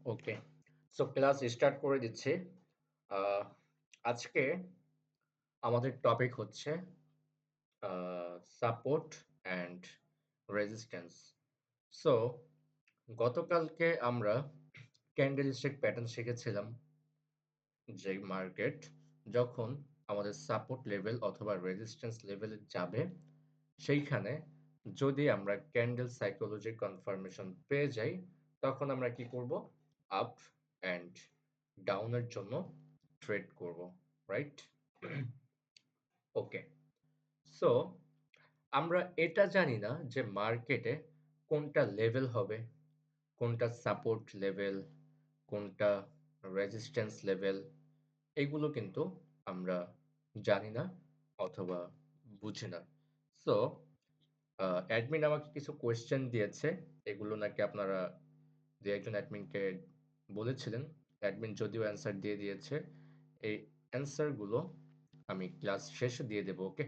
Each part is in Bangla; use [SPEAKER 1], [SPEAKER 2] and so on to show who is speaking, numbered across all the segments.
[SPEAKER 1] ওকে, সো ক্লাস স্টার্ট করে দিচ্ছি। আহ, আজকে আমাদের টপিক হচ্ছে সাপোর্ট অ্যান্ড রেজিস্ট্যান্স। সো গতকালকে আমরা ক্যান্ডেলস্টিক প্যাটার্ন শিখেছিলাম, যে মার্কেট যখন আমাদের সাপোর্ট লেভেল অথবা রেজিস্ট্যান্স লেভেলে যাবে, সেইখানে যদি আমরা ক্যান্ডেল সাইকোলজি কনফার্মেশন পেয়ে যাই, তখন আমরা কি করব? আপ অ্যান্ড ডাউনের জন্য ট্রেড করব, রাইট? ওকে, সো আমরা এটা জানি না যে মার্কেটে কোনটা লেভেল হবে, কোনটা সাপোর্ট লেভেল, কোনটা রেজিস্ট্যান্স লেভেল, এগুলো কিন্তু আমরা জানি না অথবা বুঝি না। সো অ্যাডমিন আমাকে কিছু কোয়েশ্চেন দিয়েছে, এগুলো নাকি আপনারা দু একজন অ্যাডমিনকে বলেছিলেন। অ্যাডমিন যদিও অ্যান্সার দিয়ে দিয়েছে, এই অ্যান্সারগুলো আমি ক্লাস শেষে দিয়ে দেবো। ওকে,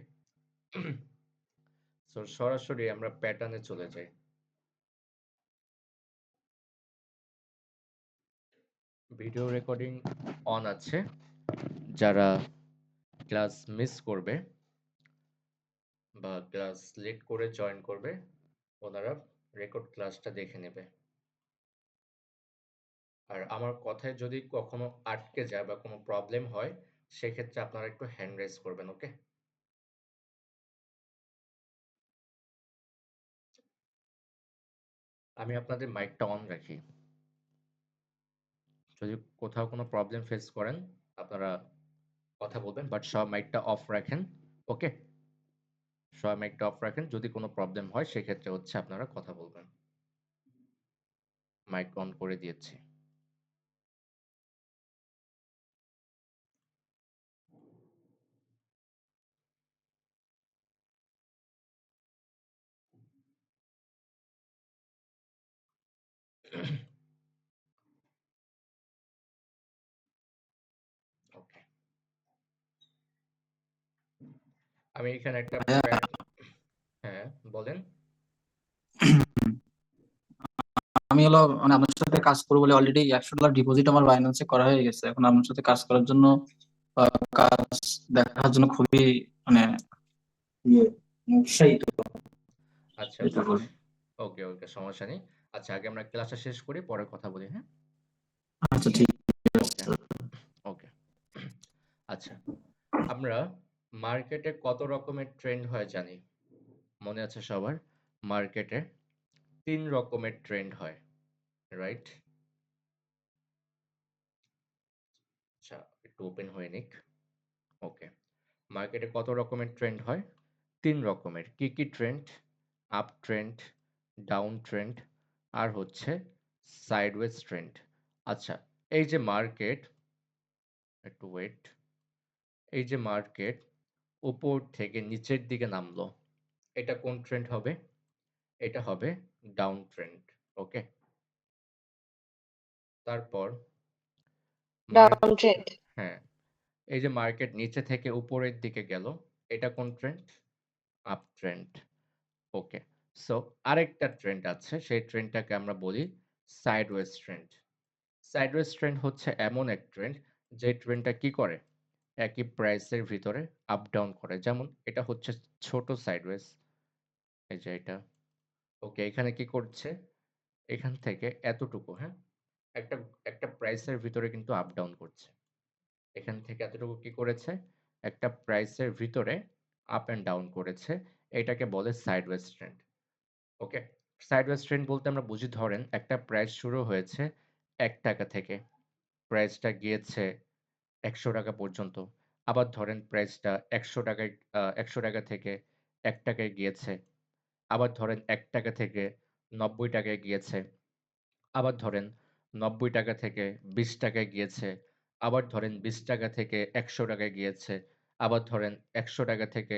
[SPEAKER 1] সো সরাসরি আমরা প্যাটার্নে চলে যাই। ভিডিও রেকর্ডিং অন আছে, যারা ক্লাস মিস করবে বা ক্লাস লেট করে জয়েন করবে, ওনারা রেকর্ড ক্লাসটা দেখে নেবে। আর আমার কথায় যদি কখনো আটকে যায় বা কোনো প্রবলেম হয়, সেক্ষেত্রে আপনারা একটু হ্যান্ড রেজ করবেন। ওকে, আমি আপনাদের মাইকটা অন রাখি। যদি কোথাও কোনো প্রবলেম ফেস করেন, আপনারা কথা বলবেন, বাট সব মাইকটা অফ রাখেন। ওকে, সব মাইকটা অফ রাখেন, যদি কোনো প্রবলেম হয় সেক্ষেত্রে হচ্ছে আপনারা কথা বলবেন। মাইক অন করে দিয়েছি। ওকে, আমি এখানে একটা
[SPEAKER 2] ভাইয়া,
[SPEAKER 1] হ্যাঁ, বলেন।
[SPEAKER 2] আমি হলো মানে আপনার সাথে কাজ করবো বলে অলরেডি $100 ডিপোজিট আমার বাইন্যান্সে করা হয়ে গেছে। এখন আপনার সাথে কাজ করার জন্য কাজ দেখার জন্য খুবই মানে ইয়ে, উৎসাহিত।
[SPEAKER 1] আচ্ছা,
[SPEAKER 2] এটা বলে।
[SPEAKER 1] ওকে ওকে, সমস্যা নেই। আচ্ছা, আগে আমরা ক্লাসটা শেষ করি, পরে কথা বলি। হ্যাঁ,
[SPEAKER 2] আচ্ছা, ঠিক
[SPEAKER 1] ওকে
[SPEAKER 2] আছে।
[SPEAKER 1] ওকে। আচ্ছা, আমরা মার্কেটে কত রকমের ট্রেন্ড হয় জানি? মনে আছে সবার? মার্কেটে ৩ রকমের ট্রেন্ড হয়, রাইট? আচ্ছা, একটু ওপেন হয়ে নিক। ওকে, মার্কেটে কত রকমের ট্রেন্ড হয়? ৩ রকমের। কি কি trend? Up trend, down trend, আর হচ্ছে সাইডওয়েজ ট্রেন্ড। আচ্ছা, এই যে মার্কেট, একটু ওয়েট, এই যে মার্কেট উপর থেকে নিচের দিকে নামলো, এটা কোন ট্রেন্ড হবে? এটা হবে ডাউন ট্রেন্ড। ওকে, তারপর
[SPEAKER 3] ডাউন ট্রেন্ড।
[SPEAKER 1] হ্যাঁ, এই যে মার্কেট নিচে থেকে উপরের দিকে গেল, এটা কোন trend? Up trend. Okay, so আরেকটা ট্রেন্ড আছে, সেই ট্রেন্ডটাকে আমরা বলি সাইডওয়েজ ট্রেন্ড। সাইডওয়েজ ট্রেন্ড হচ্ছে এমন এক ট্রেন্ড, যে ট্রেন্ডটা কি করে? একই প্রাইসের ভিতরে আপ ডাউন করে। যেমন এটা হচ্ছে ছোট সাইডওয়েজ, এই যে এটা। ওকে, এখানে কি করছে? এখান থেকে এতটুকু, হ্যাঁ, একটা একটা প্রাইসের ভিতরে কিন্তু আপ ডাউন করছে। এখান থেকে এতটুকু কি করেছে? একটা প্রাইসের ভিতরে আপ অ্যান্ড ডাউন করেছে। এটাকে বলে সাইডওয়েজ ট্রেন্ড। ওকে, সাইডওয়েজ ট্রেন্ড বলতে আমরা বুঝি, ধরেন একটা প্রাইস শুরু হয়েছে ৳১ থেকে, প্রাইসটা গিয়েছে ৳১০০ পর্যন্ত। আবার ধরেন প্রাইসটা ৳১০০ ৳১০০ থেকে ৳১ গিয়েছে। আবার ধরেন ৳১ থেকে ৳৯০ গিয়েছে। আবার ধরেন ৳৯০ থেকে ৳২০ গিয়েছে। আবার ধরেন ৳২০ থেকে ৳১০০ গিয়েছে। আবার ধরেন ৳১০০ থেকে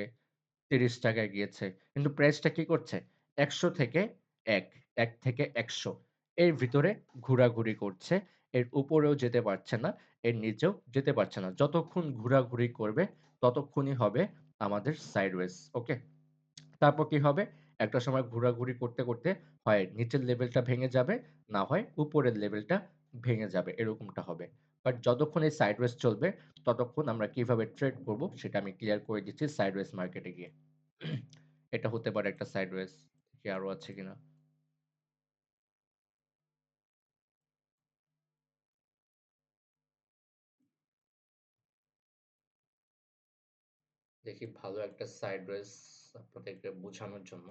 [SPEAKER 1] ৳৩০ গিয়েছে। কিন্তু প্রাইসটা কি করছে? ১০০ থেকে ১, ১ থেকে ১০০, এর ভিতরে ঘোরাঘুরি করছে। এর উপরেও যেতে পারছে না, এর নিচেও যেতে পারছে না। যতক্ষণ ঘোরাঘুরি করবে, ততক্ষণই হবে আমাদের সাইডওয়েজ। ওকে? তারপর কি হবে? একটা সময় ঘোরাঘুরি করতে, করতে হয় নিচের লেভেলটা ভেঙে যাবে, না হয় উপরের লেভেলটা ভেঙে যাবে এরকমটা হবে। বাট যতক্ষণ এই সাইডওয়েজ চলবে ততক্ষণ আমরা কিভাবে ট্রেড করব সেটা আমি ক্লিয়ার করে দিচ্ছি সাইডওয়েজ মার্কেটে গিয়ে। এটা হতে পারে একটা সাইডওয়েজ। কি আরো আছে কিনা? দেখি ভালো একটা সাইডওয়েজ আপনাদেরকে বোঝানোর জন্য।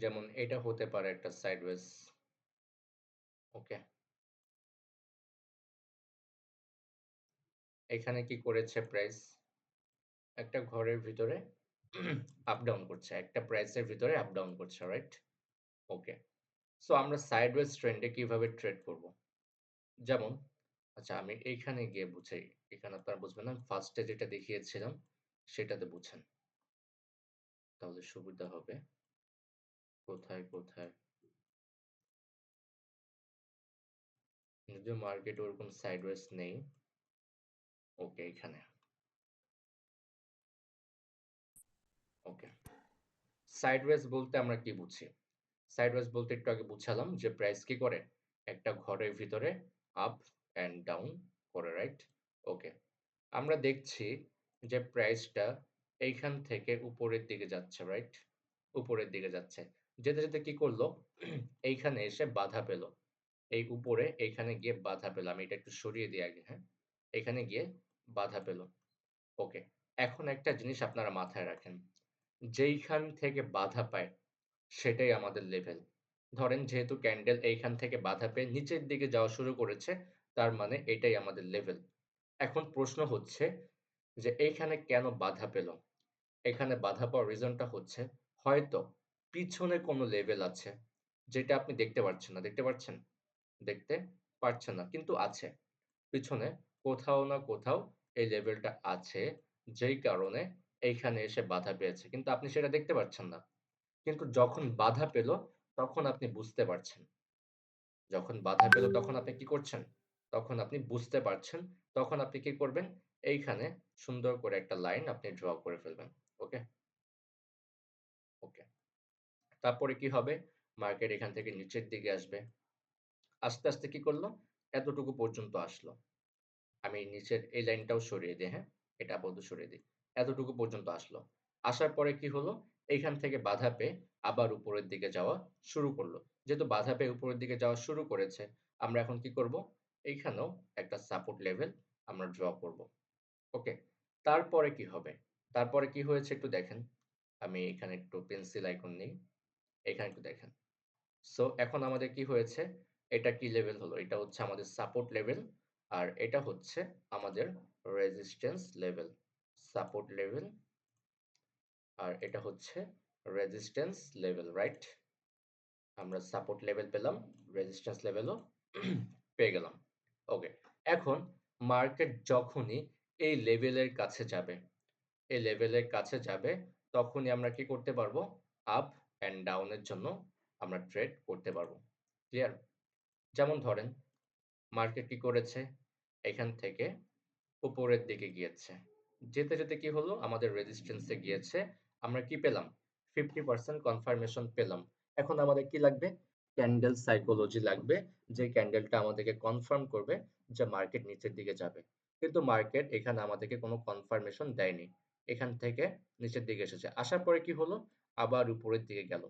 [SPEAKER 1] যেমন এটা হতে পারে একটা সাইডওয়েজ। ওকে। এখানে কি করেছে প্রাইস? একটা ঘরের ভিতরে আপ ডাউন করছে। একটা প্রাইসের ভিতরে আপ ডাউন করছে, রাইট? ওকে। সো আমরা সাইডওয়েজ ট্রেন্ডে কিভাবে ট্রেড করব? যেমন আচ্ছা আমি এইখানে গিয়ে বুঝাই। এখানে আপনারা বুঝবেন না। ফার্স্টে যেটা দেখিয়েছিলাম সেটাতে বুঝেন। তাহলে সুবিধা হবে। কোথায়? যদিও মার্কেট ওরকম সাইডওয়েজ নেই। ওকে, এখানে। ওকে। সাইডওয়েজ বলতে আমরা কি বুঝি? সাইডওয়েজ বলতে একটু আগে বুঝালাম যে প্রাইস কি করে? একটা ঘরের ভিতরে আপ অ্যান্ড ডাউন করে, রাইট? ওকে। আমরা দেখছি যে প্রাইসটা এইখান থেকে উপরের দিকে যাচ্ছে, রাইট? উপরের দিকে যাচ্ছে। যেতে কি করলো? এইখানে এসে বাধা পেল। এই উপরে এইখানে গিয়ে বাধা পেল। আমি এটা একটু সরিয়ে দিই আগে, হ্যাঁ? এখানে গিয়ে বাধা পেল। ওকে। এখন একটা জিনিস আপনারা মাথায় রাখেন। যেইখান থেকে বাধা পায় সেটাই আমাদের লেভেল। ধরেন যেহেতু ক্যান্ডেল এইখান থেকে বাধা পেয়ে নিচের দিকে যাওয়া শুরু করেছে, তার মানে এটাই আমাদের লেভেল। এখন প্রশ্ন হচ্ছে যে এইখানে কেন বাধা পেল? এখানে বাধা পাওয়ার রিজনটা হচ্ছে হয়তো পিছনে কোনো লেভেল আছে যেটা আপনি দেখতে পাচ্ছেন না। দেখতে পাচ্ছেন? দেখতে পারছেন না কিন্তু আছে। পিছনে কোথাও না কোথাও এই লেভেলটা আছে যেই কারণে এইখানে এসে বাধা পেয়েছে। কিন্তু আপনি সেটা দেখতে পাচ্ছেন না। কিন্তু যখন বাধা পেল তখন আপনি বুঝতে পারছেন। যখন বাধা পেল তখন আপনি কি করছেন? তখন আপনি বুঝতে পারছেন। তখন আপনি কি করবেন? এইখানে সুন্দর করে একটা লাইন আপনি ড্র করে ফেলবেন। ওকে? ওকে। তারপরে কি হবে? মার্কেট এখান থেকে নিচের দিকে আসবে। আস্তে কি করলো? এতটুকু পর্যন্ত আসলো। আমি নিচের এই লাইনটাও সরিয়ে দেই, হ্যাঁ? এটা আপাতত সরিয়ে দেই। এতটুকু পর্যন্ত আসলো। আসার পরে কি হলো? এইখান থেকে বাধা পেয়ে আবার উপরের দিকে যাওয়া শুরু করলো। যেহেতু বাধা পেয়ে উপরের দিকে যাওয়া শুরু করেছে, আমরা এখন কি করব? এইখানেও একটা সাপোর্ট লেভেল আমরা ড্র করব। ওকে? তারপরে কি হবে? তারপরে কি হয়েছে একটু দেখেন। আমি এখানে একটু পেন্সিল আইকন নেই। এখানে একটু দেখেন। সো এখন আমাদের কি হয়েছে? এটা কি লেভেল হলো? এটা হচ্ছে আমাদের সাপোর্ট লেভেল। আর এটা হচ্ছে আমাদের রেজিস্ট্যান্স লেভেল। সাপোর্ট লেভেল আর এটা হচ্ছে রেজিস্ট্যান্স লেভেল, রাইট? আমরা সাপোর্ট লেভেল পেলাম, রেজিস্ট্যান্স লেভেলও পেয়ে গেলাম। ওকে। এখন মার্কেট যখনই এই লেভেলের কাছে যাবে, এই লেভেলের কাছে যাবে, তখনই আমরা কি করতে পারবো? আপ অ্যান্ড ডাউন এর জন্য আমরা ট্রেড করতে পারবো। ক্লিয়ার? যেমন ধরেন মার্কেট কি করেছে? এখান থেকে উপরের দিকে গিয়েছে। যেতে কি হলো? আমাদের রেজিস্ট্যান্স এ গিয়েছে। আমরা কি পেলাম? 50% কনফার্মেশন পেলাম। এখন আমাদের কি লাগবে? ক্যান্ডেল সাইকোলজি লাগবে। যে ক্যান্ডেলটা আমাদেরকে কনফার্ম করবে যে মার্কেট নিচের দিকে যাবে। কিন্তু মার্কেট এখানে আমাদেরকে কোনো কনফার্মেশন দেয়নি। এখান থেকে নিচের দিকে এসেছে। আসার পরে কি হলো? আবার উপরের দিকে গেল।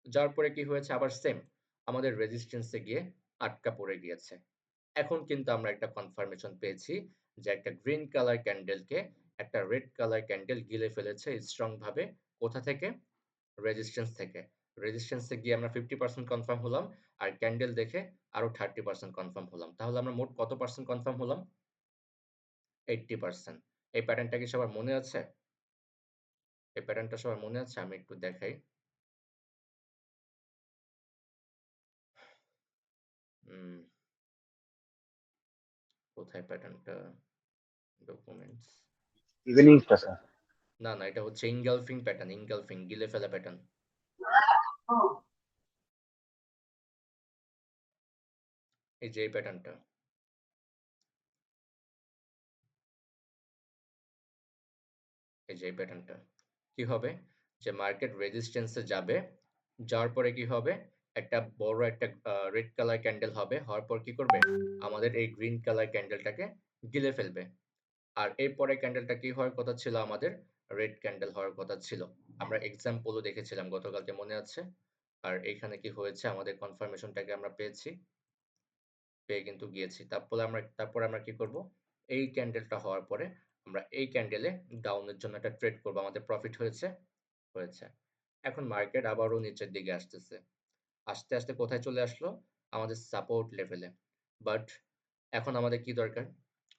[SPEAKER 1] যাওয়ার পরে কি হয়েছে? আবার সেম আমাদের রেজিস্ট্যান্স এ গিয়ে আটকা পড়ে গিয়েছে। এখন কিন্তু আমরা একটা কনফার্মেশন পেয়েছি যে একটা গ্রিন কালার ক্যান্ডেলকে একটা রেড কালার ক্যান্ডেল গিলে ফেলেছে স্ট্রং ভাবে। কোথা থেকে? রেজিস্ট্যান্স থেকে। রেজিস্ট্যান্স এ গিয়ে আমরা 50% কনফার্ম হলাম আর ক্যান্ডেল দেখে আরো 30% কনফার্ম হলাম। তাহলে আমরা মোট কত পার্সেন্ট কনফার্ম হলাম? 80%। এই প্যাটার্নটা কি সবার মনে আছে? এই প্যাটার্নটা সবার মনে আছে? আমি একটু দেখাই। উম, কোথায় প্যাটার্নটা? ডকুমেন্টস।
[SPEAKER 4] ইভিনিংটা স্যার।
[SPEAKER 1] না না, এটা হচ্ছে ইনগালফিং প্যাটার্ন, ইনগালফিং গিলে ফেলা প্যাটার্ন। এই যে এই প্যাটার্নটা, এই যে এই প্যাটার্নটা কি হবে, যে মার্কেট রেজিস্ট্যান্সে যাবে, যাওয়ার পরে কি হবে, একটা বড় একটা রেড কালার ক্যান্ডেল হবে, হওয়ার পর কি করবে, আমাদের এই গ্রিন কালার ক্যান্ডেলটাকে গিলে ফেলবে। আর এর পরে ক্যান্ডেলটা কি হওয়ার কথা ছিল, আমাদের রেড ক্যান্ডেল হওয়ার কথা ছিল। আমরা এক্সাম্পলও দেখেছিলাম গতকালকে, মনে আছে? আর এখানে কি হয়েছে, আমাদের কনফার্মেশনটাকে আমরা পেয়েছি, পেয়ে কিন্তু গিয়েছি। তারপরে আমরা কি করব, এই ক্যান্ডেলটা হওয়ার পরে আমরা এই ক্যান্ডেলে ডাউনের জন্য একটা ট্রেড করব। আমাদের প্রফিট হয়েছে, হয়েছে। এখন মার্কেট আবারও নিচের দিকে আসতেছে, আস্তে আস্তে কোথায় চলে আসলো, আমাদের সাপোর্ট লেভেলে। বাট এখন আমাদের কি দরকার,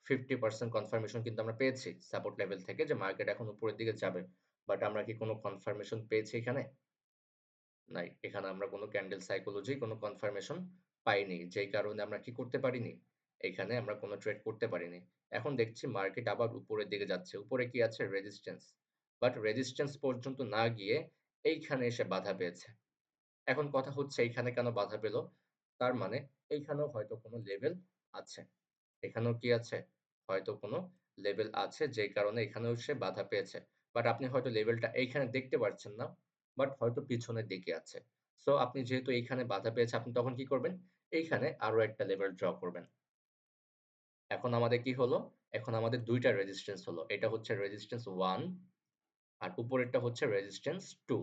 [SPEAKER 1] 50% কনফার্মেশন কিন্তু আমরা পেয়েছি সাপোর্ট লেভেল থেকে যে মার্কেট এখন উপরের দিকে যাবে। বাট আমরা কি কোনো কনফার্মেশন পেয়েছি এখানে? নাই। এখানে আমরা কোনো ক্যান্ডেল সাইকোলজি কোনো কনফার্মেশন পাইনি, যেই কারণে আমরা কি করতে পারিনি, এখানে আমরা কোনো ট্রেড করতে পারিনি। এখন দেখছি মার্কেট আবার উপরের দিকে যাচ্ছে, উপরে কি আছে, রেজিস্ট্যান্স। বাট রেজিস্ট্যান্স পর্যন্ত না গিয়ে এইখানে এসে বাধা পেয়েছে। এখন কথা হচ্ছে এইখানে কেন বাধা পেল, তার মানে এইখানেও হয়তো কোনো লেভেল আছে, এখানেও কি আছে, হয়তো কোনো লেভেল আছে, যেই কারণে এখানেও সে বাধা পেয়েছে। বাট আপনি হয়তো লেভেলটা এইখানে দেখতে পাচ্ছেন না, বাট হয়তো পিছনের দিকে আছে। সো আপনি যেহেতু এইখানে বাধা পেয়েছে, আপনি তখন কি করবেন, এইখানে আরো একটা লেভেল ড্র করবেন। এখন আমাদের কি হলো, এখন আমাদের দুইটা রেজিস্ট্যান্স হলো, এটা হচ্ছে রেজিস্ট্যান্স 1 আর উপরেরটা হচ্ছে রেজিস্ট্যান্স 2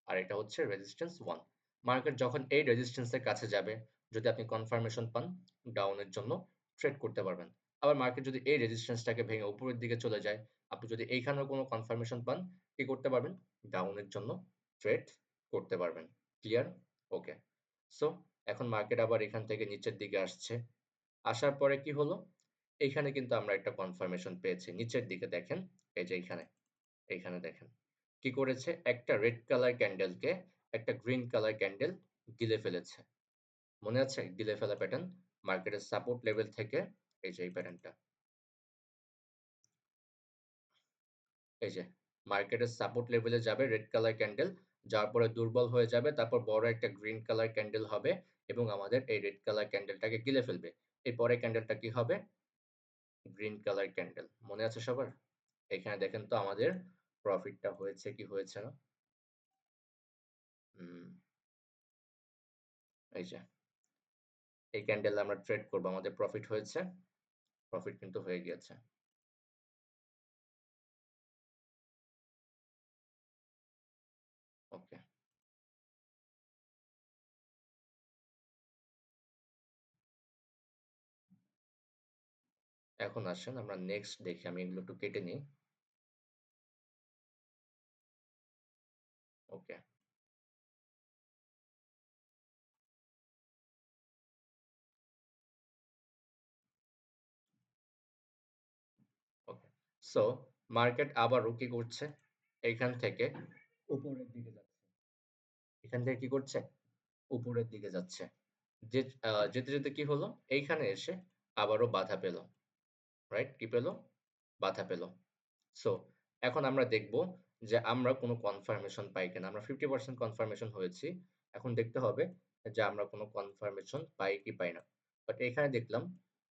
[SPEAKER 1] আর এটা হচ্ছে রেজিস্ট্যান্স 1। মার্কেট যখন এই রেজিস্ট্যান্সের কাছে যাবে, যদি আপনি কনফার্মেশন পান, ডাউনের জন্য ট্রেড করতে পারবেন। আবার মার্কেট যদি এই রেজিস্ট্যান্সটাকে ভেঙে উপরের দিকে চলে যায়, আপনি যদি এইখানেও কোনো কনফার্মেশন পান, কি করতে পারবেন, ডাউনের জন্য ট্রেড করতে পারবেন। ক্লিয়ার? ওকে। সো এখন মার্কেট আবার এখান থেকে নিচের দিকে আসছে, আসার পরে কি হলো, এইখানে কিন্তু আমরা একটা কনফার্মেশন পেয়েছি, নিচের দিকে দেখেন, এই যে এইখানে, এইখানে দেখেন কি করেছে, একটা রেড কালার ক্যান্ডেলকে একটা গ্রিন কালার ক্যান্ডেল গিলে ফেলেছে। মনে আছে গিলে ফেলা প্যাটার্ন, মার্কেটের সাপোর্ট লেভেল থেকে, এই যে এই প্যাটার্নটা, এই যে মার্কেটের সাপোর্ট লেভেলে যাবে রেড কালার ক্যান্ডেল, যার পরে দুর্বল হয়ে যাবে, তারপর বড় একটা গ্রিন কালার ক্যান্ডেল হবে এবং আমাদের এই রেড কালার ক্যান্ডেলটাকে গিলে ফেলবে। এই পরে ক্যান্ডেলটা কি হবে, গ্রিন কালার ক্যান্ডেল। মনে আছে সবার? এখানে দেখেন তো আমাদের প্রফিটটা হয়েছে কি হয়েছে না। এই যে এই ক্যান্ডেল আমরা ট্রেড করব, আমাদের প্রফিট হয়েছে, প্রফিট কিন্তু হয়ে গিয়েছে। ওকে, এখন আসেন আমরা নেক্সট দেখি, আমি এগুলো একটু কেটে নিই। ওকে, ওকে। সো মার্কেট আবারও কি করছে, এইখান থেকে উপরের দিকে যাচ্ছে, এখান থেকে কি করছে, উপরের দিকে যাচ্ছে। যে যেতে যেতে কি হলো, এইখানে এসে আবারও বাধা পেল, রাইট? কি পেল, বাধা পেল। সো এখন আমরা দেখব যে আমরা কোনো কনফার্মেশন পাই কিনা। আমরা 50% কনফার্মেশন হয়েছি, এখন দেখতে হবে যে আমরা কোনো কনফার্মেশন পাই কি পাই না। বাট এখানে দেখলাম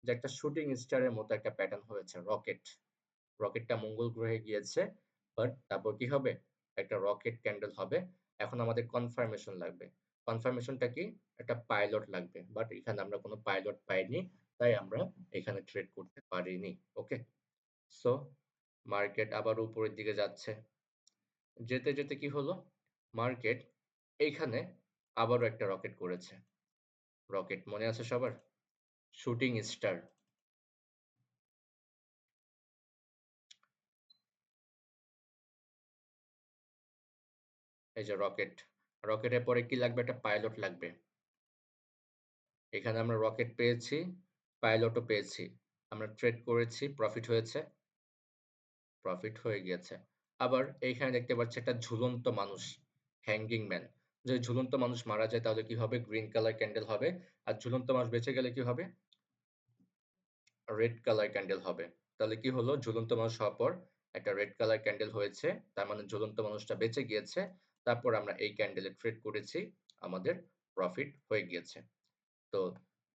[SPEAKER 1] যে একটা শুটিং স্টারের মতো একটা প্যাটার্ন হয়েছে, রকেট, রকেটটা মঙ্গল গ্রহে গিয়েছে, বাট তারপর কি হবে, একটা রকেট ক্যান্ডেল হবে। এখন আমাদের কনফার্মেশন লাগবে, কনফার্মেশনটা কি, একটা পাইলট লাগবে, বাট এখানে আমরা কোনো পাইলট পাইনি, তাই আমরা এখানে ট্রেড করতে পারিনি। ওকে, সো মার্কেট আবার উপরের দিকে যাচ্ছে, যেতে যেতে কি হলো, মার্কেট এইখানে আবারও একটা রকেট করেছে, রকেট মনে আছে সবার, শুটিং স্টার। এই যে রকেট, রকেটের পরে কি লাগবে, একটা পাইলট লাগবে। এখানে আমরা রকেট পেয়েছি, পাইলটও পেয়েছি, আমরা ট্রেড করেছি, প্রফিট হয়েছে, প্রফিট হয়ে গিয়েছে। আবার এইখানে দেখতে পাচ্ছি একটা ঝুলন্ত মানুষ, হ্যাঙ্গিং ম্যান। যদি ঝুলন্ত মানুষ মারা যায় তাহলে কি হবে? গ্রিন কালার ক্যান্ডেল হবে। আর ঝুলন্ত মানুষ বেঁচে গেলে কি হবে? রেড কালার ক্যান্ডেল হবে। তাহলে কি হলো? ঝুলন্ত মানুষ হওয়ার পর একটা রেড কালার ক্যান্ডেল হয়েছে। তার মানে ঝুলন্ত মানুষটা বেঁচে গিয়েছে। তারপর আমরা এই ক্যান্ডেলে ট্রেড করেছি। আমাদের প্রফিট হয়ে গিয়েছে। তো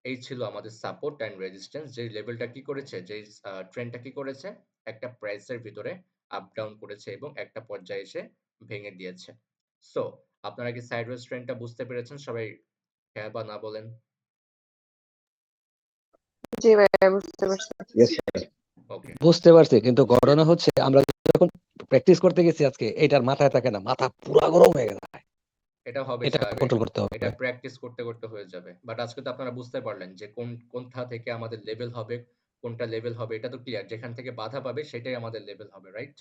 [SPEAKER 1] এই ছিল আমাদের সাপোর্ট অ্যান্ড রেজিস্ট্যান্স। যেই লেভেলটা কি করেছে, যেই ট্রেন্ডটা কি করেছে? একটা প্রাইসের ভিতরে আপ ডাউন করেছে এবং একটা পর্যায়ে এসে ভেঙে দিয়েছে। সো আপনারা কি সাইডওয়েজ ট্রেন্ডটা বুঝতে পেরেছেন? সবাই হ্যাঁ বা না বলেন।
[SPEAKER 3] জি ভাইয়া, বুঝতে পারছি।
[SPEAKER 4] Yes, sir.
[SPEAKER 1] ওকে।
[SPEAKER 5] বুঝতে পারছি, কিন্তু ঘটনা হচ্ছে আমরা যখন প্র্যাকটিস করতে গেছি আজকে, এটার মাথায় থাকে না, মাথা পুরা গরম হয়ে গেছে।
[SPEAKER 1] এটা হবে
[SPEAKER 5] এটা
[SPEAKER 1] স্বাভাবিক।
[SPEAKER 5] কন্ট্রোল করতে হবে।
[SPEAKER 1] এটা প্র্যাকটিস করতে, করতে হয়ে যাবে। বাট আজকে তো আপনারা বুঝতে পারলেন যে কোনটা থেকে আমাদের লেভেল হবে, কোনটা লেভেল হবে এটা তো ক্লিয়ার। যেখান থেকে বাধা পাবে সেটাই আমাদের লেভেল হবে, রাইট?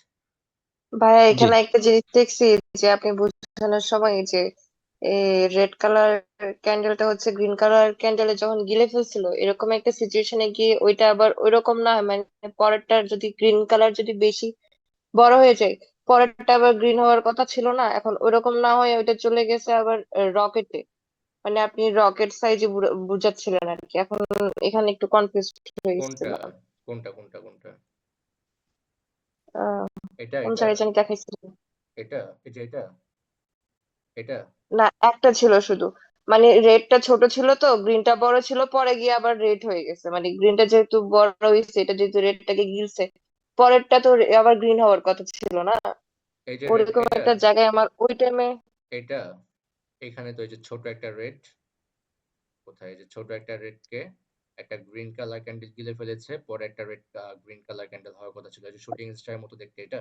[SPEAKER 3] ভাইয়া,
[SPEAKER 5] জি,
[SPEAKER 3] এখানে একটা জিনিস দেখছি যে আপনি বোঝানোর সময় যে রেড কালার ক্যান্ডেলটা হচ্ছে গ্রিন কালার ক্যান্ডেলে যখন গিলে ফেলছিল, এরকম একটা সিচুয়েশনে গিয়ে ওইটা আবার ওইরকম না হয়, মানে পরেরটার যদি গ্রিন কালার যদি বেশি বড় হয়ে যায়, পরেরটা আবার গ্রিন হওয়ার কথা ছিল না, এখন ওইরকম না হয়ে ওইটা চলে গেছে আবার রকেটে। মানে আপনি রকেট সাইজে বুঝাচ্ছিলেন আর কি। এখন এখানে একটু কনফিউজ হয়ে
[SPEAKER 1] কোনটা?
[SPEAKER 3] গেছিলাম।
[SPEAKER 1] কোনটা?
[SPEAKER 3] আহ,
[SPEAKER 1] এটা,
[SPEAKER 3] কোন
[SPEAKER 1] এটা,
[SPEAKER 3] জায়গায় জানি দেখাইছিলেন।
[SPEAKER 1] এটা, এই যে এটা?
[SPEAKER 3] না, একটা ছিল শুধু। মানে রেডটা ছোট ছিল তো গ্রিনটা বড় ছিল, পরে গিয়ে আবার রেড হয়ে গেছে। মানে গ্রিনটা যেহেতু বড় হয়েছে, এটা যেহেতু রেডটাকে গিলছে, পরেরটা তো আবার গ্রিন হওয়ার কথা ছিল না।
[SPEAKER 1] এই যে রেড,
[SPEAKER 3] ওরকম
[SPEAKER 1] এটা?
[SPEAKER 3] একটা জায়গায় আমার ওই টাইমে।
[SPEAKER 1] এটা? এখানে তো এই যে ছোট একটা রেড, কোথায়? এই যে ছোট একটা রেডকে একটা গ্রিন কালার ক্যান্ডেল গিলে ফেলেছে। পরে একটা গ্রিন কালার ক্যান্ডেল হওয়ার কথা ছিল। এই যে শুটিং স্টারের মতো দেখতে, এটা?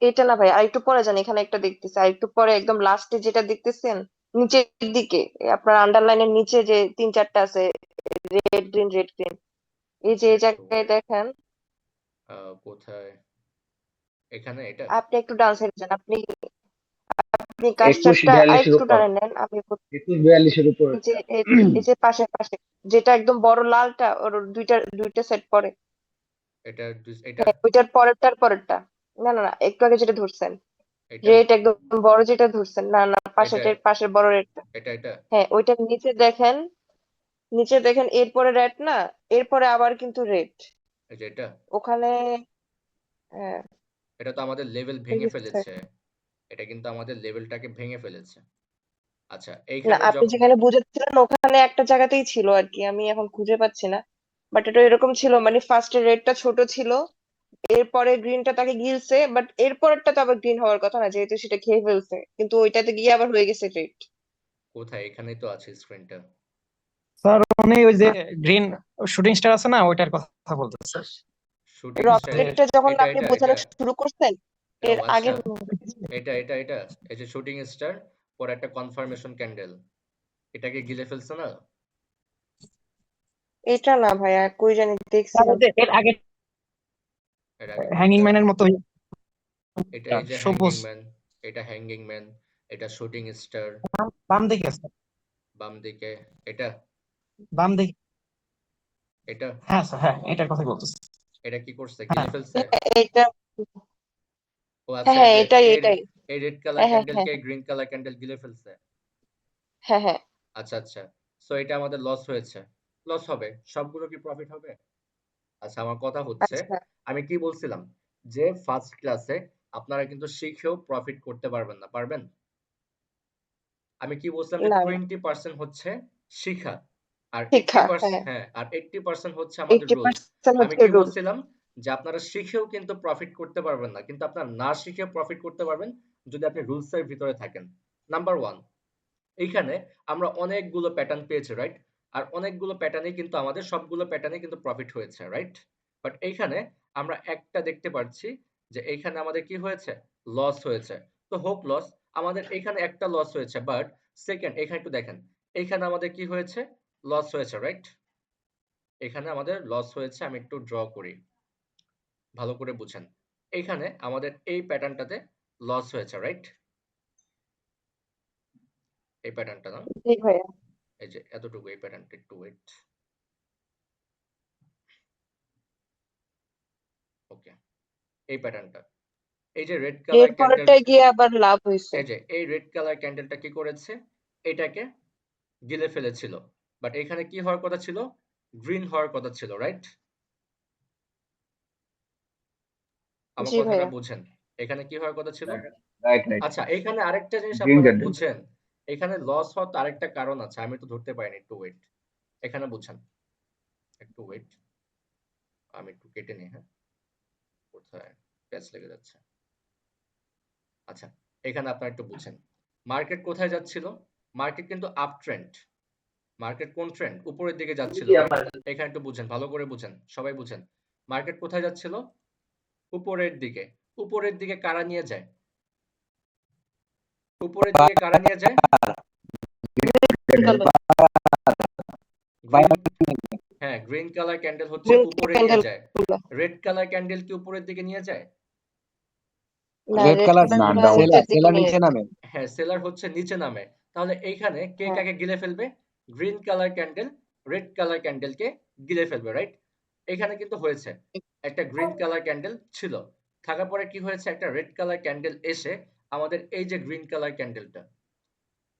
[SPEAKER 3] এটা না ভাই, আরেকটু পরে জানি এখানে একটা দেখতেছি, আরেকটু পরে একদম লাস্টে যেটা দেখতেছেন নিচের দিকে, আপনার আন্ডারলাইনের নিচে যে তিন চারটা আছে, রেড গ্রিন রেড গ্রিন, এই যে
[SPEAKER 1] আচ্ছা,
[SPEAKER 3] এই
[SPEAKER 1] একটু
[SPEAKER 3] জায়গায়
[SPEAKER 1] ওয়েট।
[SPEAKER 3] দেখেন।
[SPEAKER 1] কোথায়? এখানে, এটা?
[SPEAKER 3] আপনি একটু ডান সাইডে যান, আপনি আপনি
[SPEAKER 4] 21
[SPEAKER 3] কার্সারটা
[SPEAKER 4] 42 এর
[SPEAKER 3] আরেকটু
[SPEAKER 4] উপর,
[SPEAKER 3] টানে নেন। আমি
[SPEAKER 4] 21 42 এর উপর।
[SPEAKER 3] এই যে এই যে পাশে পাশে যেটা একদম বড় লালটা, ওর দুইটা দুইটা সেট পরে।
[SPEAKER 1] এটা এটা?
[SPEAKER 3] হ্যাঁ, ওইটার পরেরটার পরেরটা। না না না, একটু আগে যেটা ধরছেন,
[SPEAKER 1] এটা?
[SPEAKER 3] রেড একদম বড় যেটা ধরছেন, না না,
[SPEAKER 1] এটা?
[SPEAKER 3] পাশের পাশের বড় রেডটা।
[SPEAKER 1] এটা?
[SPEAKER 3] হ্যাঁ, ওইটার নিচে দেখেন, নিচে দেখেন, এরপরে রেড না, এরপরে আবার কিন্তু রেড
[SPEAKER 1] এই যে এটা?
[SPEAKER 3] ওখানে। হ্যাঁ,
[SPEAKER 1] এটা তো আমাদের লেভেল ভেঙে
[SPEAKER 3] বুঝতে
[SPEAKER 1] ফেলেছে। এটা কিন্তু আমাদের লেভেলটাকে ভেঙে ফেলেছে। আচ্ছা,
[SPEAKER 3] না,
[SPEAKER 1] এইখানে
[SPEAKER 3] আপনি
[SPEAKER 1] যখন
[SPEAKER 3] যেখানে বুঝাচ্ছিলেন ওখানে একটা জায়গাতেই ছিল আর কি, আমি এখন খুঁজে পাচ্ছি না। বাট এটা এরকম ছিল, মানে ফার্স্টে রেডটা ছোট ছিল, এরপরে গ্রিনটা তাকে গিলছে, বাট এরপরেরটা তো আবার গ্রিন হওয়ার কথা না, যেহেতু সেটা খেয়ে ফেলছে, কিন্তু ওইটাতে গিয়ে আবার হয়ে গেছে রেড।
[SPEAKER 1] কোথায়? এখানেই তো আছে স্ক্রিনটা।
[SPEAKER 6] স্যার উনি ওই যে গ্রিন শুটিং স্টার আছে না, ওইটার কথা বলতেছে।
[SPEAKER 1] Shooting star?
[SPEAKER 6] যে
[SPEAKER 3] রকেটটা যখন
[SPEAKER 1] এটা
[SPEAKER 3] আপনি
[SPEAKER 1] এটা
[SPEAKER 3] বোঝানো
[SPEAKER 1] এটা
[SPEAKER 3] শুরু করছেন,
[SPEAKER 1] ও
[SPEAKER 3] এর আগে
[SPEAKER 1] আচ্ছা, এটা এই যে শুটিং স্টার, পরে একটা কনফার্মেশন ক্যান্ডেল, এটাকে গিলে ফেলছে না?
[SPEAKER 3] এটা না ভাইয়া, কই জানি
[SPEAKER 6] স্যার
[SPEAKER 3] দেখছিলাম।
[SPEAKER 6] ওই যে এর আগে
[SPEAKER 1] এর আগে
[SPEAKER 6] হ্যাঙ্গিং
[SPEAKER 1] কোনটা?
[SPEAKER 6] ম্যানের মতো
[SPEAKER 1] এটা এই যে হ্যাঙ্গিং
[SPEAKER 6] সবুজ
[SPEAKER 1] ম্যান। এটা হ্যাঙ্গিং ম্যান। এটা শুটিং স্টার।
[SPEAKER 6] বাম দিকে আছে।
[SPEAKER 1] বাম দিকে। এটা?
[SPEAKER 6] বাম দিকে।
[SPEAKER 1] এটা?
[SPEAKER 6] হ্যাঁ স্যার, হ্যাঁ এটার কথাই বলতেছি।
[SPEAKER 1] এটা কি করছে?
[SPEAKER 6] হ্যাঁ
[SPEAKER 1] গিলে ফেলছে?
[SPEAKER 3] এটা,
[SPEAKER 1] ও
[SPEAKER 3] হ্যাঁ
[SPEAKER 1] আচ্ছা,
[SPEAKER 3] হ্যাঁ,
[SPEAKER 1] এই যে
[SPEAKER 3] এটাই
[SPEAKER 1] এই
[SPEAKER 3] এটাই।
[SPEAKER 1] এই রেড কালার
[SPEAKER 3] হ্যাঁ হ্যাঁ হ্যাঁ
[SPEAKER 1] ক্যান্ডেলকে গ্রিন কালার ক্যান্ডেল গিলে ফেলছে।
[SPEAKER 3] হ্যাঁ হ্যাঁ।
[SPEAKER 1] আচ্ছা, আচ্ছা। সো এটা আমাদের লস হয়েছে। লস হবে। সবগুলো কি প্রফিট হবে? আচ্ছা, আমার কথা হচ্ছে,
[SPEAKER 3] আচ্ছা,
[SPEAKER 1] আমি কি বলছিলাম? যে ফার্স্ট ক্লাসে আপনারা কিন্তু শিখেও প্রফিট করতে পারবেন না। পারবেন? আমি কি বলছিলাম যে
[SPEAKER 3] না না,
[SPEAKER 1] 20% হচ্ছে শিখা। আর
[SPEAKER 3] শিক্ষা,
[SPEAKER 1] 80%
[SPEAKER 3] হ্যাঁ,
[SPEAKER 1] হ্যাঁ, আর 80% হচ্ছে আমাদের রুলস।
[SPEAKER 3] 80%
[SPEAKER 1] আমি
[SPEAKER 3] হচ্ছে
[SPEAKER 1] কি
[SPEAKER 3] রুল।
[SPEAKER 1] বলছিলাম? যে আপনারা শিখেও কিন্তু প্রফিট করতে পারবেন না। কিন্তু আপনারা না শিখে প্রফিট করতে পারবেন যদি আপনি রুলস এর ভিতরে থাকেন। নাম্বার 1, এইখানে আমরা অনেকগুলো প্যাটার্ন পেয়েছি, রাইট? আর অনেকগুলো প্যাটার্নেই কিন্তু আমাদের সবগুলো প্যাটার্নেই কিন্তু প্রফিট হয়েছে, রাইট? বাট এইখানে আমরা একটা দেখতে পাচ্ছি যে এইখানে আমাদের কি হয়েছে? লস হয়েছে। তো হোক লস, আমাদের এইখানে একটা লস হয়েছে, বাট সেকেন্ড এখানে একটু দেখেন। এইখানে আমাদের কি হয়েছে? লস হয়েছে, রাইট? এখানে আমাদের লস হয়েছে। আমি একটু ড্র করি, ভালো করে বুঝেন। এইখানে আমাদের এই প্যাটার্নটাতে লস হয়েছে, রাইট? এই প্যাটার্নটা না,
[SPEAKER 3] জি ভাইয়া।
[SPEAKER 1] এই যে এতটুকু, এই প্যাটার্নটা একটু ওয়েট। ওকে, এই প্যাটার্নটা। এই যে রেড কালার
[SPEAKER 3] এর
[SPEAKER 1] ক্যান্ডেল,
[SPEAKER 3] পরেরটায় গিয়ে আবার লাভ হয়েছে।
[SPEAKER 1] এই যে এই রেড কালার ক্যান্ডেলটা কি করেছে, এটাকে গিলে ফেলেছিল, বাট এখানে কি হওয়ার কথা ছিল, গ্রিন হওয়ার কথা ছিল, রাইট? আমার
[SPEAKER 3] জি
[SPEAKER 1] কথাটা
[SPEAKER 3] ভাইয়া।
[SPEAKER 1] বুঝেন, এখানে কি হওয়ার কথা ছিল।
[SPEAKER 4] Right right.
[SPEAKER 1] আচ্ছা, এখানে আরেকটা জিনিস
[SPEAKER 4] গ্রিন
[SPEAKER 1] আপনারা
[SPEAKER 4] ক্যান্ডেল।
[SPEAKER 1] বুঝেন, এখানে লস হওয়ার তো আরেকটা কারণ আছে, আমি তো ধরতে পারিনি, একটু ওয়েট, এখানে বুঝেন, একটু ওয়েট, আমি একটু কেটে নিই, হ্যাঁ, কোথায় প্যাচ লেগে যাচ্ছে। আচ্ছা, এখানে আপনারা একটু বুঝেন, মার্কেট কোথায় যাচ্ছিল, মার্কেট কিন্তু আপ ট্রেন্ড, মার্কেট কোন ট্রেন্ড, উপরের দিকে যাচ্ছিল, রাইট? এখানে একটু বুঝেন, ভালো করে বুঝেন, সবাই বুঝেন, মার্কেট কোথায় যাচ্ছিল, উপরের দিকে। উপরের দিকে কারা নিয়ে যায়, উপরের দিকে কারা নিয়ে যায়, গ্রিন, হ্যাঁ, গ্রিন কালার ক্যান্ডেল হচ্ছে
[SPEAKER 3] গ্রিন
[SPEAKER 1] উপরে নিয়ে
[SPEAKER 3] ক্যান্ডেল
[SPEAKER 1] যায়।
[SPEAKER 3] গুলো।
[SPEAKER 1] রেড কালার ক্যান্ডেল কি উপরের দিকে নিয়ে যায়,
[SPEAKER 3] না,
[SPEAKER 5] রেড
[SPEAKER 3] রেড
[SPEAKER 5] কালার
[SPEAKER 3] কালার
[SPEAKER 4] না,
[SPEAKER 3] গুলো
[SPEAKER 4] ডাউন।
[SPEAKER 3] নিচের দিকে
[SPEAKER 5] সেলার
[SPEAKER 3] নিয়ে
[SPEAKER 5] নিচে নামে।
[SPEAKER 1] হ্যাঁ, সেলার হচ্ছে নিচে নামে। তাহলে এইখানে কে
[SPEAKER 3] হ্যাঁ
[SPEAKER 1] কাকে গিলে ফেলবে, green colour candle red colour ক্যান্ডেলকে গিলে ফেলবে, রাইট? এখানে কিন্তু হয়েছে, একটা গ্রিন কালার ক্যান্ডেল ছিল, থাকার পরে কি হয়েছে, একটা রেড কালার ক্যান্ডেল এসে আমাদের এই যে গ্রিন কালার ক্যান্ডেলটা,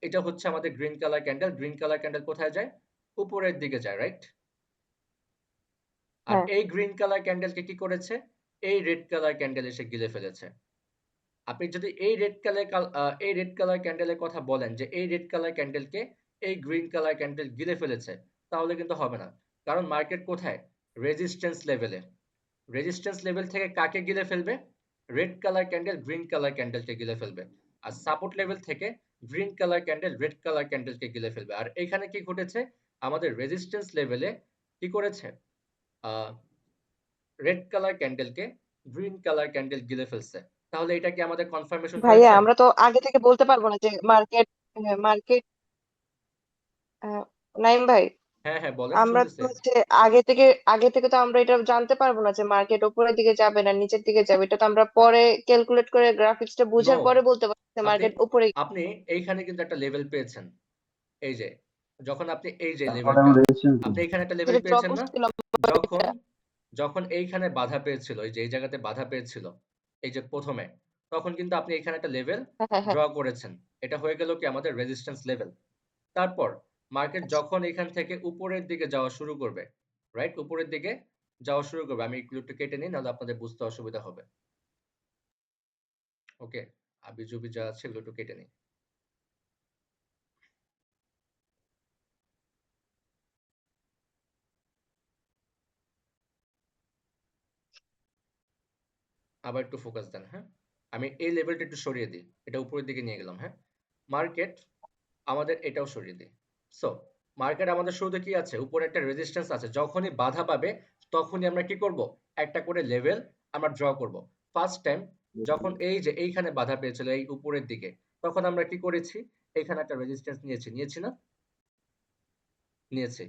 [SPEAKER 1] এটা হচ্ছে আমাদের green colour candle. Green colour candle কোথায় যায়, উপরের দিকে যায়, রাইট? আর
[SPEAKER 3] হ্যাঁ
[SPEAKER 1] এই গ্রিন কালার ক্যান্ডেলকে কি করেছে, এই রেড কালার ক্যান্ডেল এসে গিলে ফেলেছে। আপনি যদি এই রেড কালার ক্যান্ডেলের কথা বলেন যে এই রেড কালার ক্যান্ডেলকে এই গ্রিন কালার ক্যান্ডেল গিলে ফেলেছে, তাহলে কিন্তু হবে না। কারণ মার্কেট কোথায়, রেজিস্ট্যান্স লেভেলে। রেজিস্ট্যান্স লেভেল থেকে কাকে গিলে ফেলবে, red colour candle green colour ক্যান্ডেলকে গিলে ফেলবে। আর সাপোর্ট লেভেল থেকে green colour candle red colour ক্যান্ডেলকে গিলে ফেলবে। আর এখানে কি ঘটেছে, আমাদের রেজিস্ট্যান্স লেভেলে কি করেছে, রেড কালার ক্যান্ডেলকে গ্রিন কালার ক্যান্ডেল গিলে ফেলছে। তাহলে এটা কি আমাদের কনফার্মেশন
[SPEAKER 3] ভাইয়া,
[SPEAKER 1] হয়েছে?
[SPEAKER 3] আমরা তো আগে থেকে বলতে পারবো না যে মার্কেট, মার্কেট, নাইম ভাই,
[SPEAKER 1] হ্যাঁ হ্যাঁ, বলেন,
[SPEAKER 3] আমরা তো
[SPEAKER 1] শুনতেছি।
[SPEAKER 3] হচ্ছে আগে থেকে তো আমরা এটা জানতে পারবো না যে মার্কেট উপরের দিকে যাবে না নিচের দিকে যাবে। এটা তো আমরা পরে ক্যালকুলেট করে গ্রাফিক্সটা
[SPEAKER 1] নো,
[SPEAKER 3] বুঝার পরে বলতে পারবো যে
[SPEAKER 1] আপনি
[SPEAKER 3] মার্কেট উপরে।
[SPEAKER 1] আপনি এইখানে কিন্তু একটা লেভেল পেয়েছেন, এই যে, যখন আপনি এই যে
[SPEAKER 4] তারপরে
[SPEAKER 1] লেভেলটা,
[SPEAKER 4] আমরা রেজিস্ট্যান্স
[SPEAKER 1] আপনি এখানে একটা লেভেল
[SPEAKER 3] যেটা ড্রপ
[SPEAKER 1] পেয়েছেন না,
[SPEAKER 3] করছিলাম
[SPEAKER 1] যখন
[SPEAKER 3] ওইটা।
[SPEAKER 1] যখন এইখানে বাধা পেয়েছিল, এই যে এই জায়গাতে বাধা পেয়েছিল, এই যে প্রথমে, তখন কিন্তু আপনি এখানে একটা লেভেল
[SPEAKER 3] হ্যাঁ হ্যাঁ হ্যাঁ।
[SPEAKER 1] ড্র করেছেন। এটা হয়ে গেল কি আমাদের রেজিস্ট্যান্স লেভেল। তারপর মার্কেট
[SPEAKER 3] আচ্ছা।
[SPEAKER 1] যখন এখান থেকে উপরের দিকে যাওয়া শুরু করবে, রাইট, উপরের দিকে যাওয়া শুরু করবে, আমি একটু কেটে নিই, নাহলে আপনাদের বুঝতে অসুবিধা হবে। ওকে, আবিজুবি যা আছে এগুলো একটু কেটে নিই। আবার একটু ফোকাস দেন, হ্যাঁ, আমি এই লেভেলটা একটু সরিয়ে দিই, এটা উপরের দিকে নিয়ে গেলাম, হ্যাঁ, মার্কেট আমাদের এটাও সরিয়ে দিই। সো মার্কেট আমাদের শুরুতে কি আছে, উপরে একটা রেজিস্ট্যান্স আছে, যখনই বাধা পাবে তখনই আমরা কি করব, একটা করে লেভেল আমরা ড্র করব। ফার্স্ট টাইম যখন এই যে এইখানে বাধা পেয়েছিল এই উপরের দিকে, তখন আমরা কি করেছি, এখানে একটা রেজিস্ট্যান্স নিয়েছি না, নিয়েছি।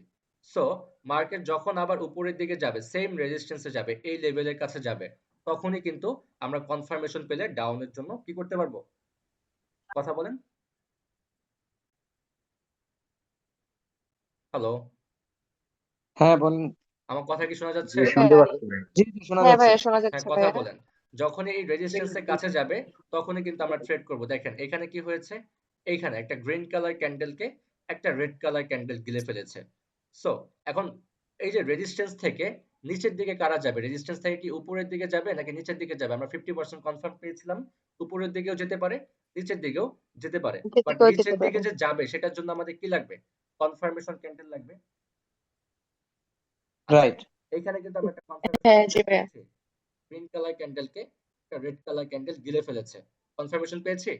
[SPEAKER 1] সো মার্কেট যখন আবার উপরের দিকে যাবে, সেম রেজিস্ট্যান্সে যাবে, এই লেভেলের কাছে যাবে, তখনই কিন্তু আমরা কনফার্মেশন পেলে ডাউনের জন্য কি করতে পারবো, কথা বলেন, হ্যালো,
[SPEAKER 5] হ্যাঁ বলেন।
[SPEAKER 1] আমার কথা কি শোনা যাচ্ছে?
[SPEAKER 4] জি, শুনতে
[SPEAKER 3] হ্যাঁ
[SPEAKER 4] পাচ্ছি ভাই।
[SPEAKER 5] জি জি শোনা
[SPEAKER 3] হ্যাঁ
[SPEAKER 5] যাচ্ছে।
[SPEAKER 3] ভাইয়া, শোনা
[SPEAKER 1] হ্যাঁ,
[SPEAKER 3] যাচ্ছে
[SPEAKER 1] কথা
[SPEAKER 3] ভাইয়া।
[SPEAKER 1] বলেন। যখনই এই রেজিস্ট্যান্সের কাছে যাবে, তখনই কিন্তু আমরা ট্রেড করব। দেখেন এখানে কি হয়েছে, এইখানে একটা গ্রিন কালার ক্যান্ডেলকে একটা রেড কালার ক্যান্ডেল গিলে ফেলেছে। সো এখন এই যে রেজিস্ট্যান্স থেকে নিচের দিকে কারা যাবে, রেজিস্ট্যান্স থেকে কি উপরের দিকে যাবে নাকি নিচের দিকে যাবে, আমরা 50% কনফার্ম পেয়েছিলাম, উপরের দিকেও যেতে পারে, নিচের দিকেও যেতে পারে।
[SPEAKER 3] যেতে
[SPEAKER 1] বাট
[SPEAKER 3] কেউ যেতে
[SPEAKER 1] নিচের দিকে
[SPEAKER 3] পারে।
[SPEAKER 1] যে যাবে সেটার জন্য আমাদের কি লাগবে, কনফার্মেশন ক্যান্ডেল লাগবে। আচ্ছা,
[SPEAKER 5] রাইট।
[SPEAKER 1] এইখানে কিন্তু আমরা একটা কনফার্মেশন
[SPEAKER 3] হ্যাঁ জি
[SPEAKER 1] ক্যান্ডেল
[SPEAKER 3] ভাইয়া।
[SPEAKER 1] পেয়েছি, গ্রিন কালার ক্যান্ডেলকে একটা রেড কালার ক্যান্ডেল গিলে ফেলেছে, কনফার্মেশন পেয়েছি।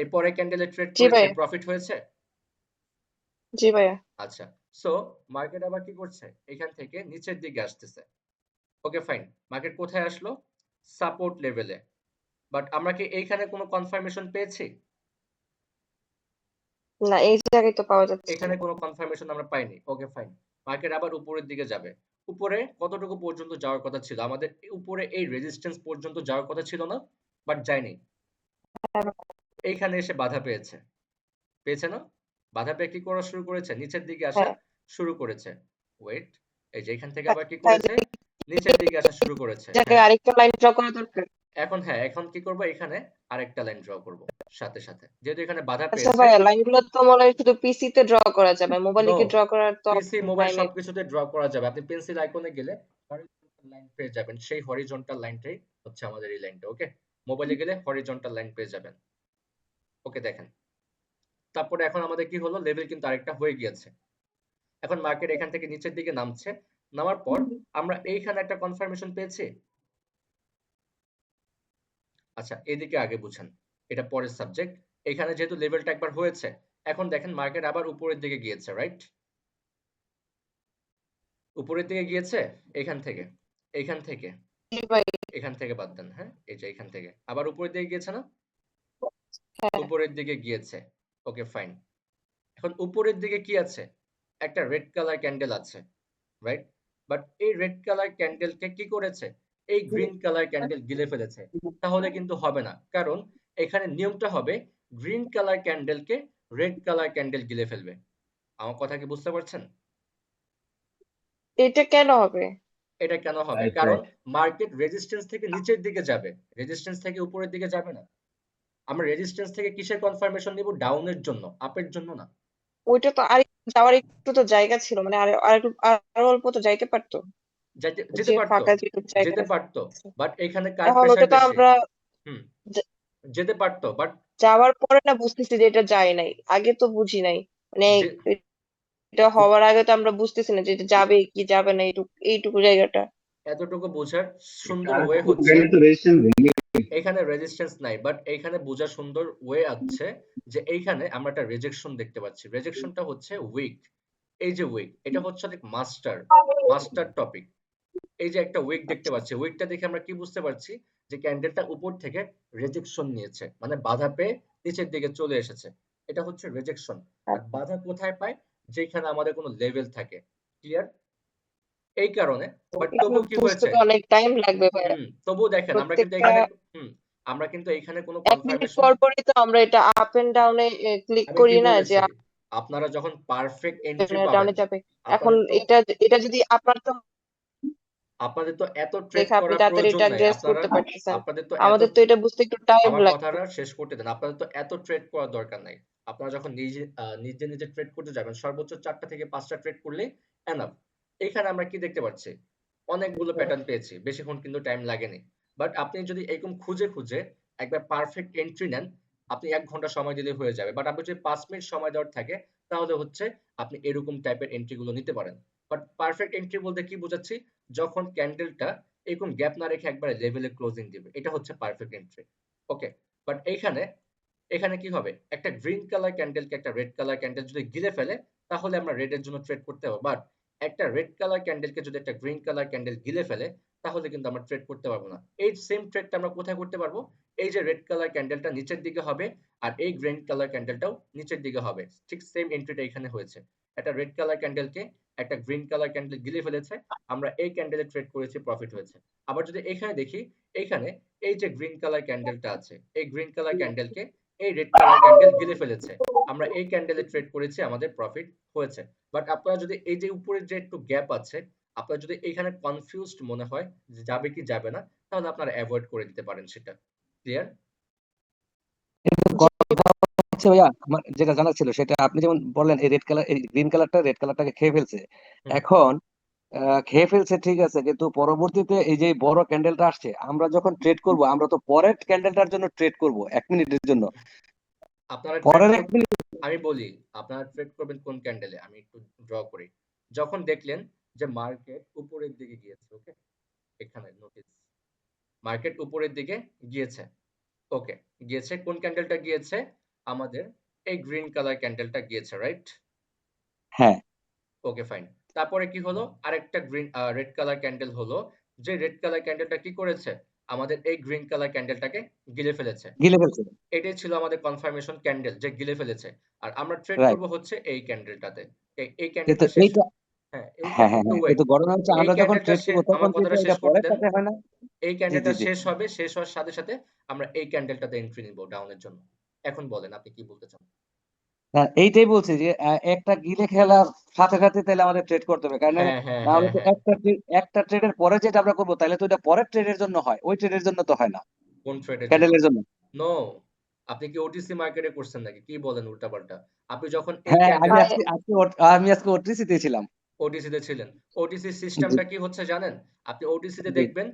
[SPEAKER 1] এরপরে ক্যান্ডেলে ট্রেড
[SPEAKER 3] জি
[SPEAKER 1] করেছে,
[SPEAKER 3] ভাইয়া।
[SPEAKER 1] প্রফিট হয়েছে।
[SPEAKER 3] জি ভাইয়া।
[SPEAKER 1] আচ্ছা, সো মার্কেট আবার কি করছে, এখান থেকে নিচের দিকে আসতেছে। ওকে ফাইন, মার্কেট কোথায় আসলো, সাপোর্ট লেভেলে। বাট আমরা কি এইখানে কোনো কনফার্মেশন পেয়েছি,
[SPEAKER 3] না, এই জায়গায় তো পাওয়া যাচ্ছে
[SPEAKER 1] এখানে
[SPEAKER 3] না।
[SPEAKER 1] কোনো কনফার্মেশন আমরা পাইনি। ওকে ফাইন, মার্কেট আবার উপরের দিকে যাবে। উপরে কতটুকু পর্যন্ত যাওয়ার কথা ছিল, আমাদের উপরে এই রেজিস্ট্যান্স পর্যন্ত যাওয়ার কথা ছিল না, বাট যায়নি, এইখানে এসে বাধা পেয়েছে, পেয়েছে না, বাধা পেয়ে কি করা শুরু করেছে, নিচের দিকে আসা
[SPEAKER 3] হ্যাঁ।
[SPEAKER 1] শুরু করেছে। ওয়েট, এই যে এখান থেকে আবার কি
[SPEAKER 3] তাই
[SPEAKER 1] করেছে, নিচের দিকে আসা শুরু করেছে।
[SPEAKER 3] জায়গায়
[SPEAKER 1] হ্যাঁ,
[SPEAKER 3] আরেকটা লাইন ড্র করা দরকার।
[SPEAKER 1] এখন কি করব, এখানে আরেকটা লাইন ড্র করব সাথে সাথে, যেহেতু এখানে বাধা
[SPEAKER 3] আচ্ছা
[SPEAKER 1] পেয়েছে।
[SPEAKER 3] ভাইয়া, লাইনগুলো তো মনে হয় শুধু পিসি তে ড্র করা যাবে, মোবাইলে
[SPEAKER 1] নো,
[SPEAKER 3] কি ড্র করার তো
[SPEAKER 1] পিসি
[SPEAKER 3] অপশন
[SPEAKER 1] মোবাইল
[SPEAKER 3] নাই মেবি।
[SPEAKER 1] সবকিছুতে ড্র করা যাবে। আপনি পেন্সিল আইকনে গেলে হরিজন্টাল লাইন পেয়ে যাবেন, সেই হরিজন্টাল লাইনটাই হচ্ছে আমাদের এই লাইনটা। ওকে, মোবাইলে গেলে হরিজন্টাল লাইন পেয়ে যাবেন। ওকে, দেখেন তারপরে এখন আমাদের কি হলো, লেভেল কিন্তু আরেকটা হয়ে গিয়েছে। এখন মার্কেট এখান থেকে নিচের দিকে নামছে, নামার পর আমরা এইখানে একটা কনফার্মেশন পেয়েছি। আচ্ছা, এদিকে আগে বুঝেন, এটা পরের সাবজেক্ট। এখানে যেহেতু লেভেলটা একবার হয়েছে, এখন দেখেন মার্কেট আবার উপরের দিকে গিয়েছে, রাইট? উপরের দিকে গিয়েছে এখান থেকে, এখান থেকে,
[SPEAKER 3] ভাই
[SPEAKER 1] এখান থেকে বাদ দেন। হ্যাঁ, এই যে এখান থেকে আবার উপরের দিকে গিয়েছে না?
[SPEAKER 3] হ্যাঁ,
[SPEAKER 1] উপরের দিকে গিয়েছে। ওকে, ফাইন। এখন উপরের দিকে কি আছে? একটা রেড কালার ক্যান্ডেল আছে, রাইট? বাট এই রেড কালার ক্যান্ডেলকে কি করেছে? এই গ্রিন কালার ক্যান্ডেল গিলে ফেলেছে। তাহলে কিন্তু হবে না, কারণ এখানে নিয়মটা হবে গ্রিন কালার ক্যান্ডেলকে রেড কালার ক্যান্ডেল গিলে ফেলবে। আমার কথা কি বুঝতে পারছেন?
[SPEAKER 3] এটা কেন হবে?
[SPEAKER 1] এটা কেন হবে?
[SPEAKER 4] রাইট
[SPEAKER 1] কারণ
[SPEAKER 4] রাইট
[SPEAKER 1] মার্কেট রেজিস্ট্যান্স থেকে নিচের দিকে যাবে, রেজিস্ট্যান্স থেকে উপরের দিকে যাবে না। আমরা রেজিস্ট্যান্স থেকে কিসের কনফার্মেশন নিব? ডাউনের জন্য, আপের জন্য না।
[SPEAKER 3] ওইটা তো আর যাওয়ার একটু তো জায়গা ছিল, মানে আর আর অল্প তো যাইতে পারতো,
[SPEAKER 1] যেতে
[SPEAKER 3] যে
[SPEAKER 1] পারতো,
[SPEAKER 3] ফাঁকা যেটুকু জায়গা
[SPEAKER 1] যেতে
[SPEAKER 3] আছে।
[SPEAKER 1] পারতো, বাট এখানে কার
[SPEAKER 3] এখন
[SPEAKER 1] প্রেসার
[SPEAKER 3] ওটা তো
[SPEAKER 1] বেশি?
[SPEAKER 3] আমরা
[SPEAKER 1] হুম,
[SPEAKER 3] যা-
[SPEAKER 1] যেতে পারতো, বাট
[SPEAKER 3] যাওয়ার পরে না বুঝতেছি যে এটা যায় নাই, আগে তো বুঝি নাই, মানে
[SPEAKER 1] যে
[SPEAKER 3] এটা হওয়ার আগে তো আমরা বুঝতেছি না যে এটা যাবে কি যাবে না, এইটুকু জায়গাটা।
[SPEAKER 1] এতটুকু বোঝার সুন্দর
[SPEAKER 4] কাজ
[SPEAKER 1] ওয়ে
[SPEAKER 4] করতে
[SPEAKER 1] হচ্ছে,
[SPEAKER 4] গেলে তো রেজিস্ট্যান্স ভেঙে
[SPEAKER 1] এখানে রেজিস্ট্যান্স নাই, বাট এইখানে বোঝার সুন্দর ওয়ে আছে যে এইখানে আমরা একটা রেজেকশন দেখতে পাচ্ছি। রেজেকশনটা হচ্ছে উইক। এই যে উইক, এটা হচ্ছে অনেক মাস্টার মাস্টার টপিক। এই যে একটা উইক দেখতে পাচ্ছি, উইকটা দেখে আমরা কি বুঝতে পারছি? যে ক্যান্ডেলটা উপর থেকে রেজেকশন নিয়েছে, মানে বাধা পেয়ে নিচের দিকে চলে এসেছে। এটা হচ্ছে রেজেকশন। আর বাধা কোথায় পায়? যেখানে আমাদের কোনো লেভেল থাকে। ক্লিয়ার? এই কারণে, বাট
[SPEAKER 3] এগুলো
[SPEAKER 1] তবু কি
[SPEAKER 3] বুঝতে
[SPEAKER 1] হয়েছে?
[SPEAKER 3] তো অনেক টাইম লাগবে ভাইয়া।
[SPEAKER 1] তবুও দেখেন আমরা কিন্তু
[SPEAKER 3] প্রত্যেকটা
[SPEAKER 1] এখানে, হুম, আমরা কিন্তু এখানে কোনো
[SPEAKER 3] 1 মিনিট
[SPEAKER 1] কনফার্মেশন,
[SPEAKER 3] পর পরই তো আমরা এটা আপ এন্ড ডাউনে ক্লিক
[SPEAKER 1] আমি কি
[SPEAKER 3] করি না যে
[SPEAKER 1] বলেছি? আপনারা যখন পারফেক্ট এন্ট্রি পাবেন,
[SPEAKER 3] ডাউনে যাবে। এখন
[SPEAKER 1] আপনাদের তো
[SPEAKER 3] এটা এটা যদি আপনার তো
[SPEAKER 1] আপনাদের তো এত ট্রেড
[SPEAKER 3] দেখে আপনি
[SPEAKER 1] করার
[SPEAKER 3] তাড়াতাড়ি
[SPEAKER 1] প্রয়োজন
[SPEAKER 3] এটা
[SPEAKER 1] নাই।
[SPEAKER 3] গ্রেস
[SPEAKER 1] আপনারা,
[SPEAKER 3] করতে পারতেছেন,
[SPEAKER 1] আপনাদের তো এত,
[SPEAKER 3] আমাদের তো এটা বুঝতে একটু টাইম
[SPEAKER 1] আমার
[SPEAKER 3] লাগবে।
[SPEAKER 1] কথাটা শেষ করতে দেন। আপনাদের তো এত ট্রেড করার দরকার নাই। আপনারা যখন নিজে ট্রেড করতে যাবেন, সর্বোচ্চ 4টা থেকে 5টা ট্রেড করলেই এনাফ। এখানে আমরা কি দেখতে পাচ্ছি? অনেকগুলো প্যাটার্ন পেয়েছি, বেশিক্ষণ কিন্তু টাইম লাগেনি। বাট আপনি যদি এরকম খুঁজে খুঁজে একবার পারফেক্ট এন্ট্রি নেন, আপনি 1 ঘন্টা সময় দিলে হয়ে যাবে। বাট আপনি যদি 5 মিনিট সময় দেওয়ার থাকে, তাহলে হচ্ছে আপনি এরকম টাইপের এন্ট্রি গুলো নিতে পারেন। বাট পারফেক্ট এন্ট্রি বলতে কি বোঝাচ্ছি? যখন ক্যান্ডেলটা এরকম গ্যাপ না রেখে একবারে লেভেলে ক্লোজিং দিবে, এটা হচ্ছে পারফেক্ট এন্ট্রি। ওকে, বাট এখানে কি হবে? একটা গ্রিন কালার ক্যান্ডেলকে একটা রেড কালার ক্যান্ডেল যদি গিলে ফেলে, তাহলে আমরা রেড এর জন্য ট্রেড করতে হবে। বাট একটা রেড কালার ক্যান্ডেলকে যদি একটা গ্রিন কালার ক্যান্ডেল গিলে ফেলে, তাহলে কিন্তু আমরা ট্রেড করতে পারবো না। এই সেম ট্রেডটা আমরা কোথায় করতে পারবো? এই যে রেড কালার ক্যান্ডেলটা নিচের দিকে হবে, আর এই গ্রিন কালার ক্যান্ডেলটাও নিচের দিকে হবে। ঠিক সেম এন্ট্রিটা এখানে হয়েছে। একটা রেড কালার ক্যান্ডেলকে একটা গ্রিন কালার ক্যান্ডেল গিলে ফেলেছে, আমরা এই ক্যান্ডেলে ট্রেড করেছি, প্রফিট হয়েছে। আবার যদি এখানে দেখি, এইখানে এই যে গ্রিন কালার ক্যান্ডেলটা আছে, এই গ্রিন কালার ক্যান্ডেলকে এই রেড কালার ক্যান্ডেল গিলে ফেলেছে, আমরা এই ক্যান্ডেলে ট্রেড করেছি, আমাদের প্রফিট হয়েছে। বাট আপনারা যদি এই যে উপরের যে একটু গ্যাপ আছে, আপনার যদি এখানে কনফিউজড মনে হয় যে যাবে কি যাবে না, তাহলে আপনারা অ্যাভয়েড করে দিতে পারেন সেটা। ক্লিয়ার?
[SPEAKER 5] কিন্তু
[SPEAKER 3] জি
[SPEAKER 5] কথা হচ্ছে ভাইয়া, আমার যেটা জানা ছিল সেটা আপনি যেমন বললেন এই রেড কালার, এই গ্রিন কালারটা রেড কালারটাকে খেয়ে ফেলছে।
[SPEAKER 1] হুম।
[SPEAKER 5] এখন খেয়ে ফেলছে ঠিক আছে, কিন্তু পরবর্তীতে এই যে বড় ক্যান্ডেলটা আসছে, আমরা যখন ট্রেড করব আমরা তো পরের ক্যান্ডেলটার জন্য ট্রেড করব 1 মিনিটের জন্য।
[SPEAKER 1] আপনারা ট্রেড
[SPEAKER 5] পরের
[SPEAKER 1] কর,
[SPEAKER 5] 1 মিনিট।
[SPEAKER 1] আমি বলি আপনারা ট্রেড করবেন কোন ক্যান্ডেলে, আমি একটু ড্র করি। যখন দেখলেন যে মার্কেট উপরের দিকে গিয়েছে, ওকে, এখানে নোটিস, মার্কেট উপরের দিকে গিয়েছে। ওকে, গিয়েছে, কোন ক্যান্ডেলটা গিয়েছে? আমাদের এই গ্রিন কালার ক্যান্ডেলটা গিয়েছে, রাইট?
[SPEAKER 5] হ্যাঁ,
[SPEAKER 1] ওকে, ফাইন। তারপরে কি হলো? আরেকটা রেড কালার ক্যান্ডেল হলো, যে রেড কালার ক্যান্ডেলটা কি করেছে? আমাদের এই গ্রিন কালার ক্যান্ডেলটাকে গিলে ফেলেছে।
[SPEAKER 5] গিলে ফেলছে।
[SPEAKER 1] এটাই ছিল আমাদের কনফার্মেশন ক্যান্ডেল, যে গিলে ফেলেছে। আর আমরা ট্রেড
[SPEAKER 5] রাইট।
[SPEAKER 1] করব হচ্ছে এই ক্যান্ডেলটাতে। এই
[SPEAKER 5] কিন্তু
[SPEAKER 1] ক্যান্ডেলটা শেষ,
[SPEAKER 5] এইটা,
[SPEAKER 1] হ্যাঁ,
[SPEAKER 5] হ্যাঁ হ্যাঁ
[SPEAKER 1] একটু
[SPEAKER 5] হ্যাঁ,
[SPEAKER 1] ওয়েট।
[SPEAKER 5] কিন্তু ঘটনা হচ্ছে
[SPEAKER 1] এই
[SPEAKER 5] আমরা যখন
[SPEAKER 1] ক্যান্ডেলটা
[SPEAKER 5] ট্রেড করবো তখন
[SPEAKER 1] আমার
[SPEAKER 5] কিন্তু
[SPEAKER 1] কথাটা
[SPEAKER 5] এটা
[SPEAKER 1] শেষ করতে
[SPEAKER 5] পরের
[SPEAKER 1] দেন।
[SPEAKER 5] সাথে হয় না।
[SPEAKER 1] এই
[SPEAKER 5] জি জি
[SPEAKER 1] ক্যান্ডেলটা
[SPEAKER 5] জি।
[SPEAKER 1] শেষ হবে, শেষ হওয়ার সাথে সাথে আমরা এই ক্যান্ডেলটাতে এন্ট্রি নিব ডাউনের জন্য। এখন বলেন আপনি কি বলতে চান?
[SPEAKER 5] হ্যাঁ, এইটাই বলছি যে একটা গিলে খেলার সাথে সাথে তাহলে আমাদের ট্রেড করতে হবে, কারণ
[SPEAKER 1] হ্যাঁ, হ্যাঁ,
[SPEAKER 5] না হলে
[SPEAKER 1] হ্যাঁ,
[SPEAKER 5] তো
[SPEAKER 1] হ্যাঁ।
[SPEAKER 5] একটা ট্রেডের পরে যেটা আমরা করবো তাহলে তো এটা পরের ট্রেডের জন্য হয়, ওই ট্রেডের জন্য তো হয় না,
[SPEAKER 1] কোন ট্রেডের জন্য?
[SPEAKER 5] ক্যান্ডেলের জন্য।
[SPEAKER 1] নো, আপনি কি ওটিসি মার্কেটে করছেন নাকি? কি বলেন উল্টাপাল্টা? আপনি যখন এই
[SPEAKER 5] হ্যাঁ, আমি
[SPEAKER 1] ক্যান্ডেল
[SPEAKER 3] ভাই
[SPEAKER 5] আজকে আজকে আমি আজকে ওটিসিতে ছিলাম।
[SPEAKER 1] ওটিসি তে ছিলেন। ওটিসি
[SPEAKER 5] জি
[SPEAKER 1] সিস্টেমটা কি হচ্ছে জানেন? আপনি ওটিসি তে
[SPEAKER 5] জি
[SPEAKER 1] দেখবেন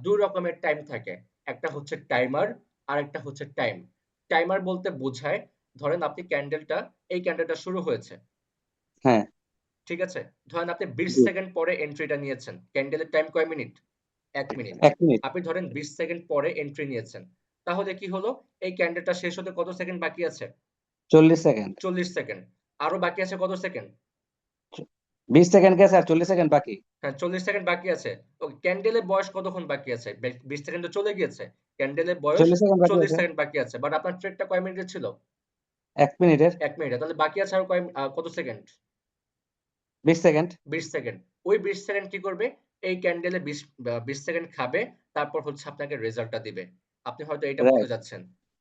[SPEAKER 1] ২ রকমের টাইম থাকে। একটা হচ্ছে টাইমার, আরেকটা হচ্ছে টাইম। টাইমার বলতে বোঝায় ধরেন আপনি এই ক্যান্ডেলটা শুরু হয়েছে।
[SPEAKER 5] হ্যাঁ
[SPEAKER 1] ঠিক আছে? ধরেন আপনি ২০
[SPEAKER 5] জি,
[SPEAKER 1] সেকেন্ড পরে এন্ট্রিটা নিয়েছেন। ক্যান্ডেলের টাইম কয় মিনিট? ১ মিনিট।
[SPEAKER 5] 1 মিনিট,
[SPEAKER 1] আপনি ধরেন ২০ সেকেন্ড পরে এন্ট্রি নিয়েছেন। তাহলে কি হলো? এই ক্যান্ডেলটা শেষ হতে কত সেকেন্ড বাকি আছে?
[SPEAKER 5] 40 সেকেন্ড,
[SPEAKER 1] ৪০ সেকেন্ড। আরো বাকি আছে কত সেকেন্ড?
[SPEAKER 5] 20 সেকেন্ড গেছে আর 40 সেকেন্ড বাকি।
[SPEAKER 1] হ্যাঁ, ৪০ সেকেন্ড বাকি আছে। ওকে, ক্যান্ডেলের বয়স কতক্ষণ বাকি আছে? ২০ সেকেন্ড তো চলে গিয়েছে। ক্যান্ডেলের বয়স
[SPEAKER 5] 40 সেকেন্ড বাকি
[SPEAKER 1] ৪০
[SPEAKER 5] আছে,
[SPEAKER 1] সেকেন্ড বাকি আছে। বাট আপনার ট্রেডটা কয় মিনিটের ছিল?
[SPEAKER 5] 1 মিনিটের,
[SPEAKER 1] ১ মিনিটের। তাহলে বাকি আছে আরো কত সেকেন্ড?
[SPEAKER 5] 20 সেকেন্ড।
[SPEAKER 1] ২০ সেকেন্ড। ওই ২০ সেকেন্ড কি করবে? এই ক্যান্ডেলে ২০ সেকেন্ড খাবে। তারপর হচ্ছে আপনাকে রেজাল্টটা দিবে। আপনি হয়তো এটা বলতে
[SPEAKER 5] রাইট,
[SPEAKER 1] চাচ্ছেন।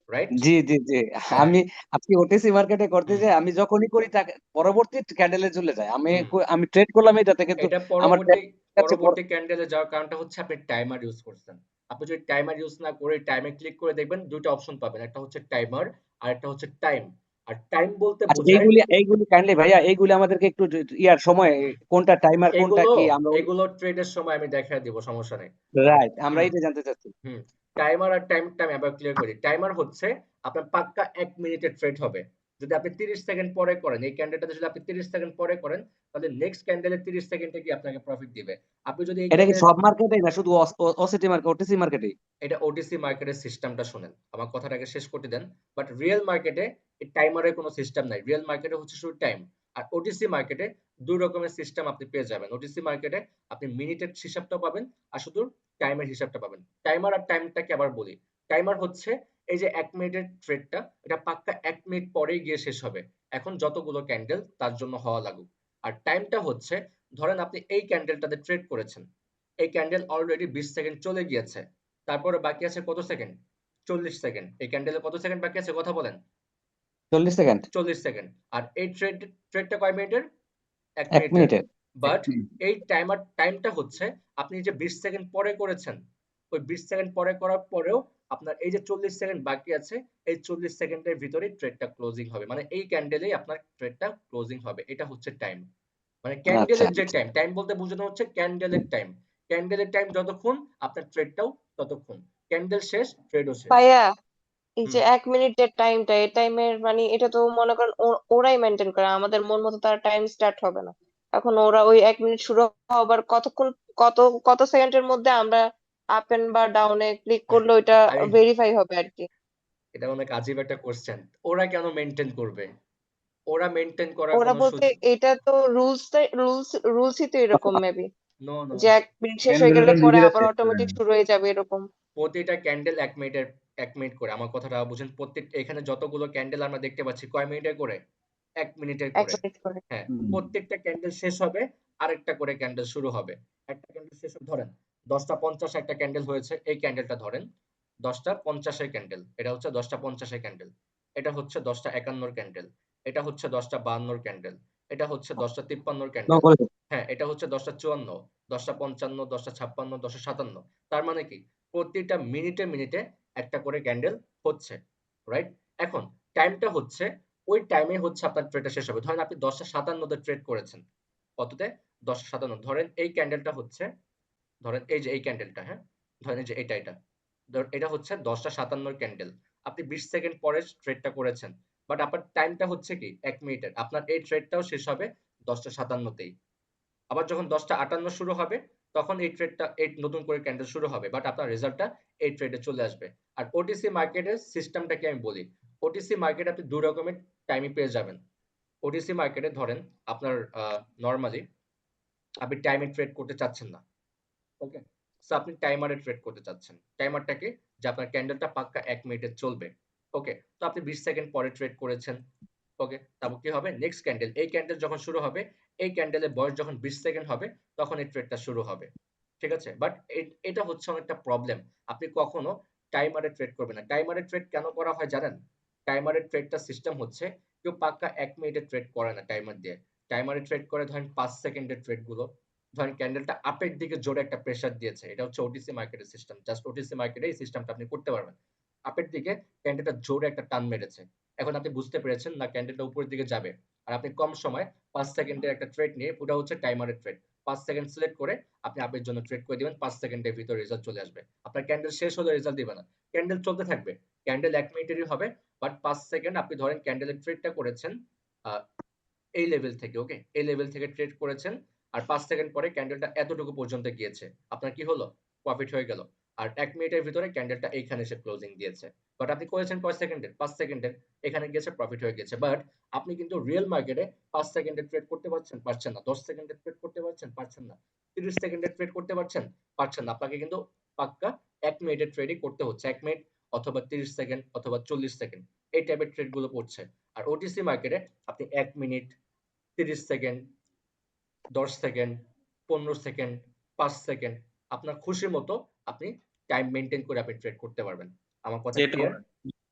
[SPEAKER 1] রাইট?
[SPEAKER 5] জি জি জি।
[SPEAKER 1] হ্যাঁ।
[SPEAKER 5] আমি আজকে ওটিসি মার্কেটে করতে
[SPEAKER 1] হুম,
[SPEAKER 5] যাই, আমি যখনই করি তাকে পরবর্তী ক্যান্ডেলে চলে যায়, আমি
[SPEAKER 1] হুম।
[SPEAKER 5] আমি ট্রেড করলাম এটাতে, কিন্তু
[SPEAKER 1] এটা
[SPEAKER 5] আমার
[SPEAKER 1] পরবর্তী
[SPEAKER 5] trade কাছে
[SPEAKER 1] পরবর্তী ক্যান্ডেলে যাওয়ার কারণটা হচ্ছে আপনি টাইমার ইউজ করছেন। আপনি যদি টাইমার ইউজ না করে টাইমে ক্লিক করে দেখবেন ২ টা অপশন পাবেন। একটা হচ্ছে টাইমার আর একটা হচ্ছে টাইম। আর টাইম বলতে
[SPEAKER 5] আচ্ছা,
[SPEAKER 1] বোঝায়
[SPEAKER 5] এইগুলি কাইন্ডলি ভাইয়া, এইগুলি আমাদেরকে একটু ইয়ার সময় কোনটা টাইমার কোনটা
[SPEAKER 1] এগুলো
[SPEAKER 5] কি আমরা।
[SPEAKER 1] এগুলো ট্রেডের সময় আমি দেখায় দিব, সমস্যা নেই।
[SPEAKER 5] রাইট, আমরা
[SPEAKER 1] হুম,
[SPEAKER 5] এইটা জানতে চাচ্ছি।
[SPEAKER 1] হুম। টাইমার আর টাইমটা আমি আবার ক্লিয়ার করি। টাইমার হচ্ছে আপনার পাক্কা ১ মিনিটের ট্রেড হবে। যদি আপনি ৩০ সেকেন্ড পরে করেন, এই ক্যান্ডেলটাতে যদি আপনি ৩০ সেকেন্ড পরে করেন, তাহলে নেক্সট ক্যান্ডেলে ৩০ সেকেন্ডে গিয়ে আপনাকে প্রফিট দিবে। আপনি যদি এই
[SPEAKER 5] এটা কি
[SPEAKER 1] ক্যান্ডেলে
[SPEAKER 5] সব মার্কেটেই না শুধু ওসিটি মার্কেট, ওটিসি মার্কেটেই?
[SPEAKER 1] এটা ওটিসি মার্কেটের সিস্টেমটা শোনেন। আমার কথাটা আগে শেষ করতে দেন। বাট রিয়েল মার্কেটে এই টাইমারের কোনো সিস্টেম নাই। রিয়েল মার্কেটে হচ্ছে শুধু টাইম। আর ওটিসি মার্কেটে ২ রকমের সিস্টেম আপনি পেয়ে যাবেন। ওটিসি মার্কেটে আপনি মিনিটের হিসাবটাও পাবেন আর শুধু টাইমের হিসাবটা পাবেন। টাইমার আর টাইমটাকে আবার বলি। টাইমার হচ্ছে এই যে ১ মিনিটের ট্রেডটা, এটা পাক্কা ১ মিনিট পরেই গিয়ে শেষ হবে। এখন যতগুলো ক্যান্ডেল তার জন্য হওয়া লাগুক। আর টাইমটা হচ্ছে ধরেন আপনি এই ক্যান্ডেলটাতে ট্রেড করেছেন। এই ক্যান্ডেল অলরেডি ২০ সেকেন্ড চলে গিয়েছে। তারপরে বাকি আছে কত সেকেন্ড? ৪০ সেকেন্ড। এই ক্যান্ডেলে কত সেকেন্ড বাকি আছে কথা বলেন?
[SPEAKER 5] 40 সেকেন্ড,
[SPEAKER 1] ৪০ সেকেন্ড। আর এই ট্রেডটা কয় মিনিটের? ১
[SPEAKER 5] এক
[SPEAKER 1] মিনিটের।
[SPEAKER 5] মিনিটের।
[SPEAKER 1] বাট এই টাইমটা হচ্ছে আপনি যে ২০ সেকেন্ড পরে করেছেন, ওই ২০ সেকেন্ড পরে করার পরেও আপনার এই যে ৪০ সেকেন্ড বাকি আছে, এই ৪০ সেকেন্ডের ভিতরেই ট্রেডটা ক্লোজিং হবে। মানে এই ক্যান্ডেলেই আপনার ট্রেডটা ক্লোজিং হবে। এটা হচ্ছে টাইম। মানে
[SPEAKER 5] আচ্ছা,
[SPEAKER 1] ক্যান্ডেলের যে টাইম, টাইম বলতে বোঝানো হচ্ছে ক্যান্ডেলের টাইম। ক্যান্ডেলের টাইম যতক্ষণ, আপনার ট্রেডটাও ততক্ষণ। ক্যান্ডেল শেষ, ট্রেডও শেষ।
[SPEAKER 3] ভাইয়া এই যে
[SPEAKER 1] হুম।
[SPEAKER 3] ১ মিনিটের টাইমটা এই টাইমের মানে এটা তো মনে করেন ওরাই মেনটেন করে, আমাদের মন মতো তার টাইম স্টার্ট হবে না। এখন ওরা ওই ১ মিনিট শুরু হবার কতক্ষণ কত কত সেকেন্ডের মধ্যে আমরা আপ এন্ড বা ডাউনে ক্লিক করলে ওইটা
[SPEAKER 1] আরে
[SPEAKER 3] ভেরিফাই হবে আর কি।
[SPEAKER 1] এটা অনেক আজীব একটা কোয়েশ্চেন। ওরা কেন মেইনটেইন করবে? ওরা মেইনটেইন করার
[SPEAKER 3] ওরা
[SPEAKER 1] কোনো
[SPEAKER 3] বলতে এটা তো রুলসই তো এরকম মেবি,
[SPEAKER 1] নো, নো,
[SPEAKER 3] যে
[SPEAKER 1] নো।
[SPEAKER 3] ১ মিনিট শেষ হয়ে গেলে
[SPEAKER 4] ক্যান্ডেলটা
[SPEAKER 3] পরে
[SPEAKER 4] নিজেরা
[SPEAKER 3] আবার
[SPEAKER 4] সেট করে
[SPEAKER 3] অটোমেটিক
[SPEAKER 4] না।
[SPEAKER 3] শুরু হয়ে যাবে এরকম।
[SPEAKER 1] প্রতিটা ক্যান্ডেল ১ মিনিট করে। আমার কথাটা বুঝেন। এখানে যতগুলো ক্যান্ডেল আমরা দেখতে পাচ্ছি কয় মিনিটের করে? ১ মিনিটের
[SPEAKER 3] ১
[SPEAKER 1] করে।
[SPEAKER 3] মিনিট করে।
[SPEAKER 1] হ্যাঁ,
[SPEAKER 4] হুম।
[SPEAKER 1] প্রত্যেকটা ক্যান্ডেল শেষ হবে, আরেকটা করে ক্যান্ডেল শুরু হবে। একটা ক্যান্ডেল শেষ ধরেন ১০টা ৫০ একটা ক্যান্ডেল হয়েছে। এই ক্যান্ডেলটা ধরেন ১০টা ৫০ এর ক্যান্ডেল। এটা হচ্ছে ১০টা ৫০ এর ক্যান্ডেল। এটা হচ্ছে ১০টা ৫১ এর ক্যান্ডেল। এটা হচ্ছে ১০টা ৫২ এর ক্যান্ডেল। এটা হচ্ছে ১০টা ৫৩ এর ক্যান্ডেল। হ্যাঁ, এটা হচ্ছে ১০টা ৫৪, ১০টা ৫৫, ১০টা ৫৬, ১০টা ৫৭। তার মানে কি? প্রতিটা মিনিটে মিনিটে একটা করে ক্যান্ডেল হচ্ছে। রাইট? এখন টাইমটা হচ্ছে ওই টাইমে হচ্ছে আপনার ট্রেডটা শেষ হবে। ধরেন আপনি ১০টা ৫৭ তে ট্রেড করেছেন। কততে? ১০টা ৫৭। ধরেন এই ক্যান্ডেলটা হচ্ছে ধরেন এই যে এই ক্যান্ডেলটা, হ্যাঁ? ধরেন এই যে এটা। এটা হচ্ছে ১০টা ৫৭ এর ক্যান্ডেল। আপনি ২০ সেকেন্ড পরে ট্রেডটা করেছেন। বাট আপনার টাইমটা হচ্ছে কি ১ মিনিটের। আপনার এই ট্রেডটাও শেষ হবে ১০টা ৫৭ তেই। আবার যখন ১০টা ৫৮ শুরু হবে, তখন এই নতুন করে ক্যান্ডেল শুরু হবে। বাট আপনার রেজাল্টটা এই ট্রেডে চলে আসবে। আর ওটিসি মার্কেটের সিস্টেমটাকে আমি বলি। ওটিসি মার্কেটে আপনি ২ রকমের টাইমই পেয়ে যাবেন। ওটিসি মার্কেটে ধরেন আপনার নরমালি আপনি টাইমে ট্রেড করতে চাচ্ছেন না। ওকে? সো আপনি টাইমারে ট্রেড করতে চাচ্ছেন। টাইমারটা কি? যে আপনার ক্যান্ডেলটা পাক্কা ১ মিনিটে চলবে। ওকে? তো আপনি ২০ সেকেন্ড পরে ট্রেড করেছেন। ওকে? তারপর কি হবে? Next candle. এই ক্যান্ডেল যখন শুরু হবে, এই ক্যান্ডেলের বয়স যখন ২০ সেকেন্ড হবে, তখন এই ট্রেডটা শুরু হবে। ঠিক আছে? বাট এটা হচ্ছে অনেকটা প্রবলেম। আপনি কখনো টাইমারে ট্রেড করবেন না। টাইমারে ট্রেড কেন করা হয় জানেন? টাইমারের ট্রেডটা সিস্টেম হচ্ছে কেউ পাক্কা 1 মিনিটের ট্রেড করে না টাইমার দিয়ে। টাইমারে ট্রেড করে ধরেন 5 সেকেন্ডের ট্রেড গুলো। ধরেন ক্যান্ডেলটা আপের দিকে জোরে একটা প্রেসার দিয়েছে। এটা হচ্ছে ওটিসি মার্কেটের সিস্টেম। জাস্ট ওটিসি মার্কেটে এই সিস্টেমটা আপনি করতে পারবেন। আপের দিকে ক্যান্ডেলটা জোরে একটা টান মেরেছে। এখন আপনি বুঝতে পেরেছেন না ক্যান্ডেলটা উপরের দিকে যাবে। আর আপনি কম সময় 5 সেকেন্ডের একটা ট্রেড নিয়ে ওটা হচ্ছে টাইমারের ট্রেড। 5 সেকেন্ড সিলেক্ট করে আপনি আপের জন্য ট্রেড করে দিবেন। 5 সেকেন্ডের ভিতর রেজাল্ট চলে আসবে। আপনার ক্যান্ডেল শেষ হলে রেজাল্ট দিবে না। ক্যান্ডেল চলতে থাকবে। ক্যান্ডেল 1 মিনিটেরই হবে। বাট 5 সেকেন্ড আপনি ধরেন ক্যান্ডেলের ট্রেডটা করেছেন আ এই লেভেল থেকে, ওকে? এই লেভেল থেকে ট্রেড করেছেন। আর 5 সেকেন্ড পরে ক্যান্ডেলটা এতটুকু পর্যন্ত গিয়েছে। আপনার কি হলো? প্রফিট হয়ে গেল। আর 1 মিনিটের ভিতরে ক্যান্ডেলটা এইখানে এসে ক্লোজিং দিয়েছে। বাট আপনি করেছেন কয় সেকেন্ডের? 5 সেকেন্ডের। এখানে গিয়েছে প্রফিট হয়ে গেছে। বাট আপনি কিন্তু রিয়াল মার্কেটে 5 সেকেন্ডের ট্রেড করতে পারছেন? পারছেন না। 10 সেকেন্ডের ট্রেড করতে পারছেন? পারছেন না। 30 সেকেন্ডের ট্রেড করতে পারছেন? পারছেন না। আপনাকে কিন্তু পাক্কা 1 মিনিটের ট্রেডই করতে হচ্ছে। 1 মিনিট অথবা 30 সেকেন্ড অথবা 40 সেকেন্ড। এই টাইপের ট্রেড গুলো পড়ছে। আর ওটিসি মার্কেটে আপনি 1 minute, 30 second, 10 second, 15 second, 5 second আপনার খুশি মতো আপনি টাইম মেইনটেইন করে আপনি ট্রেড করতে পারবেন। আমার কথা
[SPEAKER 7] সেট
[SPEAKER 1] ক্লিয়ার?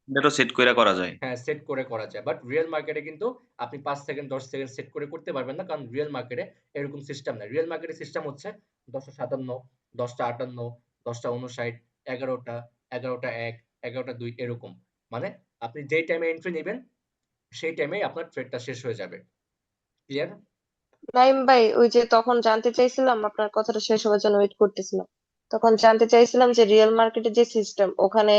[SPEAKER 7] এটাও সেট করে করা যায়।
[SPEAKER 1] হ্যাঁ, সেট করে করা যায়। বাট রিয়াল মার্কেটে কিন্তু আপনি ৫ সেকেন্ড ১০ সেকেন্ড সেট করে করতে পারবেন না। কারণ রিয়াল মার্কেটে এরকম সিস্টেম নাই। রিয়াল মার্কেটের সিস্টেম হচ্ছে ১০টা ৫৭, ১০টা ৫৮, ১০টা ৫৯, ১১টা, ১১টা ১, ১১টা ২ এরকম। মানে আপনি যেই টাইমে এন্ট্রি নিবেন সেই টাইমেই আপনার ট্রেডটা শেষ হয়ে যাবে। ক্লিয়ার?
[SPEAKER 3] নাইম ভাই, ওই যে তখন জানতে চাইছিলাম, আপনার কথাটা শেষ হওয়ার জন্য ওয়েট করতেছিলাম। তখন জানতে চাইছিলাম যে রিয়েল মার্কেটের যে সিস্টেম, ওখানে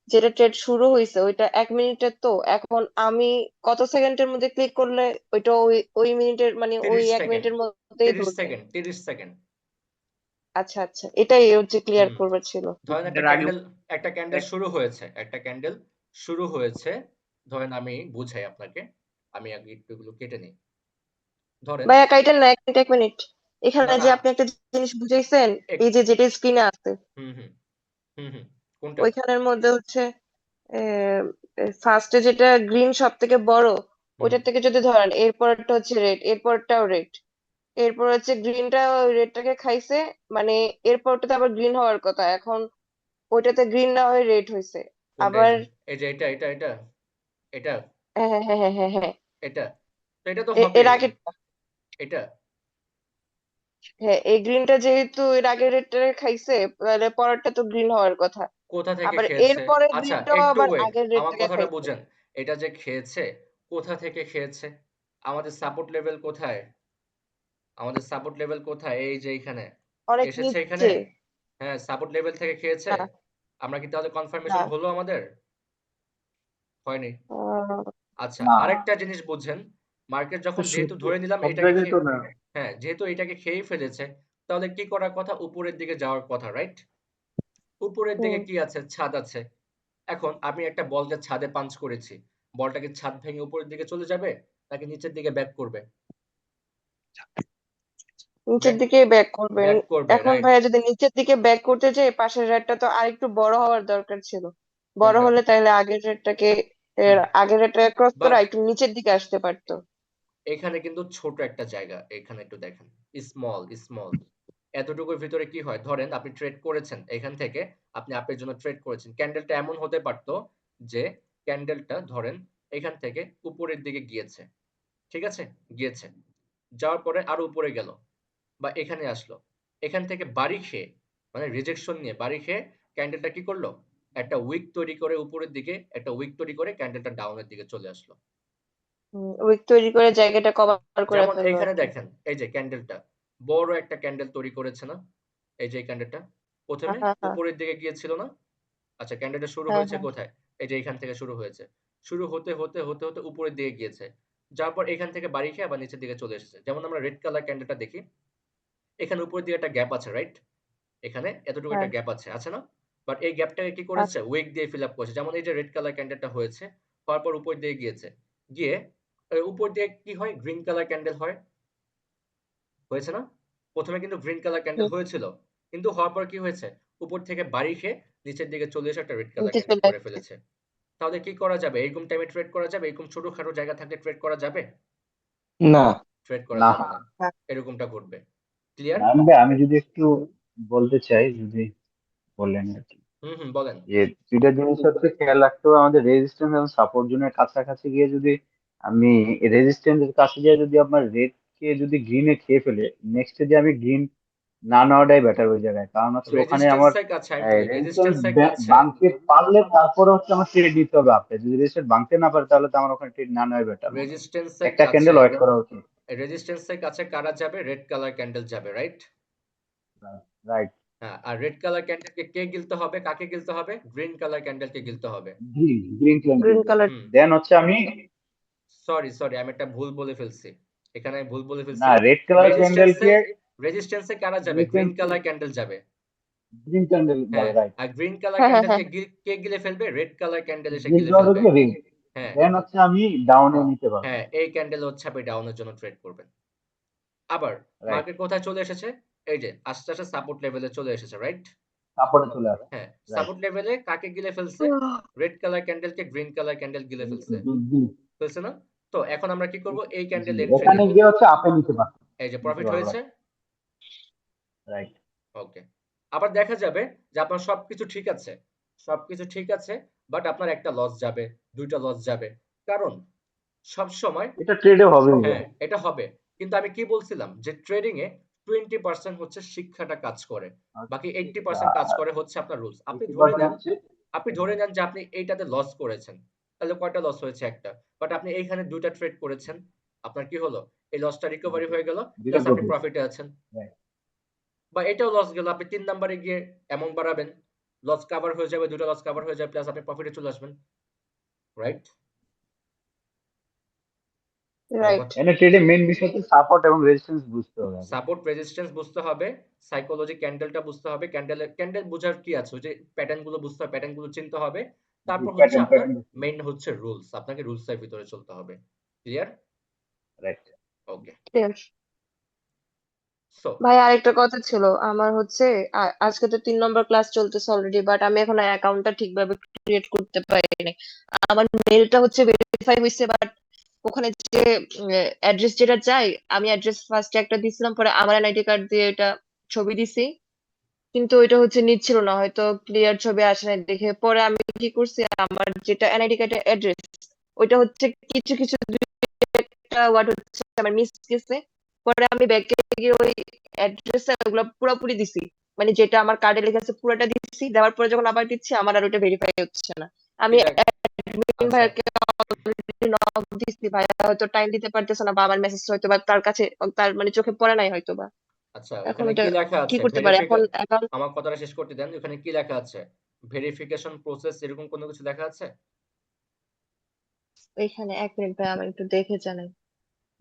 [SPEAKER 3] যেটা ট্রেড শুরু হয়েছে ওইটা ১ মিনিটের, তো এখন আমি কত সেকেন্ডের মধ্যে ক্লিক করলে ওইটা ওই ওই মিনিটের মানে ওই
[SPEAKER 1] ৩০
[SPEAKER 3] এক
[SPEAKER 1] সেকেন্ড,
[SPEAKER 3] মিনিটের মধ্যেই
[SPEAKER 1] ৩০
[SPEAKER 3] ধরবে?
[SPEAKER 1] Second, ৩০ second.
[SPEAKER 3] আচ্ছা আচ্ছা, এটাই হচ্ছে ক্লিয়ার
[SPEAKER 1] হুম।
[SPEAKER 3] করবার ছিল।
[SPEAKER 1] ধরেন
[SPEAKER 7] এর আগে
[SPEAKER 1] একটা ক্যান্ডেল শুরু হয়েছে। একটা ক্যান্ডেল শুরু হয়েছে। ধরেন আমি বুঝাই আপনাকে। আমি আগে একটু এগুলো কেটে নিই। ধরেন
[SPEAKER 3] ভাইয়া কাইটেন না, 1 মিনিট 1 মিনিট।
[SPEAKER 1] না,
[SPEAKER 3] এখানে
[SPEAKER 1] না
[SPEAKER 3] যে আপনি একটা জিনিস বুঝাইছেন,
[SPEAKER 1] এক
[SPEAKER 3] এই যে যেটা স্ক্রিনে আছে
[SPEAKER 1] হুম, হুম, হুম, হুম। কোনটা?
[SPEAKER 3] ওইখানের মধ্যে হচ্ছে ফার্স্টে যেটা গ্রিন সব থেকে বড়,
[SPEAKER 1] হুম,
[SPEAKER 3] ওইটার থেকে যদি ধরেন এরপরটা হচ্ছে রেড, এরপরটাও রেড, এরপর হচ্ছে গ্রিনটা ওই রেডটাকে খাইছে, মানে এরপরটাতে আবার গ্রিন হওয়ার কথা, এখন ওইটাতে গ্রিন না হয়ে রেড হয়েছে
[SPEAKER 1] কোনটা?
[SPEAKER 3] আবার।
[SPEAKER 1] এই যে এটা,
[SPEAKER 3] হ্যাঁ হ্যাঁ হ্যাঁ হ্যাঁ হ্যাঁ,
[SPEAKER 1] এটা। তো এটা তো
[SPEAKER 3] এর
[SPEAKER 1] হবেই।
[SPEAKER 3] আগেরটা।
[SPEAKER 1] এটা
[SPEAKER 3] হ্যাঁ, এই গ্রিনটা যেহেতু এর আগের রেডটাকে খাইছে, তাহলে পরেরটা তো গ্রিন হওয়ার কথা।
[SPEAKER 1] কোথা থেকে
[SPEAKER 3] আবার
[SPEAKER 1] খেয়েছে?
[SPEAKER 3] এরপরের
[SPEAKER 1] আচ্ছা
[SPEAKER 3] গ্রিনটাও
[SPEAKER 1] একটু
[SPEAKER 3] আবার
[SPEAKER 1] ওয়েট।
[SPEAKER 3] আগের
[SPEAKER 1] আমার
[SPEAKER 3] রেডটাকে
[SPEAKER 1] কথাটা
[SPEAKER 3] খাইছে।
[SPEAKER 1] বুঝেন। এটা যে খেয়েছে, কোথা থেকে খেয়েছে? আমাদের সাপোর্ট লেভেল কোথায়? আমাদের সাপোর্ট লেভেল কোথায়? এই যে এইখানে।
[SPEAKER 3] অনেক
[SPEAKER 1] এসেছে এখানে?
[SPEAKER 3] নিচে।
[SPEAKER 1] হ্যাঁ, সাপোর্ট লেভেল থেকে খেয়েছে?
[SPEAKER 3] না
[SPEAKER 1] আমরা কি তাহলে
[SPEAKER 3] না,
[SPEAKER 1] কনফার্মেশন হলো আমাদের? হয়নি।
[SPEAKER 3] আহ,
[SPEAKER 1] আচ্ছা,
[SPEAKER 2] না,
[SPEAKER 1] আরেকটা জিনিস বুঝছেন। মার্কেট যখন যেহেতু
[SPEAKER 2] সব
[SPEAKER 1] ধরে নিলাম
[SPEAKER 2] সব
[SPEAKER 1] এটাকে
[SPEAKER 2] জায়গায় তো না।
[SPEAKER 1] হ্যাঁ, যেহেতু এটাকে খেয়েই ফেলেছে, তাহলে কি করার কথা? উপরের দিকে যাওয়ার কথা, রাইট? উপরের দিকে
[SPEAKER 3] হুম।
[SPEAKER 1] কি আছে? ছাদ আছে। এখন আমি একটা বলকে ছাদে পাঞ্চ করেছি। বলটা কি ছাদ ভেঙে উপরের দিকে চলে যাবে? নাকি নিচের দিকে ব্যাক করবে?
[SPEAKER 3] নিচের
[SPEAKER 1] ব্যাক
[SPEAKER 3] দিকে ব্যাক করবেন।
[SPEAKER 1] ব্যাক করবে,
[SPEAKER 3] এখন
[SPEAKER 1] রাইট?
[SPEAKER 3] ভাইয়া যদি নিচের দিকে ব্যাক করতে চাই, পাশের রেটটা তো আরেকটু বড় হওয়ার দরকার ছিল। বড়
[SPEAKER 1] কোনটা?
[SPEAKER 3] হলে তাহলে আগের রেটটাকে
[SPEAKER 1] হুম।
[SPEAKER 3] আগের রেটটাকে ক্রস করে
[SPEAKER 1] বাট
[SPEAKER 3] একটু নিচের দিকে আসতে পারতো।
[SPEAKER 1] এখানে কিন্তু ছোট একটা জায়গা। এখানে একটু দেখেন। স্মল। এতটুকুর ভিতরে কি হয়? ধরেন আপনি ট্রেড করেছেন। এখান থেকে আপনি আপের জন্য ট্রেড করেছেন। ক্যান্ডেলটা এমন হতে পারত যে ক্যান্ডেলটা ধরেন এখান থেকে উপরের দিকে গিয়েছে। ঠিক আছে? গিয়েছে। যাওয়ার পরে আরো উপরে গেল বা এখানে আসলো। এখান থেকে বাড়ি খেয়ে মানে রিজেকশন নিয়ে বাড়ি খেয়ে ক্যান্ডেলটা কি করলো? একটা উইক তৈরি করে উপরের দিকে একটা উইক তৈরি করে ক্যান্ডেলটা ডাউনের দিকে চলে আসলো।
[SPEAKER 3] উইক তৈরি করে জায়গাটা কভার করে
[SPEAKER 1] যেমন
[SPEAKER 3] ফেললো আর
[SPEAKER 1] এইখানে
[SPEAKER 3] কি।
[SPEAKER 1] দেখেন এই যে ক্যান্ডেলটা বড় একটা ক্যান্ডেল তৈরি করেছে না? এই যে এই ক্যান্ডেলটা
[SPEAKER 3] হ্যাঁ
[SPEAKER 1] প্রথমে
[SPEAKER 3] হ্যাঁ হ্যাঁ
[SPEAKER 1] উপরের দিকে গিয়েছিল না? আচ্ছা ক্যান্ডেলটা শুরু
[SPEAKER 3] হ্যাঁ
[SPEAKER 1] হয়েছে
[SPEAKER 3] হ্যাঁ।
[SPEAKER 1] কোথায়? এই যে এখান থেকে শুরু হয়েছে। শুরু হতে উপরের দিকে গিয়েছে। যাওয়ার পর এখান থেকে বাড়ি খেয়ে আবার নিচের দিকে চলে এসেছে। যেমন আমরা রেড কালার ক্যান্ডেলটা দেখি। এখানে উপরের দিকে একটা গ্যাপ আছে, রাইট? এখানে এতটুকু
[SPEAKER 3] হ্যাঁ,
[SPEAKER 1] একটা গ্যাপ আছে, আছে না? বাট এই গ্যাপটাকে কি করেছে?
[SPEAKER 3] আচ্ছা।
[SPEAKER 1] উইক দিয়ে ফিল আপ করেছে। যেমন এই যে রেড কালার ক্যান্ডেলটা হয়েছে, হওয়ার পর উপর দিয়ে গিয়েছে। গিয়ে উপর দিয়ে কি হয়? গ্রিন কালার ক্যান্ডেল হয়। হয়েছে না? ১ম এ কিন্তু গ্রিন কালার ক্যান্ডেল
[SPEAKER 3] হুম,
[SPEAKER 1] হয়েছিল। কিন্তু হওয়ার পর কি হয়েছে? উপর থেকে বাড়ি খেয়ে নিচের দিকে চলে এসে একটা রেড কালার
[SPEAKER 3] নিচে
[SPEAKER 1] ক্যান্ডেল
[SPEAKER 3] চলে
[SPEAKER 1] করে
[SPEAKER 3] আসছে।
[SPEAKER 1] ফেলেছে। তাহলে কি করা যাবে? এরকম টাইমে ট্রেড করা যাবে? এরকম ছোটখাটো জায়গা থাকলে ট্রেড করা যাবে?
[SPEAKER 5] না।
[SPEAKER 1] ট্রেড করা
[SPEAKER 2] না,
[SPEAKER 1] যাবে না। এরকমটা ঘটবে। ক্লিয়ার?
[SPEAKER 4] নারায়ণ ভাই, আমি যদি একটু বলতে চাই, যদি বলেন আর কি,
[SPEAKER 1] হুম, হুম বলেন।
[SPEAKER 4] যে দুইটা জিনিস হচ্ছে খেয়াল রাখতে হবে। আমাদের রেজিস্ট্যান্স এবং সাপোর্ট জোনের কাছাকাছি গিয়ে যদি আমি রেজিস্ট্যান্সের কাছে দিয়ে যদি আপনার রেড কে যদি গ্রিনে খেয়ে ফেলে, নেক্সট যে আমি গ্রিন না নেওয়াটাই বেটার ওই জায়গায়, কারণ হচ্ছে ওখানে আমার
[SPEAKER 1] রেজিস্ট্যান্সের কাছে আমি বলি,
[SPEAKER 4] রেজিস্ট্যান্স
[SPEAKER 1] রেজিস্ট্যান্সের কাছে
[SPEAKER 4] ভাঙতে পারলে তারপরে হচ্ছে আমার ট্রেড নিতে হবে আপনি। যদি রেজিস্ট্যান্স ভাঙতে না পারে তাহলে তো আমার ওখানে ট্রেড না নেওয়াই বেটার মনে হয়।
[SPEAKER 1] রেজিস্ট্যান্সের
[SPEAKER 4] একটা
[SPEAKER 1] কাছে
[SPEAKER 4] ক্যান্ডেল ওয়েট করা উচিত।
[SPEAKER 1] রেজিস্ট্যান্সের কাছে কারা যাবে? রেড কালার ক্যান্ডেল যাবে, রাইট?
[SPEAKER 4] রাইট।
[SPEAKER 1] হ্যাঁ, আর রেড কালার ক্যান্ডেলকে কে গিলতে হবে? কাকে গিলতে হবে? গ্রিন কালার ক্যান্ডেলকে গিলতে হবে।
[SPEAKER 4] গ্রিন
[SPEAKER 3] গ্রিন কালার
[SPEAKER 1] হুম
[SPEAKER 4] দেন হচ্ছে আমি
[SPEAKER 1] সরি আমি একটা ভুল বলে ফেলছি। এখানে আমি ভুল বলে ফেলছি।
[SPEAKER 4] না রেড কালার
[SPEAKER 1] রেজিস্ট্যান্সে
[SPEAKER 4] ক্যান্ডেলকে
[SPEAKER 1] রেজিস্ট্যান্সে কারা যাবে? গ্রিন কালার ক্যান্ডেল যাবে।
[SPEAKER 4] গ্রিন ক্যান্ডেল
[SPEAKER 1] হ্যাঁ,
[SPEAKER 4] রাইট।
[SPEAKER 1] আর গ্রিন কালার
[SPEAKER 3] হ্যাঁ হ্যাঁ হ্যাঁ
[SPEAKER 1] ক্যান্ডেলকে কে গিলে ফেলবে? রেড কালার ক্যান্ডেল এসে
[SPEAKER 4] গ্রিন
[SPEAKER 1] গিলে
[SPEAKER 4] কালার
[SPEAKER 1] ফেলবে।
[SPEAKER 4] হচ্ছে রিং।
[SPEAKER 1] হ্যাঁ
[SPEAKER 4] দেন হচ্ছে আমি ডাউনে নিতে পারবো।
[SPEAKER 1] হ্যাঁ, এই ক্যান্ডেল হচ্ছে আপনি ডাউনের জন্য ট্রেড করবেন। আবার
[SPEAKER 4] রাইট।
[SPEAKER 1] মার্কেট কোথায় চলে এসেছে? এই যে আস্তে আস্তে সাপোর্ট লেভেলে চলে এসেছে, রাইট?
[SPEAKER 4] তারপরে চলে আসে।
[SPEAKER 1] হ্যাঁ,
[SPEAKER 4] রাইট।
[SPEAKER 1] সাপোর্ট লেভেলে কাকে গিলে ফেলছে? রেড কালার ক্যান্ডেলকে গ্রিন কালার ক্যান্ডেল গিলে ফেলছে না? তো এখন আমরা কি করব? এই ক্যান্ডেল এন্ট্রি
[SPEAKER 4] এখানে
[SPEAKER 1] নিব।
[SPEAKER 4] গিয়ে হচ্ছে আপে নিতে পারবো।
[SPEAKER 1] এই যে প্রফিট হয়েছে।
[SPEAKER 4] রাইট।
[SPEAKER 1] ওকে। আবার দেখা যাবে যে আপনার সবকিছু ঠিক আছে। সবকিছু ঠিক আছে, বাট আপনার একটা লস যাবে, ২ টা লস যাবে। কারণ সবসময়
[SPEAKER 4] এটা ট্রেডে হবে।
[SPEAKER 1] হ্যাঁ, এটা হবে। কিন্তু আমি কি বলছিলাম যে ট্রেডিং এ 20% হচ্ছে শিক্ষাটা কাজ করে। বাকি 80% কাজ করে হচ্ছে আপনার রুলস। আপনি ধরে নেন যে আপনি এইটাতে লস করেছেন। তাহলে কয়টা লস হয়েছে? একটা। বাট আপনি এইখানে ২ টা ট্রেড করেছেন। আপনার কি হলো? এই লসটা রিকভারি হয়ে গেল, প্লাস আপনি প্রফিটে আছেন। বা এটাও লস গেল, আপনি ৩ নাম্বারে গিয়ে অ্যামাউন্ট বাড়াবেন। লস কভার হয়ে যাবে, ২ টা লস কভার হয়ে যাবে, প্লাস আপনি প্রফিটে চলে আসবেন। রাইট? আমার
[SPEAKER 3] রাইট।
[SPEAKER 1] কথা
[SPEAKER 4] এখানে ট্রেডে মেইন বিষয় হচ্ছে সাপোর্ট এবং রেজিস্ট্যান্স বুঝতে হবে।
[SPEAKER 1] সাপোর্ট রেজিস্ট্যান্স বুঝতে হবে, সাইকোলজি ক্যান্ডেলটা বুঝতে হবে, ক্যান্ডেল বোঝার কি আছে? ওই যে প্যাটার্ন গুলো বুঝতে হবে, প্যাটার্ন গুলো চিনতে হবে। তারপর হচ্ছে আপনার মেইন হচ্ছে রুলস। আপনাকে রুলস এর ভিতরে চলতে হবে। ক্লিয়ার?
[SPEAKER 4] রাইট।
[SPEAKER 1] ওকে।
[SPEAKER 3] ক্লিয়ার।
[SPEAKER 1] সো
[SPEAKER 3] ভাই আরেকটা কথা ছিল আমার হচ্ছে আজকে তো 3 নম্বর ক্লাস চলতেছে অলরেডি, বাট আমি এখন অ্যাকাউন্টটা ঠিকভাবে ক্রিয়েট করতে পারিনি। আমার মেলটা হচ্ছে ভেরিফাই হয়েছে, বাট ওখানে যে অ্যাড্রেস যেটা চাই, আমি অ্যাড্রেস ফার্স্টে একটা দিছিলাম, পরে আমার এনআইডি কার্ড দিয়ে এটা ছবি দিছি, কিন্তু ওইটা হচ্ছে নিচ্ছিল না, হয়তো ক্লিয়ার ছবি আসে না দেখে। পরে আমি কি করছি, আমার যেটা এনআইডি কার্ডের অ্যাড্রেস, ওইটা হচ্ছে কিছু কিছু একটা ওয়ার্ড হচ্ছে আমার মিস গেছে। পরে আমি ব্যাকে গিয়ে ওই অ্যাড্রেস ওগুলো পুরোপুরি দিছি, মানে যেটা আমার কার্ডে লেখা আছে পুরোটা দিছি। দেওয়ার পরে যখন আবার দিচ্ছি, আমার আর ওইটা ভেরিফাই হচ্ছে না। আমি
[SPEAKER 1] কি দেখ
[SPEAKER 3] অ্যাডমিন
[SPEAKER 1] আচ্ছা
[SPEAKER 3] ভাইয়াকে অলরেডি নক দিছি, ভাইয়া হয়তো টাইম দিতে পারতেছে না, বা আমার মেসেজ হয়তো বা তার কাছে, তার মানে চোখে পড়ে নাই হয়তো বা।
[SPEAKER 1] আচ্ছা,
[SPEAKER 3] এখন
[SPEAKER 1] ওখানে
[SPEAKER 3] ওটা
[SPEAKER 1] কি লেখা
[SPEAKER 3] কি
[SPEAKER 1] আছে?
[SPEAKER 3] করতে পারে এখন এখন?
[SPEAKER 1] আমার কথাটা শেষ করতে দেন। ওখানে কি লেখা আছে? ভেরিফিকেশন প্রসেস এরকম কোনো কিছু লেখা আছে?
[SPEAKER 3] এখানে 1 মিনিট ভাই, আমি একটু দেখে জানাই।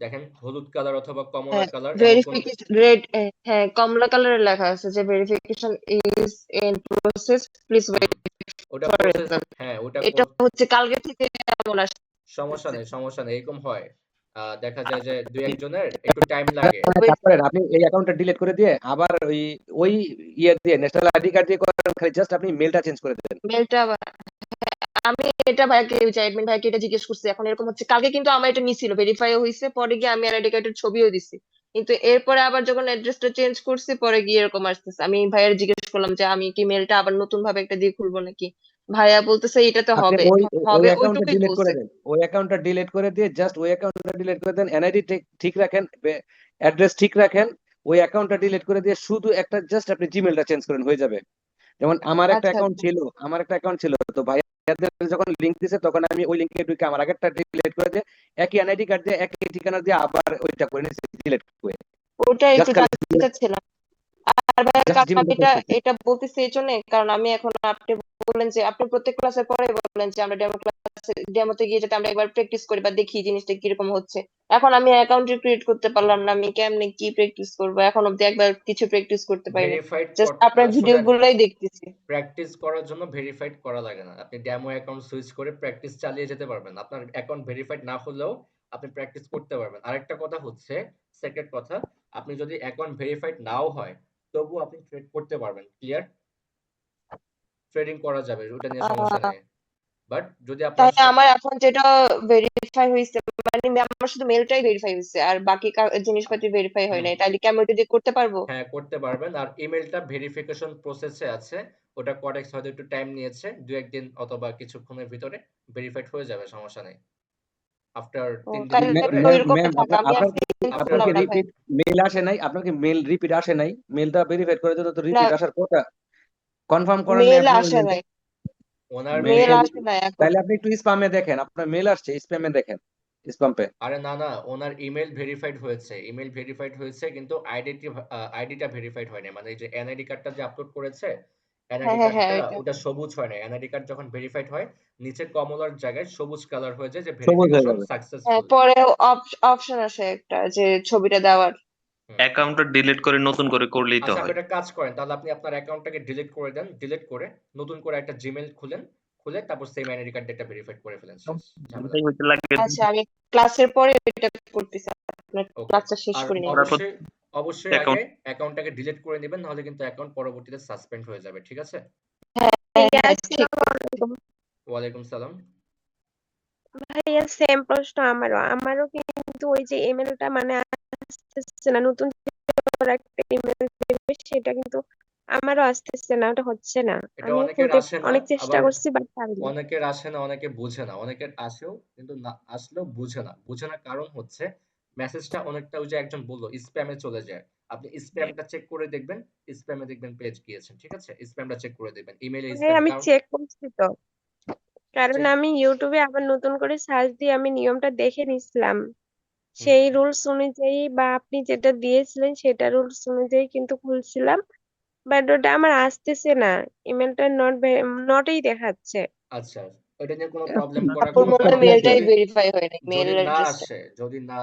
[SPEAKER 1] দেখেন, হলুদ কালার অথবা কমলা
[SPEAKER 3] হ্যাঁ,
[SPEAKER 1] কালার এমন কোন
[SPEAKER 3] ভেরিফিকেশন রেড, হ্যাঁ কমলা কালারে লেখা আছে যে verification is in process, please wait
[SPEAKER 1] ওটা
[SPEAKER 3] ফর
[SPEAKER 1] প্রসেস,
[SPEAKER 3] রেজাল্ট।
[SPEAKER 1] হ্যাঁ ওটা
[SPEAKER 3] এটা হচ্ছে কালকে থেকে এমন
[SPEAKER 1] সমস্যা
[SPEAKER 3] আসছে।
[SPEAKER 1] নেই, সমস্যা নেই, এরকম হয়। দেখা যায় যে ২-১ জনের একটু টাইম লাগে।
[SPEAKER 5] কাজ করেন, আপনি এই অ্যাকাউন্টটা ডিলিট করে দিয়ে আবার ওই ইয়ে দিয়ে ন্যাশনাল আইডি কার্ড দিয়ে করেন, খালি জাস্ট আপনি মেলটা চেঞ্জ করে দেন।
[SPEAKER 3] মেলটা আমি এটা ভাইয়াকে, অ্যাডমিন ভাইয়াকে এটা জিজ্ঞেস করছি। এখন এরকম হচ্ছে, কালকে কিন্তু আমার এটা নিছিল, ভেরিফাই হয়েছে, পরে গিয়ে আমি আইডি কার্ডের ছবিও দিছি, কিন্তু এরপরে আবার যখন অ্যাড্রেসটা চেঞ্জ করছি, পরে গিয়ে এরকম আসতেছে। আমি ভাইয়ার জিজ্ঞেস করলাম যে আমি কি মেলটা আবার নতুন ভাবে একটা দিয়ে খুলবো নাকি? ভাইয়া বলতেছে এটাতে
[SPEAKER 5] আপনি
[SPEAKER 3] হবে
[SPEAKER 5] ওই
[SPEAKER 3] হবে,
[SPEAKER 5] অ্যাকাউন্টটা
[SPEAKER 3] ওইটুকুই
[SPEAKER 5] ডিলিট করে
[SPEAKER 3] বলছে।
[SPEAKER 5] দেন, ওই অ্যাকাউন্টটা ডিলিট করে দিয়ে জাস্ট ওই অ্যাকাউন্টটা ডিলিট করে দেন, এনআইডি ঠিক রাখেন, অ্যাড্রেস ঠিক রাখেন, ওই অ্যাকাউন্টটা ডিলিট করে দিয়ে শুধু একটা জাস্ট আপনি জিমেলটা চেঞ্জ করেন, হয়ে যাবে। যেমন আমার একটা
[SPEAKER 3] আচ্ছা
[SPEAKER 5] অ্যাকাউন্ট
[SPEAKER 3] আচ্ছা।
[SPEAKER 5] ছিল, তো ভাইয়াদের যখন লিংক দিছে তখন আমি ওই লিংকে ঢুকে আমার আগেরটা ডিলিট করে দিয়ে একই এনআইডি কার্ড দিয়ে একই ঠিকানা দিয়ে আবার ওইটা করে নিয়েছি ডিলিট করে,
[SPEAKER 3] ওটা একটু
[SPEAKER 5] জাস্ট খালি
[SPEAKER 3] জানতে চাচ্ছিলাম। আর ভাইয়া, কারণ আমি
[SPEAKER 5] জিমেলটা
[SPEAKER 3] এটা
[SPEAKER 5] চেঞ্জ করছি।
[SPEAKER 3] এটা বলতেছি এই জন্য, কারণ আমি এখন, আপনি বললেন যে আপনি প্রত্যেক ক্লাসের পরে বললেন যে আমরা ডেমোতে গিয়ে যাতে আমরা একবার প্র্যাকটিস করি বা দেখি জিনিসটা কিরকম হচ্ছে। এখন আমি অ্যাকাউন্ট ক্রিয়েট করতে পারলাম না, আমি কেমনে কি প্র্যাকটিস করবো? এখন অব্দি একবার কিছু প্র্যাকটিস করতে পারিনি,
[SPEAKER 1] ভেরিফাইড
[SPEAKER 3] জাস্ট আপনার ভিডিও
[SPEAKER 1] শুনেন,
[SPEAKER 3] গুলোই দেখতেছি।
[SPEAKER 1] প্র্যাকটিস করার জন্য ভেরিফাইড করা লাগে না। আপনি ডেমো অ্যাকাউন্ট সুইচ করে প্র্যাকটিস চালিয়ে যেতে পারবেন। আপনার অ্যাকাউন্ট ভেরিফাইড না হলেও আপনি প্র্যাকটিস করতে পারবেন। আরেকটা কথা হচ্ছে, সেকেন্ড কথা, আপনি যদি অ্যাকাউন্ট ভেরিফাইড নাও হয়, তবুও আপনি ট্রেড করতে পারবেন। ক্লিয়ার? ট্রেডিং করা যাবে, ওটা নিয়ে সমস্যা
[SPEAKER 3] আহ
[SPEAKER 1] নেই। বাট যদি আপনার
[SPEAKER 3] তাহলে আমার এখন যেটা ভেরিফাই হয়েছে, মানে আমার শুধু মেলটাই ভেরিফাই হয়েছে, আর বাকি জিনিসপাতি ভেরিফাই হয় নাই, তাহলে কি আমি ওইটা দিয়ে করতে পারবো?
[SPEAKER 1] হ্যাঁ করতে পারবেন। আর ইমেলটা ভেরিফিকেশন প্রসেসে আছে, ওটা কডেক্স হয়তো একটু টাইম নিয়েছে, ২-১ দিন অথবা কিছুক্ষণের ভিতরে ভেরিফাইড হয়ে যাবে, সমস্যা নেই। আফটার
[SPEAKER 3] ও
[SPEAKER 1] 3 দিন
[SPEAKER 3] তাহলে
[SPEAKER 1] ভিতরে
[SPEAKER 3] ওইরকমই
[SPEAKER 5] ম্যাম
[SPEAKER 3] থাক, আমি
[SPEAKER 5] আপনার
[SPEAKER 3] আর প্রিন্ট
[SPEAKER 1] আফটার
[SPEAKER 5] আপনার
[SPEAKER 3] করলাম
[SPEAKER 5] কি
[SPEAKER 3] না ভাই।
[SPEAKER 5] রিপিট মেইল আসে নাই? আপনার কি মেইল রিপিট আসে নাই? মেইলটা ভেরিফাই করার জন্য তো
[SPEAKER 3] না,
[SPEAKER 5] রিপিট আসার কথা। কনফার্ম করেন নাই
[SPEAKER 3] মেল
[SPEAKER 5] আপনি ওই
[SPEAKER 3] আসে
[SPEAKER 5] মেইলটা?
[SPEAKER 3] নাই,
[SPEAKER 1] ওনার
[SPEAKER 5] মেইল
[SPEAKER 3] মেল
[SPEAKER 1] মেইল
[SPEAKER 3] আসে নাই এখন।
[SPEAKER 5] তাহলে আপনি একটু স্প্যামে দেখেন। আপনার মেইল আসছে, স্প্যামে দেখেন। স্প্যামে।
[SPEAKER 1] আরে না, ওনার ইমেইল ভেরিফাইড হয়েছে। ইমেইল ভেরিফাইড হয়েছে কিন্তু আইডিটা ভেরিফাইড হয় নাই। মানে এই যে এনআইডি কার্ডটা যে আপলোড করেছে, এনআইডি
[SPEAKER 3] হ্যাঁ
[SPEAKER 1] কার্ডটা
[SPEAKER 3] এটা
[SPEAKER 1] ওটা সবুজ হয় নাই। এনআইডি কার্ড যখন ভেরিফাইড হয়, নিচে কমলার জায়গায় সবুজ কালার হয়ে যায় যে
[SPEAKER 5] সবুজ হয়ে
[SPEAKER 1] ভেরিফিকেশন
[SPEAKER 5] যাবে।
[SPEAKER 3] হ্যাঁ,
[SPEAKER 1] সাকসেসফুল।
[SPEAKER 3] পরে অপশন আসে একটা যে ছবিটা দেওয়ার।
[SPEAKER 1] হুম।
[SPEAKER 7] অ্যাকাউন্টটা ডিলিট করে নতুন করে করলেই তো
[SPEAKER 1] আচ্ছা, আপনি
[SPEAKER 7] হয়।
[SPEAKER 1] একটা কাজ করেন, তাহলে আপনি আপনার অ্যাকাউন্টটাকে ডিলিট করে দেন। ডিলিট করে নতুন করে একটা জিমেইল খুলেন, খুলে তারপর সেম এনআইডি কার্ড এটা ভেরিফাইড করে ফেলেন, শেষ ঝামেলা।
[SPEAKER 7] এটাই হইতে লাগে।
[SPEAKER 3] আচ্ছা, আমি ক্লাসের পরে এটা করতেছি, আপনার
[SPEAKER 1] ওকে।
[SPEAKER 3] ক্লাসটা শেষ
[SPEAKER 1] আর
[SPEAKER 3] করে নিয়ে।
[SPEAKER 7] করার পর
[SPEAKER 1] অবশ্যই আগে
[SPEAKER 7] অ্যাকাউন্ট
[SPEAKER 1] অ্যাকাউন্টটাকে ডিলিট করে নেবেন, নাহলে কিন্তু অ্যাকাউন্ট পরবর্তীতে সাসপেন্ড হয়ে যাবে, ঠিক আছে?
[SPEAKER 3] হ্যাঁ
[SPEAKER 8] ভাইয়া
[SPEAKER 3] হ্যাঁ ঠিক
[SPEAKER 8] আসসালামু আলাইকুম।
[SPEAKER 1] ওয়ালাইকুম সালাম।
[SPEAKER 8] ভাইয়া সেম প্রশ্ন আমারও কিন্তু ওই যে ইমেলটা মানে আসতেছে না, নতুন করে একটা ইমেল দেবে সেটা কিন্তু আমারও আসতেছে না, ওটা হচ্ছে না।
[SPEAKER 1] এটা
[SPEAKER 8] আমি
[SPEAKER 1] অনেকের
[SPEAKER 8] খুলতে
[SPEAKER 1] আসে না,
[SPEAKER 8] অনেক চেষ্টা
[SPEAKER 1] আবার
[SPEAKER 8] করছি বাট পারিনি।
[SPEAKER 1] অনেকের আসে না, অনেকে বুঝে না। অনেকের আসেও কিন্তু না, আসলেও বুঝে না। বুঝে না কারণ হচ্ছে মেসেজটা অনেকটা ওই যে একজন বলল স্প্যামে চলে যায়। আপনি স্প্যামটা চেক করে দেখবেন, স্প্যামে দেখবেন পেজ গিয়েছেন, ঠিক আছে? স্প্যামটা চেক করে দেখবেন, ইমেইলে
[SPEAKER 8] ভাই
[SPEAKER 1] স্প্যাম
[SPEAKER 8] আমি
[SPEAKER 1] কারণ
[SPEAKER 8] চেক করছি তো, কারণ
[SPEAKER 1] চেক।
[SPEAKER 8] আমি ইউটিউবে আবার নতুন করে সার্চ দিয়ে আমি নিয়মটা দেখে নিছিলাম।
[SPEAKER 1] হুম
[SPEAKER 8] সেই
[SPEAKER 1] হুম।
[SPEAKER 8] রুলস অনুযায়ী বা আপনি যেটা দিয়েছিলেন সেটা রুলস অনুযায়ী কিন্তু খুলছিলাম, বাট ওটা আমার আসতেছে না। ইমেলটা নটই দেখাচ্ছে।
[SPEAKER 1] আচ্ছা, এটা নিয়ে কোনো প্রবলেম করার
[SPEAKER 3] আপুর
[SPEAKER 1] কোনো
[SPEAKER 3] মনে হয়
[SPEAKER 1] কারণ নেই।
[SPEAKER 3] মেলটাই ভেরিফাই হয়নি, মেল
[SPEAKER 1] যদি না
[SPEAKER 3] অ্যাড্রেসটা।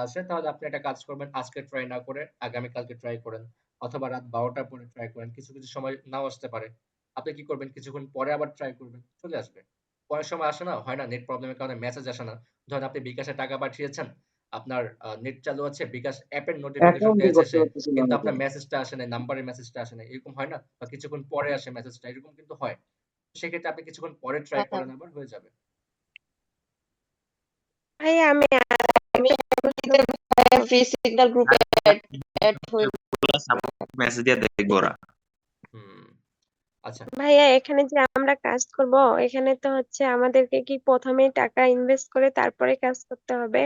[SPEAKER 1] আসে, তাহলে আপনি একটা কাজ করবেন, আজকে ট্রাই না করে আগামীকালকে ট্রাই করেন, অথবা রাত 12টার পরে ট্রাই করেন। কিছু সময় নাও আসতে পারে। আপনি কি করবেন, কিছুক্ষণ পরে আবার ট্রাই করবেন, চলে আসবে। অনেক সময় আসে না, হয় না, নেট প্রবলেমের কারণে মেসেজ আসে না। ধরেন আপনি বিকাশে টাকা পাঠিয়েছেন, আপনার নেট চালু আছে, বিকাশ অ্যাপের নোটিফিকেশন
[SPEAKER 5] অ্যাকাউন্টই
[SPEAKER 1] পেয়েছে
[SPEAKER 5] করতে
[SPEAKER 1] সে,
[SPEAKER 5] পারতেছিলাম
[SPEAKER 1] কিন্তু
[SPEAKER 5] না তো।
[SPEAKER 1] আপনার মেসেজটা আসে নাই, নাম্বারের মেসেজটা আসে নাই, এরকম হয় না? বা কিছুক্ষণ পরে আসে মেসেজটা, এরকম কিন্তু হয়। সেক্ষেত্রে আপনি কিছুক্ষণ পরে ট্রাই
[SPEAKER 3] হ্যাঁ হ্যাঁ,
[SPEAKER 1] করেন, আবার হয়ে যাবে।
[SPEAKER 8] ভাই আমি
[SPEAKER 3] আমি
[SPEAKER 8] আরেকটা প্রশ্ন
[SPEAKER 3] এমনিতে ভাইয়া ফ্রি সিগন্যাল গ্রুপে অ্যাড হয়ে
[SPEAKER 7] মেসেজ দিয়ে দেখবো ওরা।
[SPEAKER 1] হুম। আচ্ছা,
[SPEAKER 8] ভাইয়া এখানে যে আমরা কাজ করব, এখানে তো হচ্ছে আমাদেরকে কি প্রথমেই টাকা ইনভেস্ট করে তারপরে কাজ করতে হবে?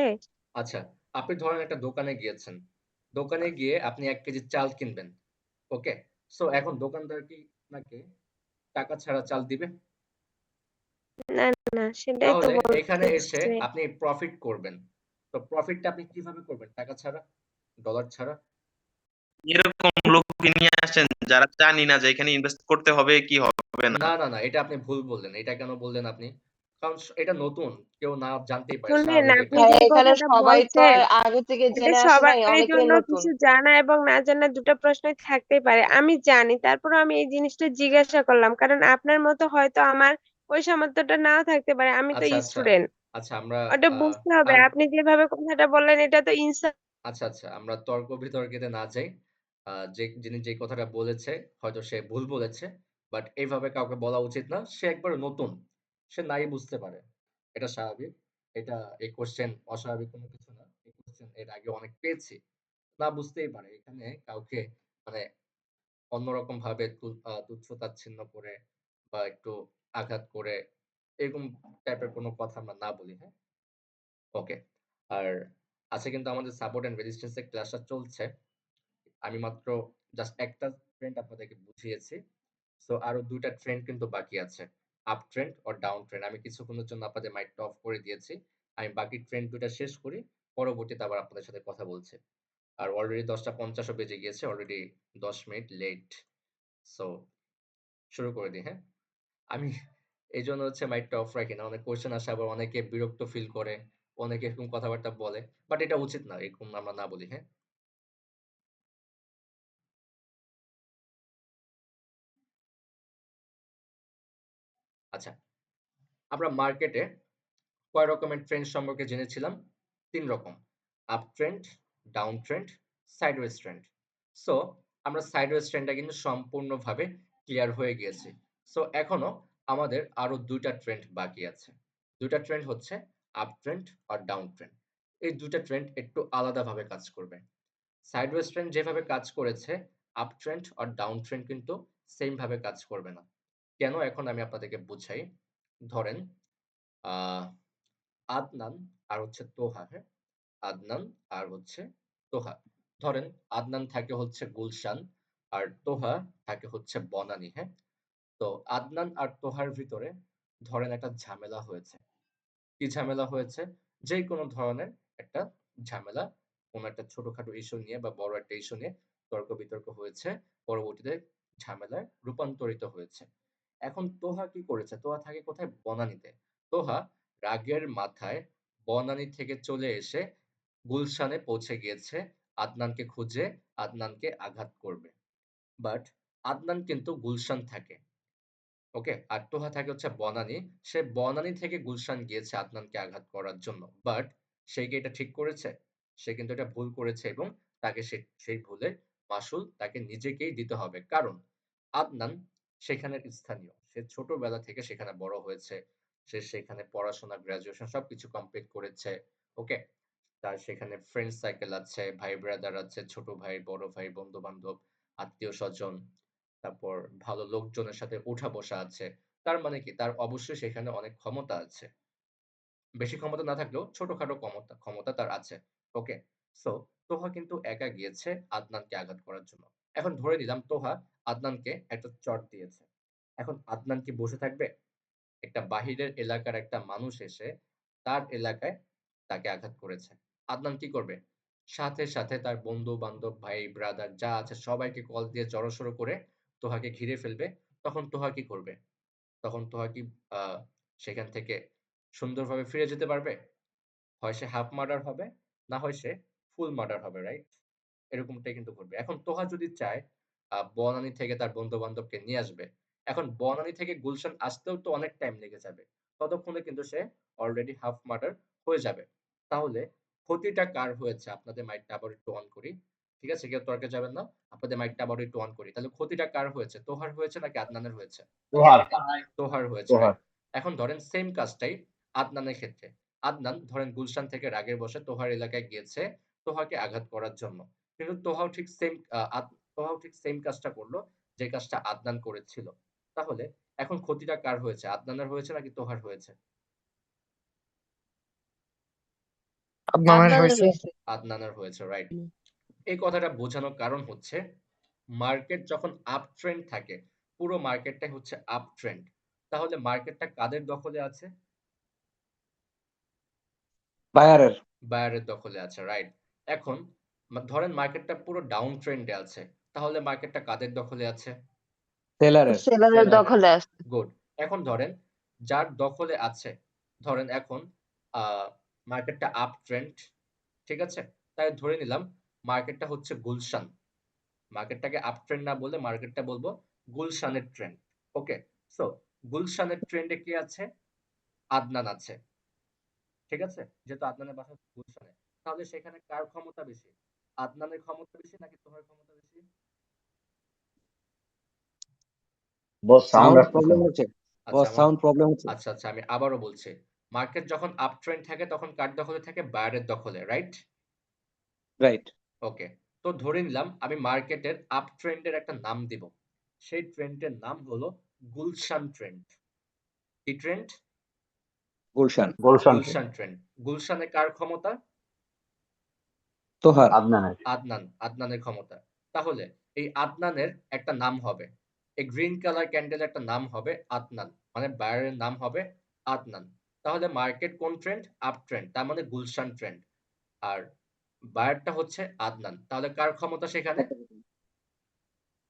[SPEAKER 1] আচ্ছা, আপনি ধরেন একটা দোকানে গিয়েছেন। দোকানে গিয়ে আপনি ১ কেজি চাল কিনবেন। ওকে? সো এখন দোকানদার কি আপনাকে টাকা ছাড়া চাল দিবে?
[SPEAKER 8] না না, সেটাই তো
[SPEAKER 1] তাহলে এখানে এসে
[SPEAKER 8] বলতেছে।
[SPEAKER 1] আপনি প্রফিট করবেন। তো প্রফিটটা আপনি কিভাবে করবেন? টাকা ছাড়া? ডলার ছাড়া?
[SPEAKER 7] এরকম লোককে নিয়ে আসেন যারা জানি না যে এখানে ইনভেস্ট করতে হবে কি হবে না।
[SPEAKER 1] না, এটা আপনি ভুল বললেন। এটা কেন বললেন আপনি? কারণ এটা নতুন। কেউ না জানতেই পারে,
[SPEAKER 8] শুনলেন
[SPEAKER 1] স্বাভাবিক এটা।
[SPEAKER 8] আপনি
[SPEAKER 3] ভাইয়া
[SPEAKER 8] যে
[SPEAKER 3] এখানে
[SPEAKER 8] কথাটা
[SPEAKER 3] সবাই তো
[SPEAKER 8] বলছেন,
[SPEAKER 3] আর আগে থেকে
[SPEAKER 8] এটা
[SPEAKER 3] জেনে আসে নাই,
[SPEAKER 8] সবারই
[SPEAKER 3] অনেকেই
[SPEAKER 8] জন্য
[SPEAKER 3] নতুন।
[SPEAKER 8] কিছু জানা এবং না জানা দুটো প্রশ্নই থাকতেই পারে। আমি জানি, তারপরে আমি এই জিনিসটা জিজ্ঞাসা করলাম, কারণ আপনার মতো হয়তো আমার ওই সামর্থ্যটা নাও থাকতে পারে। আমি তো
[SPEAKER 1] আচ্ছা।
[SPEAKER 8] স্টুডেন্ট,
[SPEAKER 1] আচ্ছা, আমরা
[SPEAKER 8] ওটা
[SPEAKER 1] আ
[SPEAKER 8] বুঝতে হবে।
[SPEAKER 1] আর
[SPEAKER 8] আপনি যেভাবে কথাটা বললেন এটা তো
[SPEAKER 1] আচ্ছা, আমরা তর্ক-বিতর্কেতে না যাই। যিনি যে কথাটা বলেছে হয়তো সে ভুল বলেছে। বাট এভাবে কাউকে বলা উচিত না। সে একবারে নতুন। সে নাই বুঝতে পারে। এটা স্বাভাবিক। এটা এই কোয়েশ্চেন অস্বাভাবিক কোনো কিছু না। এই কোয়েশ্চেন এর আগে অনেক পেয়েছি। না বুঝতেই পারে। এখানে কাউকে মানে অন্যরকম ভাবে তুচ্ছ-তাচ্ছিল্য করে বা একটু আঘাত করে এরকম টাইপের কোনো কথা আমরা না বলি, হ্যাঁ? ওকে। আর আজকে কিন্তু আমাদের সাপোর্ট অ্যান্ড রেজিস্ট্যান্স এর ক্লাসটা চলছে। আমি মাত্র জাস্ট একটা ট্রেন্ড আপনাদেরকে বুঝিয়েছি। সো আরো ২ টা ট্রেন্ড কিন্তু বাকি আছে। Up trend or down trend. আমি কিছুক্ষণের জন্য আপনাদের মাইকটা অফ করে দিয়েছি। আমি বাকি ট্রেন্ড ২ টা শেষ করি। পরবর্তীতে আবার আপনাদের সাথে কথা বলছি। আর অলরেডি ১০:৫০ ও বেজে গিয়েছে। Already ১০ minute late. সো শুরু করে দিই, হ্যাঁ? আমি এজন্য হচ্ছে মাইকটা অফ রাখি না। অনেক কোয়েশ্চেন আসে, আবার অনেকে বিরক্ত ফিল করে। অনেকে এরকম কথাবার্তা বলে। বাট এটা উচিত না। এরকম আমরা না বলি, হ্যাঁ? আচ্ছা, আমরা মার্কেটে কয় রকমের ট্রেন্ড সম্পর্কে জেনেছিলাম? ৩ রকম। Up trend, down trend, sideways trend. So আমরা সাইডওয়েজ ট্রেন্ডটা কিন্তু সম্পূর্ণভাবে ক্লিয়ার হয়ে গিয়েছি। সো এখনো আমাদের আরো ২ টা ট্রেন্ড বাকি আছে। ২ টা ট্রেন্ড হচ্ছে আপ ট্রেন্ড আর ডাউন ট্রেন্ড। এই ২ টা ট্রেন্ড একটু আলাদাভাবে কাজ করবে। সাইডওয়েজ ট্রেন্ড যেভাবে কাজ করেছে, আপ ট্রেন্ড আর ডাউন ট্রেন্ড কিন্তু সেম ভাবে কাজ করবে না। কেন? এখন আমি আপনাদেরকে বুঝাই। ধরেন আ আদনান আর হচ্ছে তোহা, হ্যাঁ? আদনান আর হচ্ছে তোহা। ধরেন আদনান থাকে হচ্ছে গুলশান আর তোহা থাকে হচ্ছে বনানী, হ্যাঁ? তো আদনান আর তোহার ভিতরে ধরেন একটা ঝামেলা হয়েছে। কি ঝামেলা হয়েছে? যেকোনো ধরনের একটা ঝামেলা, কোনো একটা ছোটখাটো ইস্যু নিয়ে বা বড় একটা ইস্যু নিয়ে তর্ক-বিতর্ক হয়েছে। পরবর্তীতে ঝামেলায় রূপান্তরিত হয়েছে। এখন তোহা কি করেছে? তোহা থাকে কোথায়? বনানীতে। তোহা রাগের মাথায় বনানী থেকে চলে এসে গুলশানে পৌঁছে গিয়েছে আদনানকে খুঁজে, আদনানকে আঘাত করবে। বাট আদনান কিন্তু গুলশান থাকে। ওকে? আর তোহা থাকে হচ্ছে বনানী। সে বনানী থেকে গুলশান গিয়েছে আদনানকে আঘাত করার জন্য। বাট সে কি এটা ঠিক করেছে? সে কিন্তু এটা ভুল করেছে এবং তাকে সেই ভুলের মাসুল তাকে নিজেকেই দিতে হবে। কারণ আদনান সেখানের স্থানীয়। সে ছোটবেলা থেকে সেখানে বড় হয়েছে। সে সেখানে পড়াশোনা, গ্র্যাজুয়েশন সবকিছু কমপ্লিট করেছে। ওকে? তার সেখানে ফ্রেন্ড সার্কেল আছে, ভাই ব্রাদার আছে, ছোট ভাই, বড় ভাই, বন্ধু-বান্ধব, আত্মীয়স্বজন, তারপর ভালো লোকজনের সাথে উঠা-বসা আছে। তার মানে কি? তার অবশ্যই সেখানে অনেক ক্ষমতা আছে। বেশি ক্ষমতা না থাকলেও ছোটখাটো ক্ষমতা তার আছে। ওকে? সো তোহা কিন্তু একা গিয়েছে আদনানকে আঘাত করার জন্য। এখন ধরে নিলাম তোহা আদনানকে একটা চড় দিয়েছে। এখন আদনান কি বসে থাকবে? একটা বাহিরের এলাকার একটা মানুষ এসে তার এলাকায় তাকে আঘাত করেছে। আদনান কি করবে? সাথে, সাথে তার বন্ধু-বান্ধব, ভাই, ব্রাদার যা আছে সবাইকে কল দিয়ে জড়সড় করে তোহাকে ঘিরে ফেলবে। তখন তোহা কি করবে? তখন তোহা কি আ সেখান থেকে সুন্দরভাবে ফিরে যেতে পারবে? হয় সে হাফ মার্ডার হবে, না হয় সে ফুল মার্ডার হবে, রাইট? এরকমটাই কিন্তু ঘটবে। এখন তোহা যদি চায় বনানী থেকে তার বন্ধু-বান্ধবকে নিয়ে আসবে। এখন বনানী থেকে গুলশান আসতেও তো অনেক টাইম লেগে যাবে। ততক্ষণে কিন্তু সে অলরেডি হাফ মার্ডার হয়ে যাবে। তাহলে ক্ষতিটা কার হয়েছে? আপনাদের মাইকটা আবার একটু অন করি। ঠিক আছে? কেউ তর্কে যাবেন না। আপনাদের মাইকটা আবারও একটু অন করি। তাহলে ক্ষতিটা কার হয়েছে? তোহার হয়েছে নাকি আদনানের হয়েছে?
[SPEAKER 4] তোহার
[SPEAKER 1] তোহার হয়েছে,
[SPEAKER 4] তোহার
[SPEAKER 1] রাইট? এখন ধরেন সেম কাজটাই আদনানের ক্ষেত্রে। আদনান ধরেন গুলশান থেকে রাগের বশে তোহার এলাকায় গিয়েছে তোহাকে আঘাত করার জন্য। কিন্তু তোহাও ঠিক সেম কাজটা করলো যে কাজটা আদনান করেছিল। তাহলে এখন ক্ষতিটা কার হয়েছে? আদনানের হয়েছে নাকি তোহার হয়েছে?
[SPEAKER 6] আদনানের
[SPEAKER 3] আদনানের
[SPEAKER 6] হয়েছে।
[SPEAKER 3] হয়েছে।
[SPEAKER 1] আদনানের হয়েছে, রাইট? এই কথাটা বোঝানোর কারণ হচ্ছে মার্কেট যখন আপ ট্রেন্ড থাকে, পুরো মার্কেটটাই হচ্ছে আপ ট্রেন্ড। তাহলে মার্কেটটা কাদের দখলে আছে?
[SPEAKER 5] বায়ারের,
[SPEAKER 1] বায়ারের দখলে আছে, রাইট? এখন ধরেন মার্কেটটা পুরো ডাউন ট্রেন্ডে আছে। তাহলে মার্কেটটা কাদের দখলে আছে?
[SPEAKER 5] সেলারের।
[SPEAKER 3] সেলারের
[SPEAKER 1] সেলারের।
[SPEAKER 3] দখলে আছে।
[SPEAKER 1] গুড। এখন ধরেন যার দখলে আছে, ধরেন এখন আ মার্কেটটা আপ ট্রেন্ড, ঠিক আছে? তাই ধরে নিলাম মার্কেটটা হচ্ছে গুলশান। মার্কেটটাকে আপ ট্রেন্ড না বলে মার্কেটটা বলবো গুলশানের ট্রেন্ড। ওকে? সো গুলশানের ট্রেন্ডে কে আছে? আদনান আছে। ঠিক আছে? যেহেতু আদনানের বাসা গুলশানে। তাহলে সেখানে কার ক্ষমতা বেশি? আদনানের ক্ষমতা বেশি নাকি তোমার ক্ষমতা বেশি?
[SPEAKER 4] বস সাউন্ড
[SPEAKER 5] সাউন্ড
[SPEAKER 4] আসতেছে
[SPEAKER 5] প্রবলেম
[SPEAKER 4] না।
[SPEAKER 5] হচ্ছে,
[SPEAKER 1] আচ্ছা
[SPEAKER 5] বস সাউন্ড প্রবলেম হচ্ছে।
[SPEAKER 1] আচ্ছা, আমি আবারও বলছি। মার্কেট যখন আপ ট্রেন্ড থাকে তখন কার দখলে থাকে? বায়ারের দখলে, রাইট?
[SPEAKER 5] রাইট।
[SPEAKER 1] ওকে। তো ধরে নিলাম আমি মার্কেটের আপ ট্রেন্ডের একটা নাম দিব। সেই ট্রেন্ডের নাম হলো গুলশান ট্রেন্ড। কি ট্রেন্ড?
[SPEAKER 5] গুলশান।
[SPEAKER 4] গুলশানকে
[SPEAKER 1] গুলশান ট্রেন্ড। গুলশানে কার ক্ষমতা?
[SPEAKER 5] তোহার।
[SPEAKER 4] আদনানের
[SPEAKER 1] আদনানের ক্ষমতা। তাহলে এই আদনানের একটা নাম হবে। এই গ্রিন কালার ক্যান্ডেল একটা নাম হবে আদনান। মানে বায়ারের নাম হবে আদনান। তাহলে মার্কেট কোন ট্রেন্ড? Up trend. তার মানে গুলশান ট্রেন্ড। আর বায়ারটা হচ্ছে আদনান। তাহলে কার ক্ষমতা সেখানে?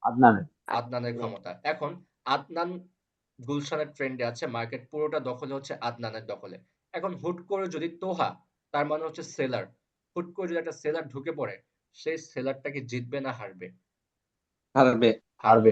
[SPEAKER 4] আদনানের
[SPEAKER 1] আদনানের ক্ষমতা। এখন আদনান গুলশানের ট্রেন্ডে আছে, মার্কেট পুরোটা দখলে হচ্ছে আদনানের দখলে। এখন হুট করে যদি তোহা, তার মানে হচ্ছে সেলার, হুট করে যদি একটা সেলার ঢুকে পড়ে, সেই সেলারটা কি জিতবে না হারবে?
[SPEAKER 5] হারবে।
[SPEAKER 4] হারবে।
[SPEAKER 1] হারবে।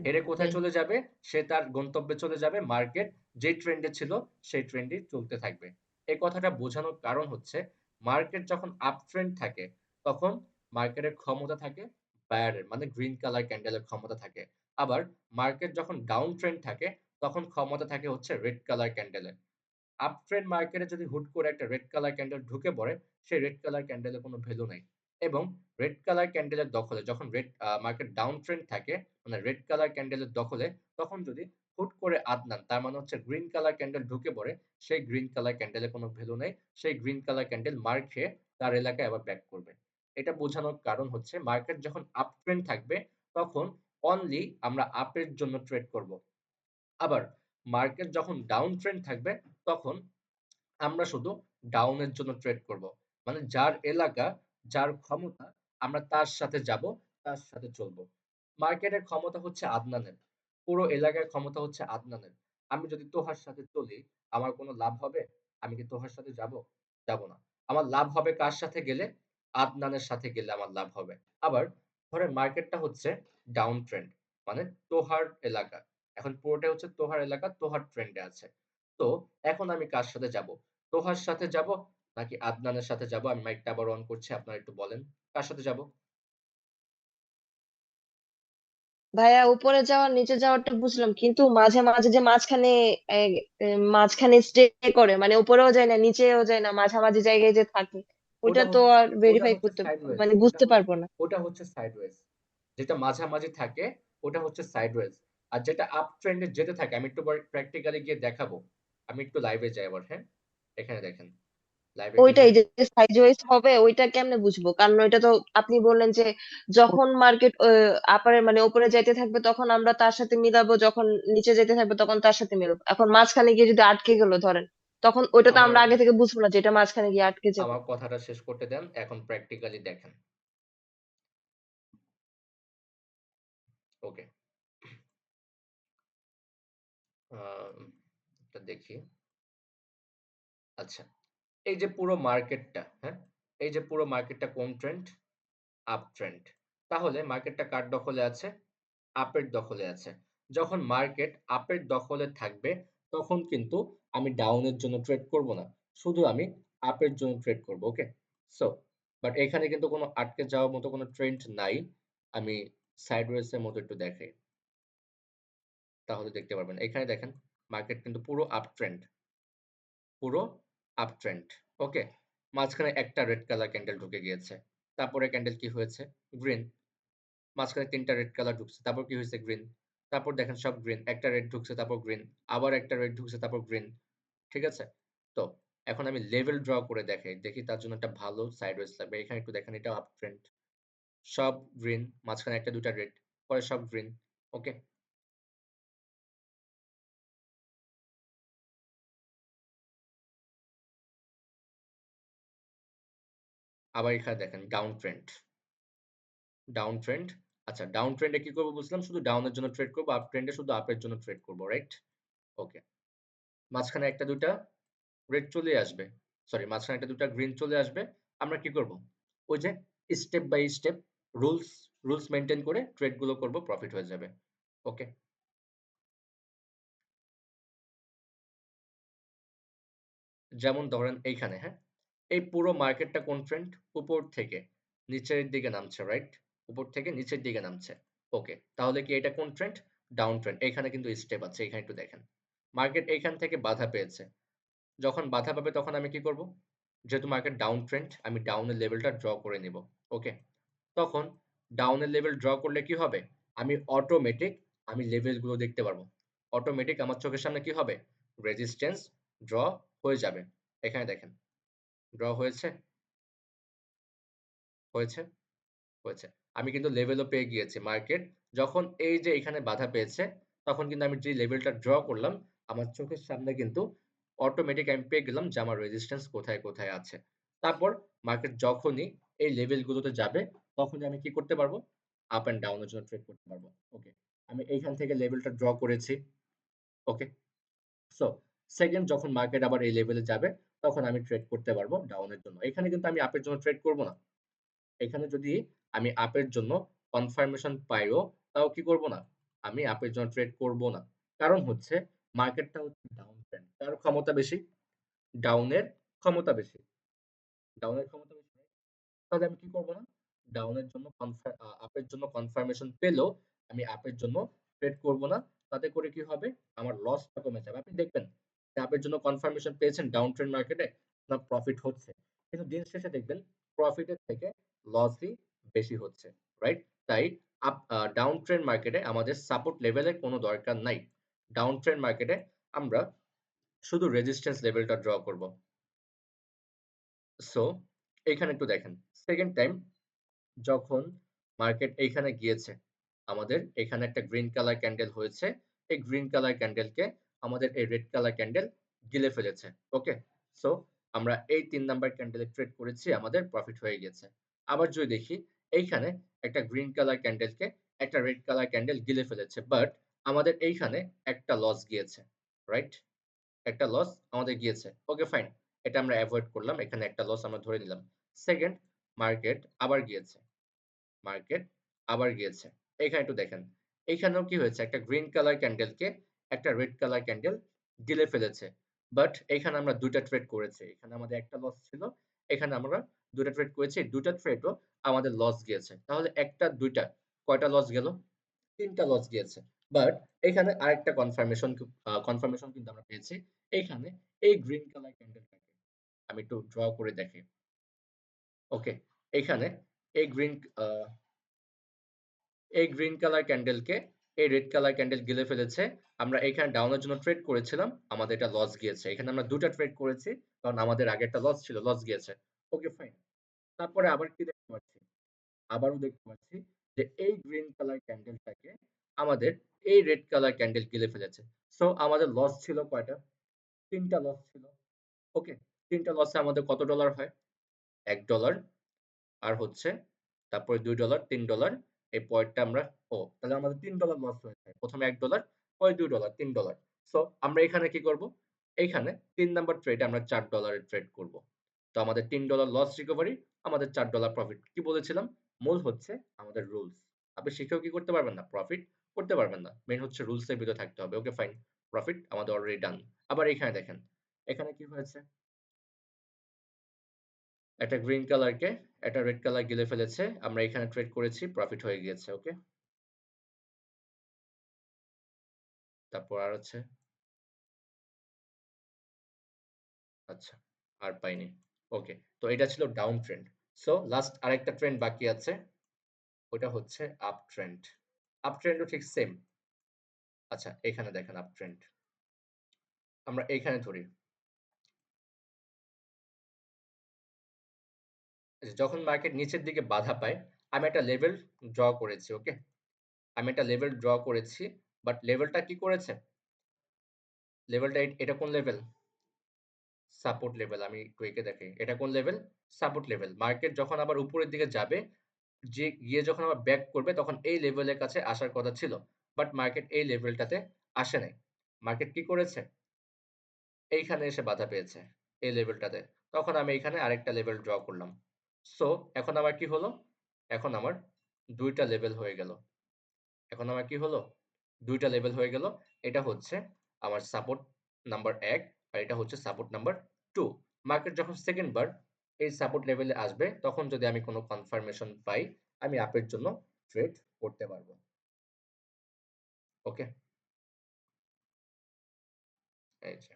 [SPEAKER 1] হেরে কোথায় চলে যাবে? সে তার গন্তব্যে চলে যাবে। মার্কেট যে ট্রেন্ডে ছিল সেই ট্রেন্ডেই চলতে থাকবে। এই কথাটা বোঝানোর কারণ হচ্ছে মার্কেট যখন আপ ট্রেন্ড থাকে তখন মার্কেটের ক্ষমতা থাকে বায়ারের, মানে গ্রিন কালার ক্যান্ডেলের ক্ষমতা থাকে। আবার মার্কেট যখন ডাউন ট্রেন্ড থাকে তখন ক্ষমতা থাকে হচ্ছে রেড কালার ক্যান্ডেলের। আপ ট্রেন্ড মার্কেটে যদি হুট করে একটা রেড কালার ক্যান্ডেল ঢুকে পড়ে, সেই রেড কালার ক্যান্ডেলের কোনো ভ্যালু নাই। এবং রেড কালার ক্যান্ডেলের দখলে যখন মার্কেট ডাউন ট্রেন্ড থাকে, মানে রেড কালার ক্যান্ডেলের দখলে, তখন যদি হুট করে আদনান, তার মানে হচ্ছে গ্রিন কালার ক্যান্ডেল ঢুকে পড়ে, সেই গ্রিন কালার ক্যান্ডেলের কোনো ভ্যালু নেই। সেই গ্রিন কালার ক্যান্ডেল মার খেয়ে তার এলাকায় আবার ব্যাক করবে। এটা বোঝানোর কারণ হচ্ছে মার্কেট যখন আপ ট্রেন্ড থাকবে তখন অনলি আমরা আপের জন্য ট্রেড করব। আবার মার্কেট যখন ডাউন ট্রেন্ড থাকবে তখন আমরা শুধু ডাউনের জন্য ট্রেড করব। মানে যার এলাকা, যার ক্ষমতা, আমরা তার সাথে যাব, তার সাথে চলব। মার্কেটের ক্ষমতা হচ্ছে আদনানের। পুরো এলাকার ক্ষমতা হচ্ছে আদনানের। আমি যদি তোহার সাথে চলি, আমার কোনো লাভ হবে? আমি কি তোহার সাথে যাব? যাব না। আমার লাভ হবে কার সাথে গেলে? আদনানের সাথে গেলে আমার লাভ হবে। আবার ধরেন মার্কেটটা হচ্ছে ডাউন ট্রেন্ড, মানে তোহার এলাকা। এখন পুরোটাই হচ্ছে তোহার এলাকা, তোহার ট্রেন্ডে আছে। তো এখন আমি কার সাথে যাব? তোহার সাথে যাব নাকি আদনানের সাথে যাব? আমি মাইকটা আবার অন করছি, আপনারা একটু বলেন কার সাথে যাব?
[SPEAKER 3] ভাইয়া উপরে যাওয়া নিচে যাওয়াটা বুঝলাম, কিন্তু মাঝে মাঝে যে মাঝখানে মাঝখানে স্টে করে, মানে উপরেও যায় না নিচেও যায় না, মাঝামাঝি জায়গায় যে থাকে, ওইটা
[SPEAKER 1] ওটা
[SPEAKER 3] তো
[SPEAKER 1] হচ্ছে
[SPEAKER 3] আর
[SPEAKER 1] ওটা
[SPEAKER 3] ভেরিফাই
[SPEAKER 1] হচ্ছে
[SPEAKER 3] করতে,
[SPEAKER 1] সাইডওয়েজ।
[SPEAKER 3] মানে
[SPEAKER 1] ওটা
[SPEAKER 3] বুঝতে
[SPEAKER 1] হচ্ছে
[SPEAKER 3] পারবো না।
[SPEAKER 1] ওটা হচ্ছে সাইডওয়েজ। যেটা মাঝামাঝি থাকে ওটা হচ্ছে সাইডওয়েজ। আর যেটা আপ ট্রেন্ডে যেতে থাকে, আমি একটু প্র্যাকটিক্যালি গিয়ে দেখাবো। আমি একটু লাইভে যাই আবার, হ্যাঁ? এখানে দেখেন। লাইভে গেলে
[SPEAKER 3] ওইটাই যে সাইডওয়েজ হবে, ওইটা কেমনে বুঝবো? কারণ ওইটা তো আপনি বললেন যে যখন মার্কেট আপারে মানে উপরে যাইতে থাকবে তখন আমরা তার সাথে মিলাবো, যখন নিচে যেতে থাকবে তখন তার সাথে মিলাবো। এখন মাঝখানে গিয়ে যদি আটকে গেল ধরেন, তখন ওইটা তো
[SPEAKER 1] আমার
[SPEAKER 3] আমরা আগে থেকে বুঝবো না যে এটা মাঝখানে গিয়ে আটকে যাবে।
[SPEAKER 1] আমার কথাটা শেষ করতে দেন। এখন প্র্যাকটিক্যালি দেখেন। ওকে। এটা দেখি। আচ্ছা। এই যে পুরো মার্কেটটা, হ্যাঁ? এই যে পুরো মার্কেটটা কোন ট্রেন্ড? Up trend. তাহলে মার্কেটটা কার দখলে আছে? আপের দখলে আছে। যখন মার্কেট আপের দখলে থাকবে তখন কিন্তু আমি ডাউনের জন্য ট্রেড করব না। শুধু আমি আপের জন্য ট্রেড করব। ওকে? সো বাট এখানে কিন্তু কোনো আটকে যাওয়ার মতো কোনো ট্রেন্ড নাই। আমি সাইডওয়েজ এর মতো একটু দেখাই। তাহলে দেখতে পারবেন। এখানে দেখেন মার্কেট কিন্তু পুরো আপ ট্রেন্ড। পুরো আপ ট্রেন্ড। ওকে? মাঝখানে একটা রেড কালার ক্যান্ডেল ঢুকে গিয়েছে। তারপরে ক্যান্ডেল কি হয়েছে? গ্রিন। মাঝখানে ৩ টা রেড কালার ঢুকছে। তারপর কি হইছে? গ্রিন। তারপর দেখেন সব গ্রিন। একটা রেড ঢুকছে তারপর গ্রিন। আবার একটা রেড ঢুকছে তারপর গ্রিন। ঠিক আছে? তো এখন আমি লেভেল ড্র করে দেখাই। দেখি তার জন্য একটা ভালো সাইডওয়েজ লাগবে। এখানে একটু দেখেন, এটা আপ ট্রেন্ড। সব গ্রিন, মাঝখানে ১ টা ২ টা রেড, পরে সব গ্রিন। ওকে? আবার এখানে দেখেন ডাউন ট্রেন্ড। Down trend. আচ্ছা, ডাউন ট্রেন্ডে কি করব বুঝলাম, শুধু ডাউনের জন্য ট্রেড করব। আপ ট্রেন্ডে শুধু আপের জন্য ট্রেড করব, রাইট? ওকে। মাঝখানে ১ টা ২ টা রেড চলে আসবে। সরি, মাঝখানে ১ টা ২ টা গ্রিন চলে আসবে। আমরা কি করব? ওই যে step by step rules maintain করে ট্রেড গুলো করব, প্রফিট হয়ে যাবে। ওকে? যেমন ধরেন এইখানে, হ্যাঁ? এই পুরো মার্কেটটা কোন ট্রেন্ড? উপর থেকে নিচের দিকে নামছে, রাইট? উপর থেকে নিচের দিকে নামছে। ওকে। তাহলে কি এটা কোন ট্রেন্ড? Down trend. এখানে কিন্তু স্টেপ আছে, এখানে একটু দেখেন। মার্কেট এইখান থেকে বাধা পেয়েছে। যখন বাধা পাবে তখন আমি কি করব? যেহেতু মার্কেট ডাউন ট্রেন্ড, আমি ডাউনের লেভেলটা ড্র করে নিব। ওকে? তখন ডাউনের লেভেল ড্র করলে কি হবে? আমি অটোমেটিক লেভেল গুলো দেখতে পারবো। অটোমেটিক আমার চোখের সামনে কি হবে? রেজিস্ট্যান্স ড্র হয়ে যাবে। এখানে দেখেন। ড্র হয়েছে? হয়েছে? হয়েছে। আমি কিন্তু লেভেলও পেয়ে গিয়েছি। মার্কেট যখন এই যে এখানে বাধা পেয়েছে, তখন কিন্তু আমি যে লেভেলটা ড্র করলাম, আমার চোখের সামনে কিন্তু অটোমেটিক আমি পেয়ে গেলাম যে আমার রেজিস্ট্যান্স কোথায়, কোথায় আছে। তারপর মার্কেট যখনই এই লেভেলগুলোতে যাবে, তখনই আমি কি করতে পারবো? আপ অ্যান্ড ডাউন এর জন্য ট্রেড করতে পারবো। ওকে। আমি এইখান থেকে লেভেলটা ড্র করেছি। ওকে? সো সেকেন্ড যখন মার্কেট আবার এই লেভেলে যাবে, তখন আমি ট্রেড করতে পারবো ডাউনের জন্য। এখানে কিন্তু আমি আপের জন্য ট্রেড করব না। এখানে যদি আমি আপের জন্য কনফার্মেশন পাইও, তাও কি করব না? আমি আপের জন্য ট্রেড করব না। কারণ হচ্ছে মার্কেটটা হচ্ছে ডাউন ট্রেন্ড। কার ক্ষমতা বেশি? ডাউনের ক্ষমতা বেশি। ডাউনের ক্ষমতা বেশি। তাহলে আমি কি করব না? ডাউনের জন্য আপের জন্য কনফার্মেশন পেলেও আমি আপের জন্য ট্রেড করব না। তাতে করে কি হবে? আমার লসটা কমে যাবে। আপনি দেখবেন যে আপের জন্য কনফার্মেশন পেয়েছেন ডাউন ট্রেন্ড মার্কেটে, আপনার প্রফিট হচ্ছে। কিন্তু দিন শেষে দেখবেন প্রফিটের থেকে লসই বেশি হচ্ছে। রাইট? তাই ডাউন ট্রেন্ড মার্কেটে আমাদের সাপোর্ট লেভেলের কোনো দরকার নাই। ডাউন ট্রেন্ড মার্কেটে আমরা শুধু রেজিস্ট্যান্স লেভেলটা ড্র করব। সো এইখানে একটু দেখেন, সেকেন্ড টাইম যখন মার্কেট এইখানে গিয়েছে, আমাদের এখানে একটা গ্রিন কালার ক্যান্ডেল হয়েছে, এই গ্রিন কালার ক্যান্ডেলকে আমাদের এই রেড কালার ক্যান্ডেল গিলে ফেলেছে। ওকে, সো আমরা এই 3 নাম্বার ক্যান্ডেলে ট্রেড করেছি, আমাদের প্রফিট হয়ে গেছে। আবার যদি দেখি এইখানে একটা গ্রিন কালার ক্যান্ডেলকে একটা রেড কালার ক্যান্ডেল গিলে ফেলেছে, বাট আমাদের এইখানে একটা লস গিয়েছে, রাইট? একটা লস আমাদের গিয়েছে। ওকে ফাইন, এটা আমরা অ্যাভয়েড করলাম, এখানে একটা লস আমরা ধরে নিলাম। সেকেন্ড, মার্কেট আবার গিয়েছে, মার্কেট আবার গিয়েছে। এখানে একটু দেখেন, এইখানেও কি হয়েছে, একটা গ্রিন কালার ক্যান্ডেলকে একটা রেড কালার ক্যান্ডেল গিলে ফেলেছে, বাট এখানে আমরা দুইটা ট্রেড করেছি, এখানে আমাদের একটা লস ছিল, এখানে আমরা দুইটা ট্রেড করেছি, দুইটা ট্রেডও আমাদের লস গিয়েছে। তাহলে একটা দুইটা কয়টা লস গেল? 3টা লস গিয়েছে। বাট এখানে আরেকটা কনফার্মেশন কিন্তু আমরা পেয়েছি। এইখানে এই গ্রিন কালার ক্যান্ডেলটাকে আমি একটু ড্র করে দেখি। ওকে, এইখানে এই গ্রিন কালার ক্যান্ডেলকে এই রেড কালার ক্যান্ডেল গিলে ফেলেছে। আমরা এখানে ডাউনের জন্য ট্রেড করেছিলাম, আমাদের এটা লস গিয়েছে। এখানে আমরা দুটা ট্রেড করেছি, কারণ আমাদের আগে একটা লস ছিল, লস গিয়েছে। Okay fine. তারপরে আবার কি দেখতে পাচ্ছি? আবারও দেখতে পাচ্ছি যে এই গ্রিন কালার ক্যান্ডেলটাকে আমাদের এই রেড কালার ক্যান্ডেল গিলে ফেলেছে। সো আমাদের লস ছিল কয়টা? 3টা লস ছিল। ওকে, 3টা লসে আমাদের কত ডলার হয়? $1 আর হচ্ছে তারপরে $2 $3 এই পয়েন্টটা আমরা তাহলে আমাদের $3 লস হয়েছে। প্রথমে $1 পরে $2 $3। সো আমরা এখানে কি করব? এইখানে 3 নাম্বার ট্রেডে আমরা $4 এর ট্রেড করব। তো আমাদের $3 লস রিকভারি, আমাদের $4 প্রফিট। কি বলেছিলাম? মূল হচ্ছে আমাদের রুলস। আপনি শিখেও কি করতে পারবেন না? প্রফিট করতে পারবেন না। মেইন হচ্ছে রুলস এর ভিতরে থাকতে হবে। Okay fine. প্রফিট আমাদের অলরেডি ডান। আবার এখানে দেখেন। এখানে কি হয়েছে? একটা গ্রিন কালারকে একটা রেড কালার গিলে ফেলেছে, আমরা এখানে ট্রেড করেছি, প্রফিট হয়ে গিয়েছে। ওকে, তারপর আর আছে, আচ্ছা আর পাইনি। ওকে, তো এটা ছিল ডাউন ট্রেন্ড। সো লাস্ট আরেকটা ট্রেন্ড বাকি আছে, ওটা হচ্ছে আপ ট্রেন্ড। আপ ট্রেন্ডও ঠিক সেম। আচ্ছা, এখানে দেখেন আপ ট্রেন্ড, আমরা এইখানে ধরি। যখন মার্কেট নিচের দিকে বাধা পায়, আমি একটা লেভেল ড্র করেছি। ওকে, আমি একটা লেভেল ড্র করেছি, বাট লেভেলটা কি করেছে? লেভেলটা এটা কোন লেভেল? Support level. আমি একটু এঁকে দেখাই, এটা কোন লেভেল? Support level. মার্কেট যখন আবার উপরের দিকে যাবে, যে গিয়ে যখন আবার ব্যাক করবে, তখন এই লেভেলের কাছে আসার কথা ছিল, বাট মার্কেট এই লেভেলটাতে আসে নাই। মার্কেট কি করেছে? এইখানে এসে বাধা পেয়েছে, এই লেভেলটাতে। তখন আমি এখানে আরেকটা লেভেল ড্র করলাম। সো এখন আমার কি হলো? এখন আমার দুইটা লেভেল হয়ে গেল। এখন আমার কি হলো? দুইটা লেভেল হয়ে গেল। এটা হচ্ছে আমার সাপোর্ট নাম্বার 1 আর এটা হচ্ছে সাপোর্ট নাম্বার 2। মার্কেট যখন সেকেন্ড বার এই সাপোর্ট লেভেলে আসবে, তখন যদি আমি কোনো কনফার্মেশন পাই, আমি আপের জন্য ট্রেড করতে পারবো। ওকে, এই যে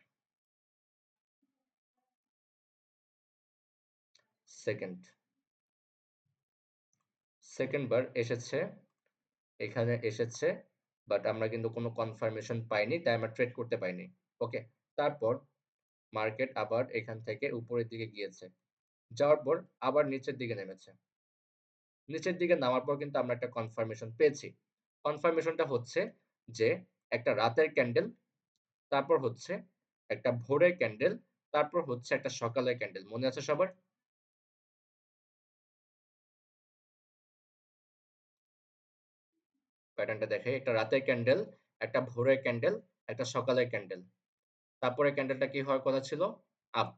[SPEAKER 1] সেকেন্ড বার এসেছে, এখানে এসেছে, বাট আমরা কিন্তু কোনো কনফার্মেশন পাইনি, তাই আমরা ট্রেড করতে পাইনি। ওকে, তারপর মার্কেট আবার এখান থেকে উপরের দিকে গিয়েছে, যাওয়ার পর আবার নিচের দিকে নেমেছে। নিচের দিকে নামার পর কিন্তু আমরা একটা কনফার্মেশন পেয়েছি। কনফার্মেশনটা হচ্ছে যে একটা রাতের ক্যান্ডেল, তারপর হচ্ছে একটা ভোরের ক্যান্ডেল, তারপর হচ্ছে একটা সকালের ক্যান্ডেল। মনে আছে সবার? প্যাটার্নটা দেখে, একটা রাতের ক্যান্ডেল, একটা ভোরের ক্যান্ডেল, একটা সকালের ক্যান্ডেল। তারপরে ক্যান্ডেলটা কি হওয়ার কথা ছিল? আপ।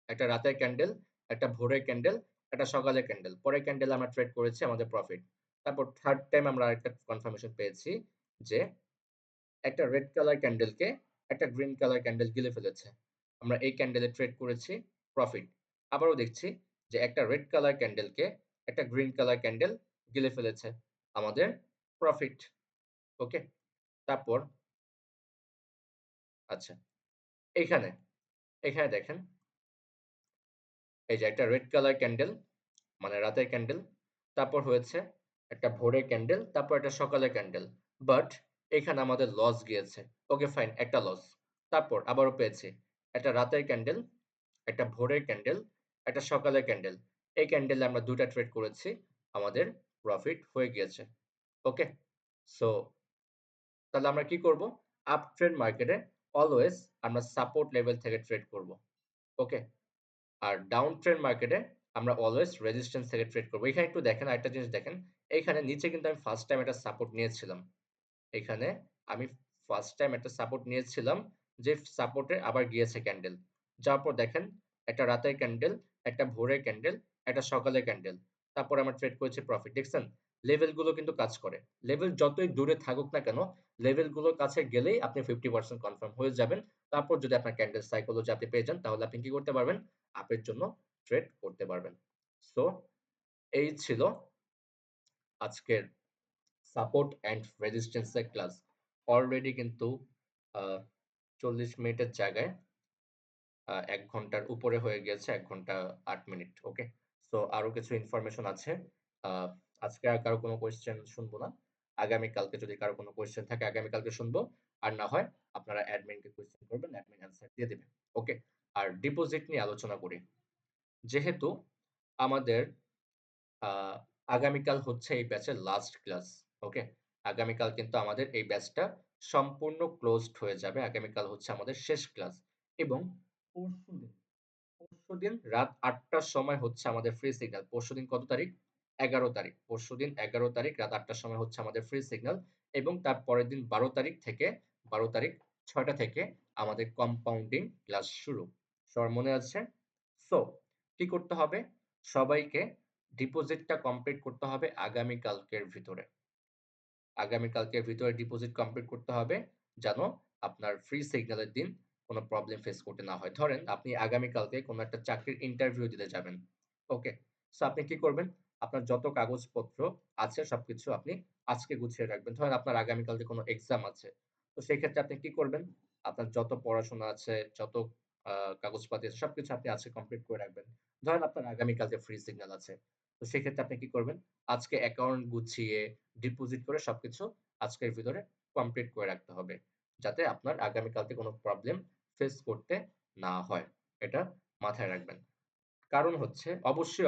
[SPEAKER 1] একটা রাতের ক্যান্ডেল, একটা ভোরের ক্যান্ডেল, একটা সকালের ক্যান্ডেল। পরের ক্যান্ডেল আমরা ট্রেড করেছি, আমাদের প্রফিট। তারপর থার্ড টাইম আমরা আরেকটা কনফার্মেশন পেয়েছি যে একটা রেড কালার ক্যান্ডেলকে একটা গ্রিন কালার ক্যান্ডেল গিলে ফেলেছে। আমরা এই ক্যান্ডেলে ট্রেড করেছি, প্রফিট। আবারও দেখছি যে একটা রেড কালার ক্যান্ডেলকে একটা গ্রিন কালার ক্যান্ডেল গিলে ফেলেছে, আমাদের প্রফিট। ওকে, তারপর আচ্ছা, এখানে এখানে দেখেন, এই যে একটা রেড কালার ক্যান্ডেল মানে রাতের ক্যান্ডেল, তারপর হয়েছে একটা ভোরের ক্যান্ডেল, তারপর একটা সকালের ক্যান্ডেল, বাট এখানে আমাদের লস গিয়েছে। ওকে ফাইন, একটা লস। তারপর আবারও পেয়েছি একটা রাতের ক্যান্ডেল, একটা ভোরের ক্যান্ডেল, একটা সকালের ক্যান্ডেল। এই ক্যান্ডেলে আমরা ২ টা ট্রেড করেছি। আমাদের প্রফিট হয়ে গিয়েছে। ওকে? সো তাহলে আমরা কি করব? আপ ট্রেন্ড মার্কেটে অলওয়েজ আমরা সাপোর্ট লেভেল থেকে ট্রেড করব। ওকে? আর ডাউন ট্রেন্ড মার্কেটে আমরা অলওয়েজ রেজিস্ট্যান্স থেকে ট্রেড করব। এখানে একটু দেখেন, আরেকটা জিনিস দেখেন। এইখানে নিচে কিন্তু আমি ফার্স্ট টাইম একটা সাপোর্ট নিয়েছিলাম। এখানে আমি ফার্স্ট টাইম একটা সাপোর্ট নিয়েছিলাম, যে সাপোর্টে আবার গিয়েছে ক্যান্ডেল। যাওয়ার পর দেখেন একটা রাতের ক্যান্ডেল, একটা ভোরের ক্যান্ডেল, একটা সকালের ক্যান্ডেল। তারপর আমরা ট্রেড করেছি প্রফিট। দেখছেন? লেভেলগুলো কিন্তু কাজ করে। লেভেল যতই দূরে থাকুক না কেন, লেভেলগুলোর কাছে গেলেই আপনি 50% কনফার্ম হয়ে যাবেন। তারপর যদি আপনার ক্যান্ডেল সাইকোলজি আপনি পেয়ে যান, তাহলে আপনি কি করতে পারবেন? আপের জন্য ট্রেড করতে পারবেন। সো এই ছিল আজকের সাপোর্ট অ্যান্ড রেজিস্ট্যান্স এর ক্লাস। অলরেডি কিন্তু 40 মিনিটের জায়গায় ১ ঘন্টার উপরে হয়ে গিয়েছে, ১ ঘন্টা ৮ মিনিট। ওকে? সো আরো কিছু ইনফরমেশন আছে। আ আজকে আর কারো কোনো কোয়েশ্চেন শুনবো না। আগামীকালকে যদি কারো কোনো কোয়েশ্চেন থাকে আগামীকালকে শুনবো। আর না হয় আপনারা অ্যাডমিনকে কোয়েশ্চেন করবেন, অ্যাডমিন অ্যান্সার দিয়ে দিবে। ওকে? আর ডিপোজিট নিয়ে আলোচনা করি। যেহেতু আমাদের আ আগামীকাল হচ্ছে এই ব্যাচের লাস্ট ক্লাস। ওকে? আগামীকাল কিন্তু আমাদের এই ব্যাচটা সম্পূর্ণ ক্লোজড হয়ে যাবে। আগামীকাল হচ্ছে আমাদের শেষ ক্লাস এবং পরশুদিন রাত ৮ টার সময় হচ্ছে আমাদের ফ্রি সিগন্যাল। পরশুদিন কত তারিখ? ১১ তারিখ। পরশুদিন ১১ তারিখ রাত ৮ টার সময় হচ্ছে আমাদের ফ্রি সিগন্যাল এবং তার পরের দিন ১২ তারিখ থেকে ১২ তারিখ ৬ টা থেকে আমাদের কম্পাউন্ডিং ক্লাস শুরু। সবার মনে আছে? সো কি করতে হবে? সবাইকে ডিপোজিটটা কমপ্লিট করতে হবে আগামীকালকের ভিতরে। আগামীকালকের ভিতরে ডিপোজিট কমপ্লিট করতে হবে, যেন আপনার ফ্রি সিগন্যালের দিন কোনো প্রবলেম ফেস করতে না হয়। ধরেন আপনি আগামীকালকে কোনো একটা চাকরির ইন্টারভিউ দিতে যাবেন। ওকে? সো আপনি কি করবেন? আপনার যত কাগজপত্র আছে সবকিছু আপনি আজকে গুছিয়ে রাখবেন। ধরেন আপনার আগামীকালকে কোনো এক্সাম আছে। তো সেক্ষেত্রে আপনি কি করবেন? আপনার যত পড়াশোনা আছে, যত আ কাগজপাতি আছে সবকিছু আপনি আজকে কমপ্লিট করে রাখবেন। ধরেন আপনার আগামীকালকে ফ্রি সিগন্যাল আছে। তো সেক্ষেত্রে আপনি কি করবেন? আজকে অ্যাকাউন্ট গুছিয়ে ডিপোজিট করে সবকিছু আজকের ভিতরে কমপ্লিট করে রাখতে হবে। যাতে আপনার আগামীকালকে কোনো প্রবলেম ফেস করতে না হয়। এটা মাথায় রাখবেন। কারণ হচ্ছে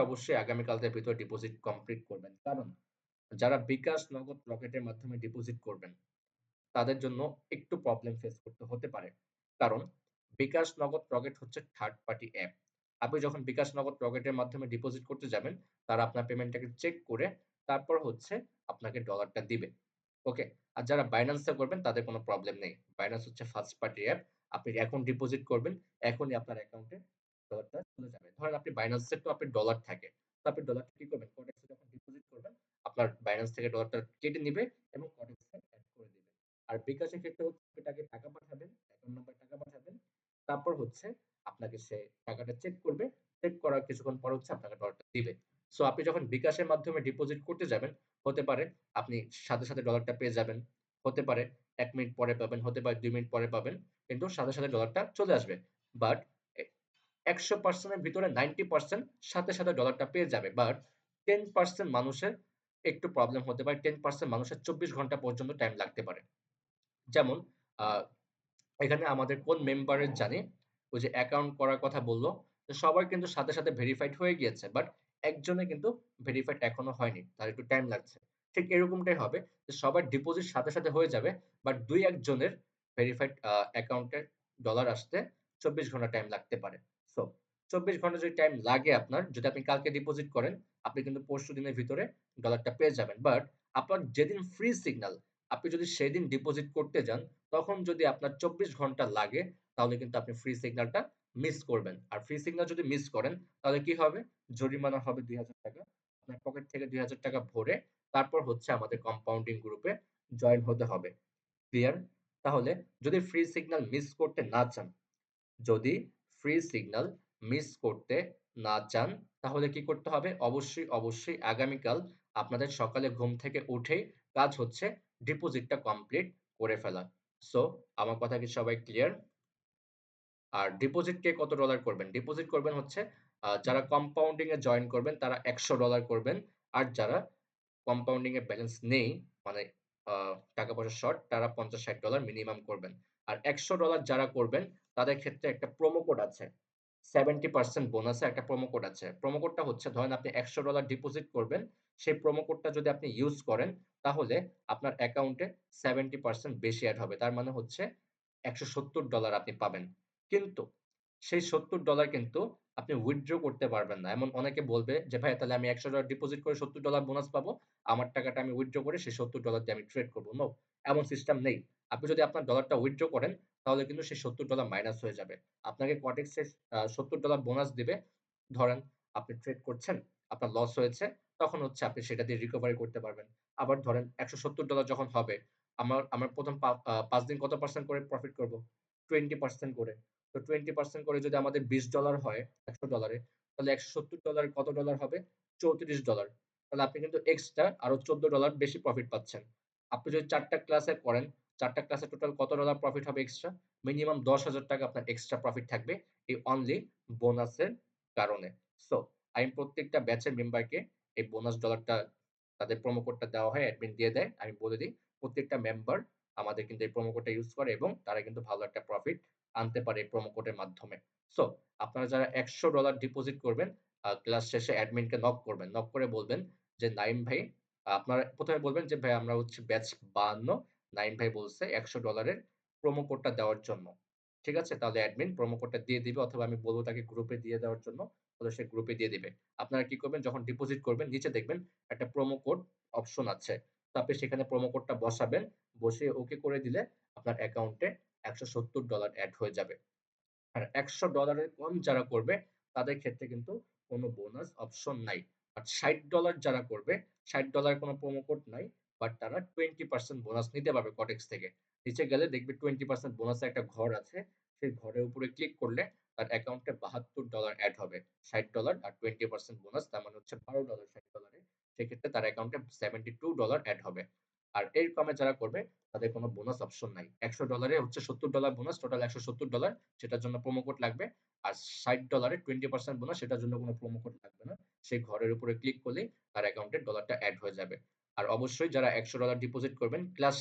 [SPEAKER 1] অবশ্যই আগামীকালকের ভিতরে ডিপোজিট কমপ্লিট করবেন। কারণ যারা বিকাশ, নগদ, রকেটের মাধ্যমে ডিপোজিট করবেন, তাদের জন্য একটু প্রবলেম ফেস করতে হতে পারে। কারণ বিকাশ, নগদ, রকেট হচ্ছে থার্ড পার্টি অ্যাপ। আপনি যখন বিকাশ, নগদ, রকেটের মাধ্যমে ডিপোজিট করতে যাবেন, তারা আপনার পেমেন্টটাকে চেক করে তারপর হচ্ছে আপনাকে ডলারটা দিবে। ওকে? আর যারা Binance এ করবেন তাদের কোনো প্রবলেম নেই। Binance হচ্ছে ফার্স্ট পার্টি অ্যাপ। আপনি এখন ডিপোজিট করবেন, এখনই আপনার অ্যাকাউন্টে ডলারটা চলে যাবে। ধরেন আপনি Binance এর তো আপনার ডলার থাকে। তো আপনি ডলারটা কি করবেন? Codex এ যখন ডিপোজিট করবেন, আপনার Binance থেকে ডলারটা কেটে নিবে এবং Codex এ এড করে দিবে। আর বিকাশের ক্ষেত্রে হচ্ছে আপনি তাকে টাকা পাঠাবেন, অ্যাকাউন্ট নাম্বার টাকা পাঠাবেন। তারপর হচ্ছে আপনাকে সে টাকাটা চেক করবে। চেক করার কিছুক্ষণ পর হচ্ছে আপনাকে ডলারটা দিবে। সো আপনি যখন বিকাশের মাধ্যমে ডিপোজিট করতে যাবেন, হতে পারে আপনি সাথে ডলারটা পেয়ে যাবেন। হতে পারে ১ মিনিট পরে পাবেন, হতে পারে ২ মিনিট পরে পাবেন। কিন্তু সাথে ডলারটা চলে আসবে। বাট ১০০% এর ভিতরে 90% সাথে ডলারটা পেয়ে যাবে। বাট 10% মানুষের একটু প্রবলেম হতে পারে। 10% মানুষের ২৪ ঘন্টা পর্যন্ত টাইম লাগতে পারে। যেমন আ এখানে আমাদের কোন মেম্বারের জানি ওই যে অ্যাকাউন্ট করার কথা বলল, তো সবার কিন্তু সাথে ভেরিফাইড হয়ে গিয়েছে। বাট একজনের কিন্তু ভেরিফাইড এখনো হয়নি। তার একটু টাইম লাগছে। ঠিক এরকমটাই হবে যে সবার ডিপোজিট সাথে হয়ে যাবে। বাট ২-১ জনের ভেরিফাইড অ্যাকাউন্টে ডলার আসতে ২৪ ঘন্টা টাইম লাগতে পারে। সো ২৪ ঘন্টা যদি টাইম লাগে আপনার, যদি আপনি কালকে ডিপোজিট করেন, আপনি কিন্তু পরশুদিনের ভিতরে ডলারটা পেয়ে যাবেন। বাট আপনার যেদিন ফ্রি সিগন্যাল, আপনি যদি সেদিন ডিপোজিট করতে যান, তখন যদি আপনার ২৪ ঘন্টা লাগে, তাহলে কিন্তু আপনি ফ্রি সিগন্যালটা মিস করবেন। আর ফ্রি সিগন্যাল যদি মিস করেন, তাহলে কি হবে? জরিমানা হবে ৳২,০০০। আপনার পকেট থেকে ৳২,০০০ ভরে তারপর হচ্ছে আমাদের কম্পাউন্ডিং গ্রুপে জয়েন হতে হবে। ক্লিয়ার? তাহলে যদি ফ্রি সিগন্যাল মিস করতে না চান, যদি ফ্রি সিগন্যাল মিস করতে না চান, তাহলে কি করতে হবে? অবশ্যই আগামীকাল আপনাদের সকালে ঘুম থেকে উঠেই কাজ হচ্ছে ডিপোজিটটা কমপ্লিট করে ফেলা। সো আমার কথা কি সবাই ক্লিয়ার? আর ডিপোজিট কে কত ডলার করবেন? ডিপোজিট করবেন হচ্ছে যারা কম্পাউন্ডিং এ জয়েন করবেন তারা $১০০ করবেন। আর যারা কম্পাউন্ডিং এ ব্যালেন্স নেই, মানে আ টাকা পয়সা শর্ট, তারা $৫০-৬০ মিনিমাম করবেন। আর $100 যারা করবেন তাদের ক্ষেত্রে একটা প্রোমো কোড আছে। 70% বোনাসে একটা প্রোমো কোড আছে। প্রোমো কোডটা হচ্ছে ধরেন আপনি $100 ডিপোজিট করবেন। সেই প্রোমো কোডটা যদি আপনি ইউজ করেন তাহলে আপনার অ্যাকাউন্টে 70% বেশি এড হবে। তার মানে হচ্ছে $170 আপনি পাবেন। কিন্তু সেই $70 কিন্তু আপনি উইথড্র করতে পারবেন না। এমন অনেকে বলবে যে, "ভাই তাহলে আমি $100 ডিপোজিট করে $70 বোনাস পাবো। আমার টাকাটা আমি উইথড্র করে সেই $70 দিয়ে আমি ট্রেড করব।" নো, এমন সিস্টেম নেই। আপনি যদি আপনার ডলারটা উইথড্র করেন তাহলে কিন্তু সেই $70 মাইনাস হয়ে যাবে। আপনাকে কটেক্সে $70 বোনাস দিবে। ধরেন আপনি ট্রেড করছেন, আপনার লস হয়েছে, তখন হচ্ছে আপনি সেটা দিয়ে রিকভারি করতে পারবেন। আবার ধরেন $170 যখন হবে, আমার ১ম ৫ দিন কত পার্সেন্ট করে প্রফিট করব? 20% করে। তো 20% করে যদি আমাদের $20 হয় $100 এ, তাহলে $170 কত ডলার হবে? $34। তাহলে আপনি কিন্তু এক্সট্রা আরো $14 বেশি প্রফিট পাচ্ছেন। আপনি যদি ৪ টা ক্লাসে করেন, ৪ টা ক্লাসে টোটাল কত ডলার প্রফিট হবে এক্সট্রা? মিনিমাম $১০,০০০ আপনার এক্সট্রা প্রফিট থাকবে এই অনলি বোনাসের কারণে। সো আমি প্রত্যেকটা ব্যাচের মেম্বারকে এই বোনাস ডলারটা তাদের প্রোমো কোডটা দেওয়া হয়, অ্যাডমিন দিয়ে দেয়। আমি বলে দিই প্রত্যেকটা মেম্বার আমাদের কিন্তু এই প্রোমো কোডটা ইউজ করে এবং তারা কিন্তু ভালো একটা প্রফিট আনতে পারে এই প্রোমো কোডের মাধ্যমে। সো আপনারা যারা $100 ডিপোজিট করবেন, ক্লাস শেষে অ্যাডমিনকে নক করবেন। নক করে বলবেন যে, "নাইম ভাই", আপনারা ১ম এ বলবেন যে, "ভাই আমরা হচ্ছে ব্যাচ ৫২, নাইম ভাই বলছে $100 এর প্রোমো কোডটা দেওয়ার জন্য।" ঠিক আছে? তাহলে অ্যাডমিন প্রোমো কোডটা দিয়ে দিবে অথবা আমি বলব তাকে গ্রুপে দিয়ে দেওয়ার জন্য, তাহলে সে গ্রুপে দিয়ে দিবে। আপনারা কি করবেন যখন ডিপোজিট করবেন নিচে দেখবেন একটা প্রোমো কোড অপশন আছে। তো আপনি সেখানে প্রোমো কোডটা বসাবেন। বসিয়ে ওকে করে দিলে আপনার অ্যাকাউন্টে $170 এড হয়ে যাবে। আর $100 এর কম যারা করবে তাদের ক্ষেত্রে কিন্তু কোনো বোনাস অপশন নাই। আর $60 যারা করবে, $60 কোনো প্রোমো কোড নাই। বাট তারা 20% বোনাস নিতে পারবে কটেক্স থেকে। নিচে গেলে দেখবে 20% বোনাসের একটা ঘর আছে। সেই ঘরের উপরে ক্লিক করলে তার অ্যাকাউন্টে $72 এড হবে। $60 আর 20% বোনাস তার মানে হচ্ছে $12 $60 এ। সেক্ষেত্রে তার অ্যাকাউন্টে $72 এড হবে। আর এর কমে যারা করবে তাদের কোনো বোনাস অপশন নাই। $100 এ হচ্ছে $70 বোনাস, টোটাল $170, সেটার জন্য প্রোমো কোড লাগবে। আর $60 এ 20% বোনাস, সেটার জন্য কোনো প্রোমো কোড লাগবে না। সেই ঘরের উপরে ক্লিক করলেই তার অ্যাকাউন্টে ডলারটা এড হয়ে যাবে। আর অবশ্যই যারা $100 ডিপোজিট করবেন ক্লাস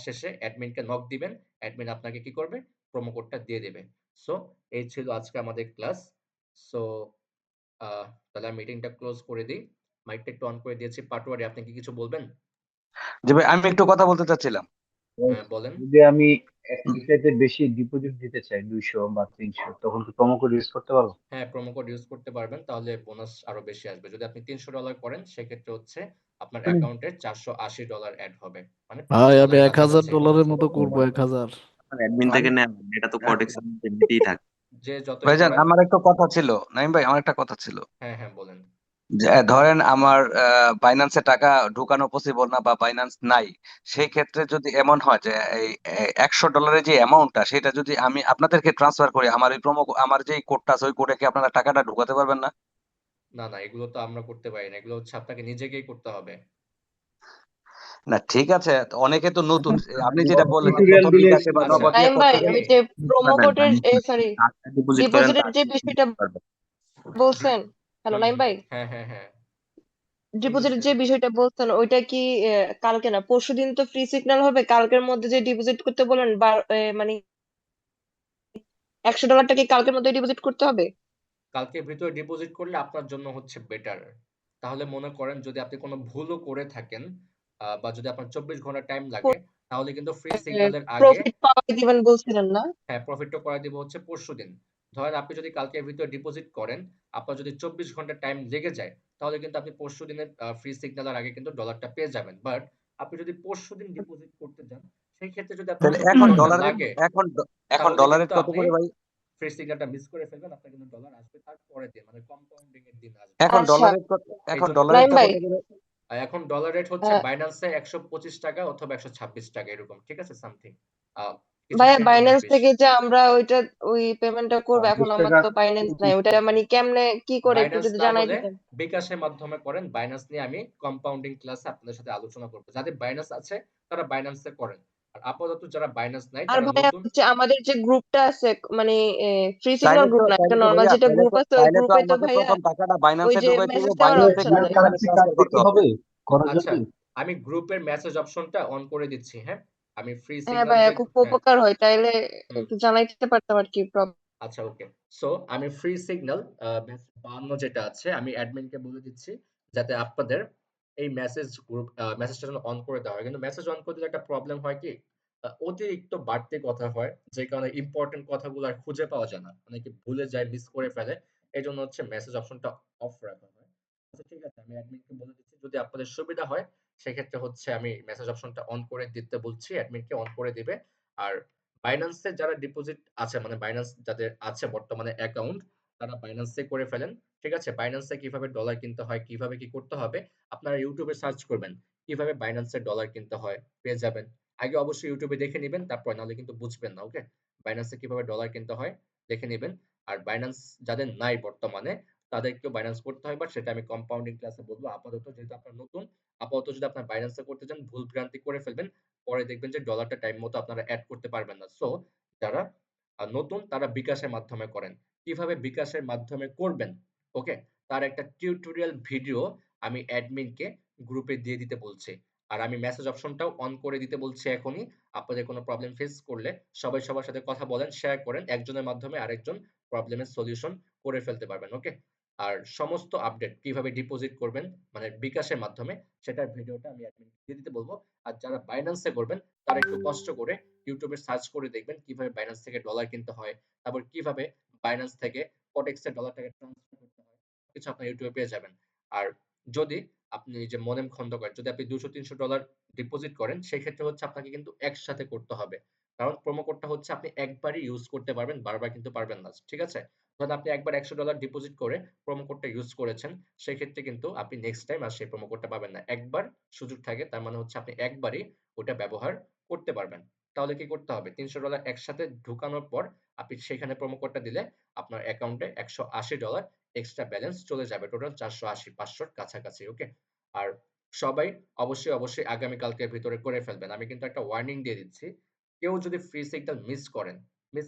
[SPEAKER 1] শেষে অ্যাডমিনকে নক দিবেন। অ্যাডমিন আপনাকে কি করবে? প্রোমো কোডটা দিয়ে দেবে। সো এই ছিল আজকে আমাদের ক্লাস। সো তাহলে আমি মিটিংটা ক্লোজ করে দেই। মাইকটা একটু অন করে দিয়েছি। পাটোয়ারি, আপনি কি কিছু বলবেন?
[SPEAKER 5] যে ভাই আমি একটু কথা বলতে চাচ্ছিলাম।
[SPEAKER 1] হ্যাঁ, বলেন।
[SPEAKER 4] যদি আমি এর চাইতে বেশি ডিপোজিট দিতে চাই 200 বা 300, তখন কি প্রোমো কোড ইউজ করতে পারবো?
[SPEAKER 1] হ্যাঁ, প্রোমো কোড ইউজ করতে পারবেন। তাহলে বোনাস আরো বেশি আসবে। যদি আপনি $300 করেন সেক্ষেত্রে হচ্ছে আপনার অ্যাকাউন্টে $480 এড হবে। মানে
[SPEAKER 9] ভাই আমি
[SPEAKER 1] $500 কাছাকাছি
[SPEAKER 9] $1,000
[SPEAKER 1] হচ্ছে।
[SPEAKER 9] মতো করবো 1,000।
[SPEAKER 7] অ্যাডমিন থেকে নেন, এটা তো কটেক্স এমনিতেই থাকে।
[SPEAKER 1] যে যতই
[SPEAKER 5] ভাইজান
[SPEAKER 1] করেন।
[SPEAKER 5] আমার একটা কথা ছিল, নাইম ভাই আমার একটা কথা ছিল।
[SPEAKER 1] হ্যাঁ, হ্যাঁ, বলেন।
[SPEAKER 5] যে ধরেন আমার বাইন্যান্সে টাকা ঢুকানো পসিবল না বা বাইন্যান্স নাই, সেই ক্ষেত্রে যদি এমন হয় যে এই $100 যে অ্যামাউন্টটা সেটা যদি আমি আপনাদেরকে ট্রান্সফার করি, আমার এই আমার যে কোডটা আছে ওই কোডে কি আপনারা টাকাটা ঢুকাতে পারবেন না?
[SPEAKER 1] না, না, এগুলো তো আমরা করতে পারি না। এগুলো হচ্ছে আপনাকে নিজেকেই করতে হবে।
[SPEAKER 5] না ঠিক আছে, অনেকে তো নতুন, আপনি যেটা বললেন যে
[SPEAKER 4] টিউটোরিয়াল
[SPEAKER 5] কত
[SPEAKER 4] দিলে
[SPEAKER 5] বিকাশে বা
[SPEAKER 1] আচ্ছা,
[SPEAKER 5] নগদ
[SPEAKER 3] নাইম ভাই,
[SPEAKER 5] থেকে
[SPEAKER 3] ওই যে প্রোমো
[SPEAKER 7] পারবেন
[SPEAKER 3] কোডের
[SPEAKER 7] না,
[SPEAKER 3] সরি
[SPEAKER 7] ডিপোজিট করেন
[SPEAKER 3] ডিপোজিটের যে বিষয়টা
[SPEAKER 7] পারবেন।
[SPEAKER 3] বলছেন, হ্যালো নাইম ভাই,
[SPEAKER 1] হ্যাঁ, হ্যাঁ, হ্যাঁ। কি
[SPEAKER 3] ডিপোজিটের
[SPEAKER 1] হইছে?
[SPEAKER 3] যে বিষয়টা বলছেন ওইটা কি কালকে না পরশুদিন তো ফ্রি সিগন্যাল হবে, কালকের মধ্যে যে ডিপোজিট করতে বলেন মানে $100 কি কালকের মধ্যে ডিপোজিট করতে হবে?
[SPEAKER 1] কালকের ভিতরে ডিপোজিট করলে আপনার জন্য হচ্ছে বেটার। তাহলে মনে করেন যদি আপনি কোনো ভুলও করে থাকেন, বা যদি আপনার 24 ঘন্টা টাইম লাগে, তাহলে কিন্তু ফ্রি সিগন্যালের আগে
[SPEAKER 3] প্রফিট পাওয়াই দিবেন বলছিলেন না?
[SPEAKER 1] হ্যাঁ, প্রফিটটা করায় দিব হচ্ছে পরশুদিন। ধরেন আপনি যদি কালকের ভিতরে ডিপোজিট করেন, আপনার যদি 24 ঘন্টা টাইম লেগে যায়, তাহলে কিন্তু আপনি পরশুদিনের ফ্রি সিগন্যালের আগে কিন্তু ডলারটা পেয়ে যাবেন। বাট আপনি যদি পরশুদিন ডিপোজিট করতে যান, সেই ক্ষেত্রে যদি আপনার
[SPEAKER 5] তাহলে
[SPEAKER 1] 24
[SPEAKER 5] এখন
[SPEAKER 1] ঘন্টা
[SPEAKER 5] ডলারের
[SPEAKER 1] লাগে,
[SPEAKER 5] এখন
[SPEAKER 1] তাহলে
[SPEAKER 5] ডলারের
[SPEAKER 1] কিন্তু
[SPEAKER 5] কত
[SPEAKER 1] আপনি
[SPEAKER 5] করে ভাই?
[SPEAKER 1] ফ্রি সিগন্যালটা মিস করে ফেলবেন। আপনার কিন্তু ডলার আসবে তার পরের দিন, মানে কম্পাউন্ডিং এর দিন আসবে।
[SPEAKER 5] এখন
[SPEAKER 3] আচ্ছা
[SPEAKER 5] ডলারের এখন
[SPEAKER 1] এইজন্য
[SPEAKER 5] ডলারের
[SPEAKER 3] নাইম ভাই,
[SPEAKER 5] কত করে?
[SPEAKER 1] এখন ডলার রেট হচ্ছে
[SPEAKER 3] আহ,
[SPEAKER 1] বাইন্যান্সে $125 অথবা $126 এরকম। ঠিক আছে? সামথিং। কিছু
[SPEAKER 3] ভাইয়া
[SPEAKER 1] চেঞ্জ উনিশ
[SPEAKER 3] বাইন্যান্স
[SPEAKER 1] বিশ।
[SPEAKER 3] থেকে যে আমরা ওই পেমেন্টটা করবো, এখন
[SPEAKER 4] 20
[SPEAKER 3] আমার
[SPEAKER 4] টাকা
[SPEAKER 3] তো বাইন্যান্স নাই, ওটা মানে কেমনে কি করে একটু
[SPEAKER 1] বাইন্যান্স
[SPEAKER 3] যদি
[SPEAKER 1] না
[SPEAKER 3] জানাই
[SPEAKER 1] হলে
[SPEAKER 3] দিতেন।
[SPEAKER 1] বিকাশের মাধ্যমে করেন। বাইন্যান্স নিয়ে আমি কম্পাউন্ডিং ক্লাসে আপনাদের সাথে আলোচনা করব। যাদের বাইন্যান্স আছে তারা বাইন্যান্সে করেন। আর আপাতত যারা বাইন্যান্স নাই
[SPEAKER 3] আর
[SPEAKER 1] তারা
[SPEAKER 3] ভাইয়া
[SPEAKER 1] নতুন।
[SPEAKER 3] হচ্ছে আমাদের যে গ্রুপটা আছে, মানে ফ্রি
[SPEAKER 5] তাইলে
[SPEAKER 3] সিগন্যাল
[SPEAKER 5] তো
[SPEAKER 3] গ্রুপ না, একটা
[SPEAKER 5] তাইলে তো
[SPEAKER 3] নর্মাল
[SPEAKER 5] ভাইয়া
[SPEAKER 3] যেটা
[SPEAKER 5] তাইলে
[SPEAKER 3] গ্রুপ
[SPEAKER 5] তো
[SPEAKER 3] আছে, ওই
[SPEAKER 5] তাইলে তো
[SPEAKER 3] গ্রুপে তো
[SPEAKER 5] আমাকে
[SPEAKER 3] ভাইয়া
[SPEAKER 5] প্রথম টাকাটা
[SPEAKER 3] ওই
[SPEAKER 5] বাইন্যান্সে
[SPEAKER 3] যে
[SPEAKER 5] ঢুকাইতে হবে,
[SPEAKER 3] মেসেজ দেওয়ার
[SPEAKER 5] বাইন্যান্স
[SPEAKER 3] অপশন
[SPEAKER 5] থেকে
[SPEAKER 3] নাই।
[SPEAKER 5] এখানে ট্রান্সফার করতে হবে।
[SPEAKER 1] আচ্ছা, আমি গ্রুপের মেসেজ অপশনটা অন করে দিচ্ছি। হ্যাঁ, আমি ফ্রি
[SPEAKER 3] হ্যাঁ
[SPEAKER 1] সিগন্যাল
[SPEAKER 3] ভাইয়া
[SPEAKER 1] যে
[SPEAKER 3] খুব
[SPEAKER 1] হ্যাঁ,
[SPEAKER 3] উপকার হয়, তাইলে
[SPEAKER 1] হুম,
[SPEAKER 3] একটু জানাইতে পারতাম আর কি প্রবলেম।
[SPEAKER 1] আচ্ছা ওকে। সো আমি ফ্রি সিগন্যাল 52 যেটা আছে আমি অ্যাডমিনকে বলে দিচ্ছি যাতে আপনাদের এই মেসেজটা যেন অন করে দেওয়া হয়। কিন্তু মেসেজ অন করে দিলে একটা প্রবলেম হয় কি? অতিরিক্ত বাড়তি কথা হয়, যে কারণে ইম্পোর্টেন্ট কথাগুলো আর খুঁজে পাওয়া যায় না। অনেকে ভুলে যায়, মিস করে ফেলে। এজন্য হচ্ছে মেসেজ অপশনটা অফ রাখা হয়। আচ্ছা ঠিক আছে, আমি অ্যাডমিনকে বলে দিচ্ছি। যদি আপনাদের সুবিধা হয় সেক্ষেত্রে হচ্ছে আমি মেসেজ অপশনটা অন করে দিতে বলছি, অ্যাডমিনকে অন করে দিবে। আর Binance এ যারা ডিপোজিট আছে, মানে Binance যাদের আছে বর্তমানে অ্যাকাউন্ট, তারা Binance এ করে ফেলেন। ঠিক আছে? Binance এ কিভাবে ডলার কিনতে হয়, কিভাবে কি করতে হবে, আপনারা YouTube এ সার্চ করবেন। কিভাবে Binance এ ডলার কিনতে হয়, পেয়ে যাবেন। আগে অবশ্যই YouTube এ দেখে নিবেন, তারপর নাহলে কিন্তু বুঝবেন না। ওকে? Binance এ কিভাবে ডলার কিনতে হয় দেখে নিবেন। আর Binance যাদের নাই বর্তমানে, তাদেরকেও Binance করতে হয়, বাট সেটা আমি কম্পাউন্ডিং ক্লাসে বলব। আপাতত যেহেতু আপনারা নতুন, আপাতত যদি আপনারা Binance এ করতে চান, ভুল ভ্রান্তি করে ফেলবেন। পরে দেখবেন যে ডলারটা টাইম মতো আপনারা এড করতে পারবেন না। সো যারা নতুন তারা বিকাশের মাধ্যমে করেন। কিভাবে বিকাশের মাধ্যমে করবেন, ওকে? তার একটা টিউটোরিয়াল ভিডিও আমি অ্যাডমিনকে গ্রুপে দিয়ে দিতে বলছি। আর আমি মেসেজ অপশনটাও অন করে দিতে বলছি এখনই। আপনাদের কোনো প্রবলেম ফেস করলে সবাই সবার সাথে কথা বলেন, শেয়ার করেন। একজনের মাধ্যমে আরেকজন প্রবলেমের সলিউশন করে ফেলতে পারবেন, ওকে? আর সমস্ত আপডেট কিভাবে ডিপোজিট করবেন মানে বিকাশের মাধ্যমে, সেটার ভিডিওটা আমি অ্যাডমিনকে দিয়ে দিতে বলব। আর যারা Binance এ করবেন তারা একটু কষ্ট করে YouTube এ সার্চ করে দেখবেন কিভাবে Binance থেকে ডলার কিনতে হয়। তারপর কিভাবে Binance থেকে Codex এ ডলারটাকে ট্রান্সফার করতে হয়। কিছু আপনার YouTube এ পেয়ে যাবেন। আর যদি আপনি যে মনেম খন্দকার, যদি আপনি $200-300 ডিপোজিট করেন, সেক্ষেত্রে হচ্ছে আপনাকে কিন্তু একসাথে করতে হবে। কারণ প্রোমো কোডটা হচ্ছে আপনি একবারই ইউজ করতে পারবেন, বারবার কিন্তু পারবেন না। ঠিক আছে? ধরেন আপনি একবার $100 ডিপোজিট করে প্রোমো কোডটা ইউজ করেছেন, সেক্ষেত্রে কিন্তু আপনি নেক্সট টাইম আর সেই প্রোমো কোডটা পাবেন না। একবার সুযোগ থাকে, তার মানে হচ্ছে আপনি একবারই ওটা ব্যবহার করতে পারবেন। তাহলে কি করতে হবে? $300 একসাথে ঢুকানোর পর আপনি সেখানে প্রোমো কোডটা দিলে আপনার অ্যাকাউন্টে $180 এক্সট্রা ব্যালেন্স চলে যাবে। টোটাল 480, 500 র কাছাকাছি। ওকে? আর সবাই অবশ্যই আগামী কালকের ভিতরে করে ফেলবেন। আমি কিন্তু একটা ওয়ার্নিং দিয়ে দিচ্ছি। কেউ যদি ফ্রি সিগন্যাল মিস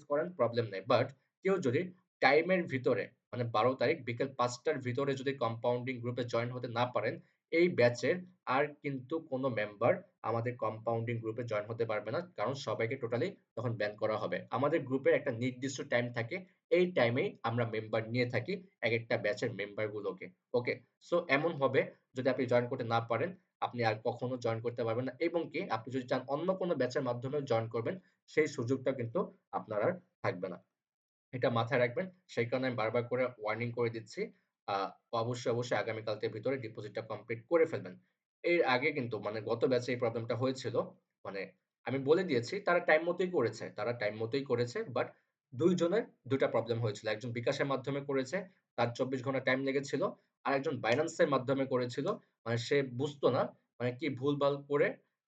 [SPEAKER 1] করেন প্রবলেম নাই। বাট কেউ যদি টাইমের ভিতরে মানে 12 তারিখ বিকেল ৫ টার ভিতরে যদি কম্পাউন্ডিং গ্রুপে জয়েন হতে না পারেন, এই ব্যাচের আর কিন্তু কোনো মেম্বার আমাদের কম্পাউন্ডিং গ্রুপে জয়েন হতে পারবে না। কারণ সবাইকে টোটালি তখন ব্যান করা হবে। আমাদের গ্রুপের একটা নির্দিষ্ট টাইম থাকে। এই টাইমেই আমরা মেম্বার নিয়ে থাকি একেকটা ব্যাচের মেম্বারগুলোকে। ওকে? সো এমন হবে যদি আপনি জয়েন করতে না পারেন, আপনি আর কখনো জয়েন করতে পারবেন না, এবং কি আপনি যদি চান অন্য কোনো ব্যাচের মাধ্যমেও জয়েন করবেন, সেই সুযোগটা কিন্তু আপনার আর থাকবে না। এটা মাথায় রাখবেন। সেই কারণে আমি বারবার করে ওয়ার্নিং করে দিচ্ছি। আ অবশ্যই আগামীকালকের ভিতরে ডিপোজিটটা কমপ্লিট করে ফেলবেন। এর আগে কিন্তু মানে গত ব্যাচে এই প্রবলেমটা হয়েছিল। মানে আমি বলে দিয়েছি তারা টাইম মতোই করেছে। বাট ২ জনের ২ টা প্রবলেম হয়েছিল। একজন বিকাশের মাধ্যমে করেছে, তার ২৪ ঘন্টা টাইম লেগেছিল। আরেকজন Binance এর মাধ্যমে করেছিল। মানে সে বুঝতো না, মানে কি ভুলভাল করে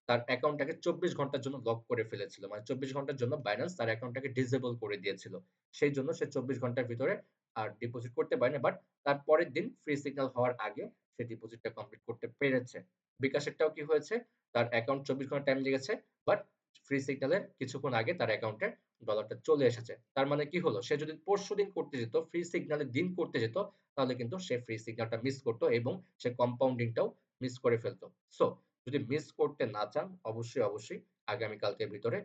[SPEAKER 1] তার অ্যাকাউন্টটাকে ২৪ ঘন্টার জন্য লক করে ফেলেছিল। মানে ২৪ ঘন্টার জন্য Binance তার অ্যাকাউন্টটাকে ডিসেবল করে দিয়েছিল। সেইজন্য সে ২৪ ঘন্টার ভিতরে আর ডিপোজিট করতে পারেনি। বাট তার পরের দিন ফ্রি সিগন্যাল হওয়ার আগে সে ডিপোজিটটা কমপ্লিট করতে পেরেছে। বিকাশেরটাও কি হয়েছে? তার অ্যাকাউন্ট ২৪ ঘন্টা টাইম লেগেছে। বাট ফ্রি সিগন্যালের কিছুক্ষণ আগে তার অ্যাকাউন্টে ডলারটা চলে এসেছে। তার মানে কি হলো? সে যদি পরশুদিন করতে যেত, ফ্রি সিগন্যালের দিন করতে যেত, তাহলে কিন্তু সে ফ্রি সিগন্যালটা মিস করত এবং সে কম্পাউন্ডিংটাও মিস করে ফেলত। সো যদি মিস করতে না চান, অবশ্যই আগামী কালকের ভিতরে